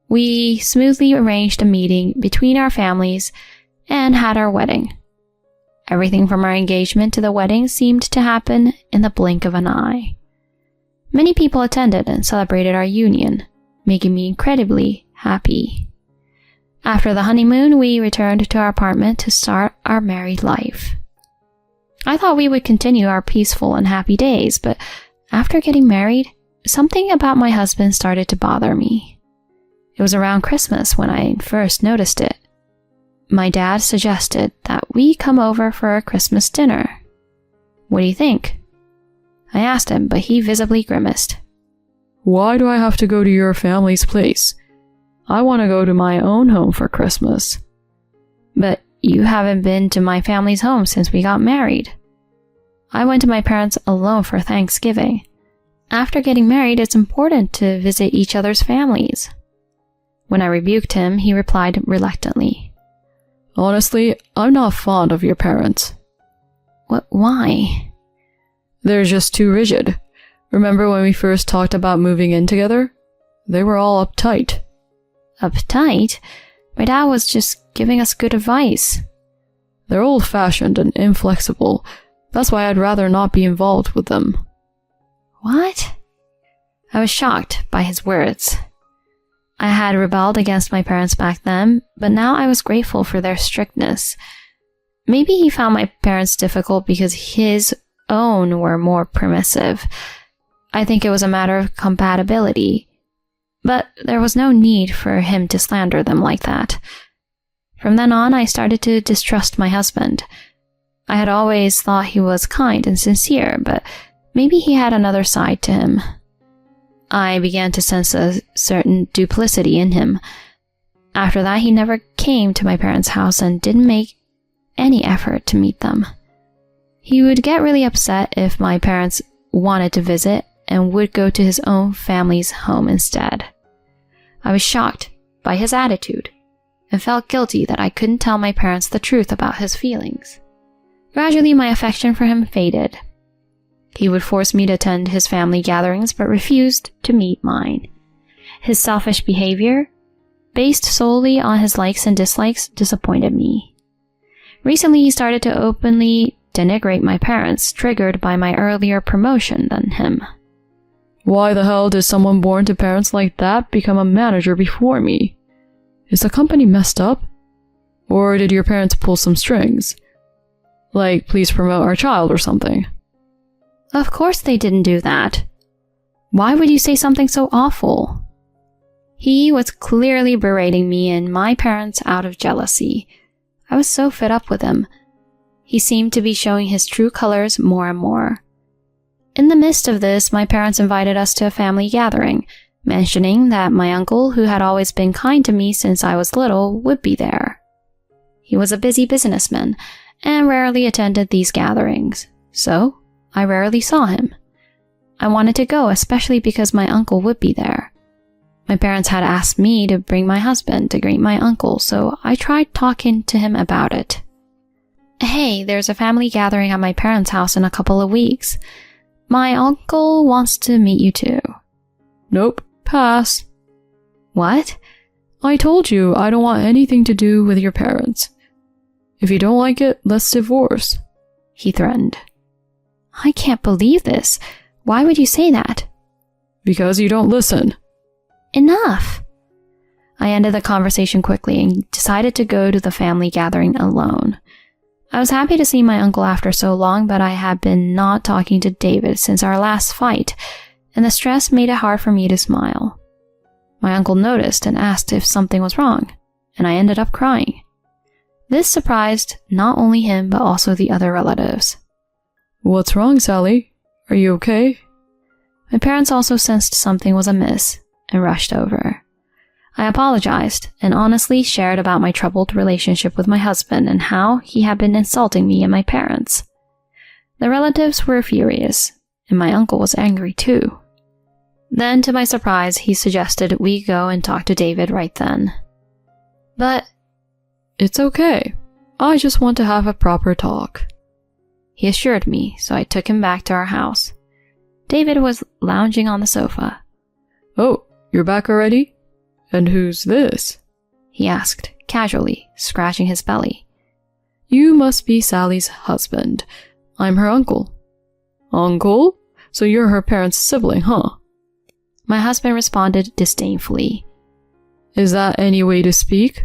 We smoothly arranged a meeting between our families and had our wedding. Everything from our engagement to the wedding seemed to happen in the blink of an eye. Many people attended and celebrated our union, making me incredibly happy. After the honeymoon, we returned to our apartment to start our married life. I thought we would continue our peaceful and happy days, but after getting married, something about my husband started to bother me. It was around Christmas when I first noticed it. My dad suggested that we come over for a Christmas dinner. What do you think? I asked him, but he visibly grimaced. Why do I have to go to your family's place? I want to go to my own home for Christmas. But you haven't been to my family's home since we got married. I went to my parents alone for Thanksgiving. After getting married, it's important to visit each other's families. When I rebuked him, he replied reluctantly. Honestly, I'm not fond of your parents. Why? They're just too rigid. Remember when we first talked about moving in together? They were all uptight. Uptight? My dad was just giving us good advice. They're old-fashioned and inflexible. That's why I'd rather not be involved with them. What? I was shocked by his words. I had rebelled against my parents back then, but now I was grateful for their strictness. Maybe he found my parents difficult because his own were more permissive. I think it was a matter of compatibility. But there was no need for him to slander them like that. From then on, I started to distrust my husband. I had always thought he was kind and sincere, but maybe he had another side to him. I began to sense a certain duplicity in him. After that, he never came to my parents' house and didn't make any effort to meet them. He would get really upset if my parents wanted to visit and would go to his own family's home instead. I was shocked by his attitude and felt guilty that I couldn't tell my parents the truth about his feelings. Gradually, my affection for him faded. He would force me to attend his family gatherings but refused to meet mine. His selfish behavior, based solely on his likes and dislikes, disappointed me. Recently, he started to openly denigrate my parents, triggered by my earlier promotion than him. Why the hell did someone born to parents like that become a manager before me? Is the company messed up? Or did your parents pull some strings? Like, please promote our child or something. Of course they didn't do that. Why would you say something so awful? He was clearly berating me and my parents out of jealousy. I was so fed up with him. He seemed to be showing his true colors more and more. In the midst of this, my parents invited us to a family gathering, mentioning that my uncle, who had always been kind to me since I was little, would be there. He was a busy businessman and rarely attended these gatherings, so I rarely saw him. I wanted to go, especially because my uncle would be there. My parents had asked me to bring my husband to greet my uncle, so I tried talking to him about it. Hey, there's a family gathering at my parents' house in a couple of weeks. My uncle wants to meet you too. Nope, pass. What? I told you I don't want anything to do with your parents. If you don't like it, let's divorce. He threatened. I can't believe this. Why would you say that? Because you don't listen. Enough. I ended the conversation quickly and decided to go to the family gathering alone. I was happy to see my uncle after so long, but I had been not talking to David since our last fight, and the stress made it hard for me to smile. My uncle noticed and asked if something was wrong, and I ended up crying. This surprised not only him, but also the other relatives. What's wrong, Sally? Are you okay? My parents also sensed something was amiss and rushed over. I apologized and honestly shared about my troubled relationship with my husband and how he had been insulting me and my parents. The relatives were furious, and my uncle was angry too. Then, to my surprise, he suggested we go and talk to David right then. But it's okay. I just want to have a proper talk. He assured me, so I took him back to our house. David was lounging on the sofa. Oh, you're back already? And who's this? He asked, casually, scratching his belly. You must be Sally's husband. I'm her uncle. Uncle? So you're her parents' sibling, huh? My husband responded disdainfully. Is that any way to speak?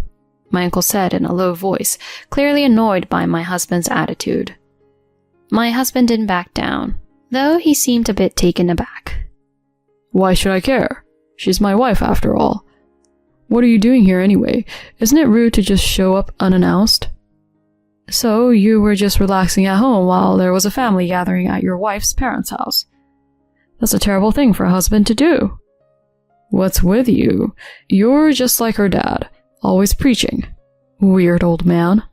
My uncle said in a low voice, clearly annoyed by my husband's attitude. My husband didn't back down, though he seemed a bit taken aback. Why should I care? She's my wife after all. What are you doing here anyway? Isn't it rude to just show up unannounced? So you were just relaxing at home while there was a family gathering at your wife's parents' house. That's a terrible thing for a husband to do. What's with you? You're just like her dad, always preaching. Weird old man.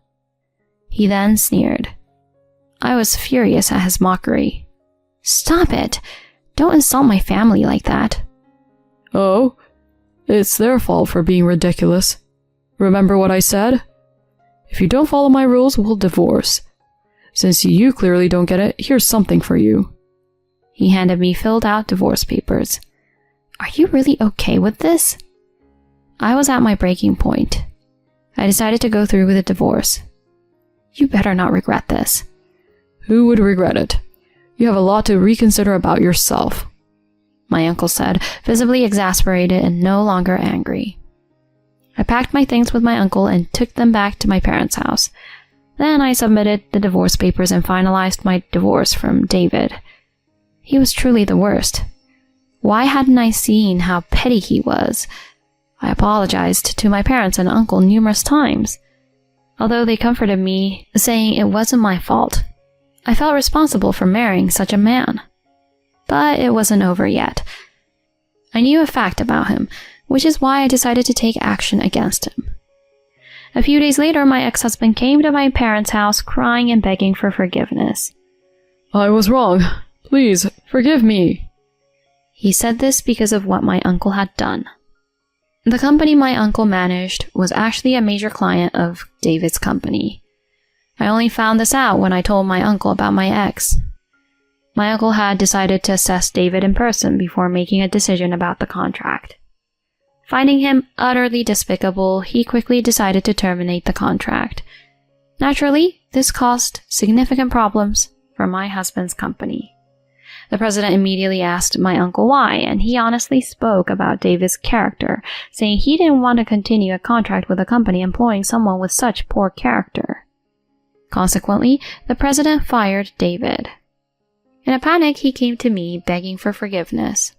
He then sneered. I was furious at his mockery. Stop it! Don't insult my family like that. Oh? It's their fault for being ridiculous. Remember what I said? If you don't follow my rules, we'll divorce. Since you clearly don't get it, here's something for you. He handed me filled out divorce papers. Are you really okay with this? I was at my breaking point. I decided to go through with the divorce. You better not regret this. Who would regret it? You have a lot to reconsider about yourself, my uncle said, visibly exasperated and no longer angry. I packed my things with my uncle and took them back to my parents' house. Then I submitted the divorce papers and finalized my divorce from David. He was truly the worst. Why hadn't I seen how petty he was? I apologized to my parents and uncle numerous times. Although they comforted me, saying it wasn't my fault. I felt responsible for marrying such a man. But it wasn't over yet. I knew a fact about him, which is why I decided to take action against him. A few days later, my ex-husband came to my parents' house crying and begging for forgiveness. I was wrong. Please, forgive me. He said this because of what my uncle had done. The company my uncle managed was actually a major client of David's company. I only found this out when I told my uncle about my ex. My uncle had decided to assess David in person before making a decision about the contract. Finding him utterly despicable, he quickly decided to terminate the contract. Naturally, this caused significant problems for my husband's company. The president immediately asked my uncle why, and he honestly spoke about David's character, saying he didn't want to continue a contract with a company employing someone with such poor character. Consequently, the president fired David. In a panic, he came to me begging for forgiveness.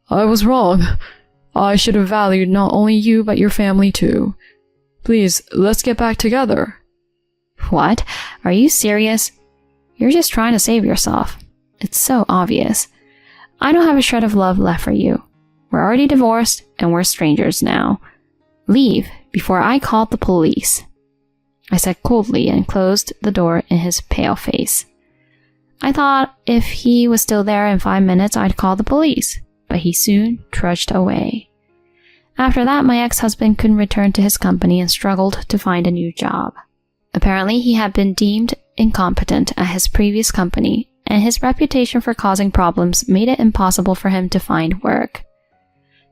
I was wrong. I should have valued not only you but your family too. Please, let's get back together. What? Are you serious? You're just trying to save yourself. It's so obvious. I don't have a shred of love left for you. We're already divorced and we're strangers now. Leave before I call the police. I said coldly and closed the door in his pale face. I thought if he was still there in 5 minutes, I'd call the police, but he soon trudged away. After that, my ex-husband couldn't return to his company and struggled to find a new job. Apparently, he had been deemed incompetent at his previous company, and his reputation for causing problems made it impossible for him to find work.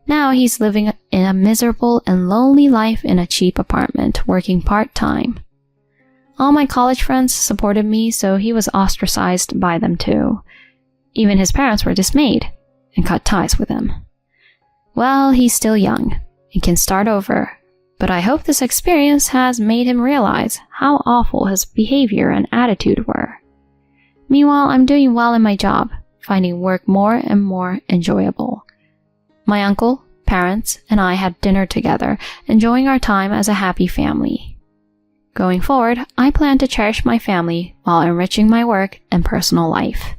Now he's living in a miserable and lonely life in a cheap apartment, working part-time. All my college friends supported me, so he was ostracized by them too. Even his parents were dismayed and cut ties with him. Well, he's still young and can start over, but I hope this experience has made him realize how awful his behavior and attitude were. Meanwhile, I'm doing well in my job, finding work more and more enjoyable. My uncle, parents, and I had dinner together, enjoying our time as a happy family. Going forward, I plan to cherish my family while enriching my work and personal life.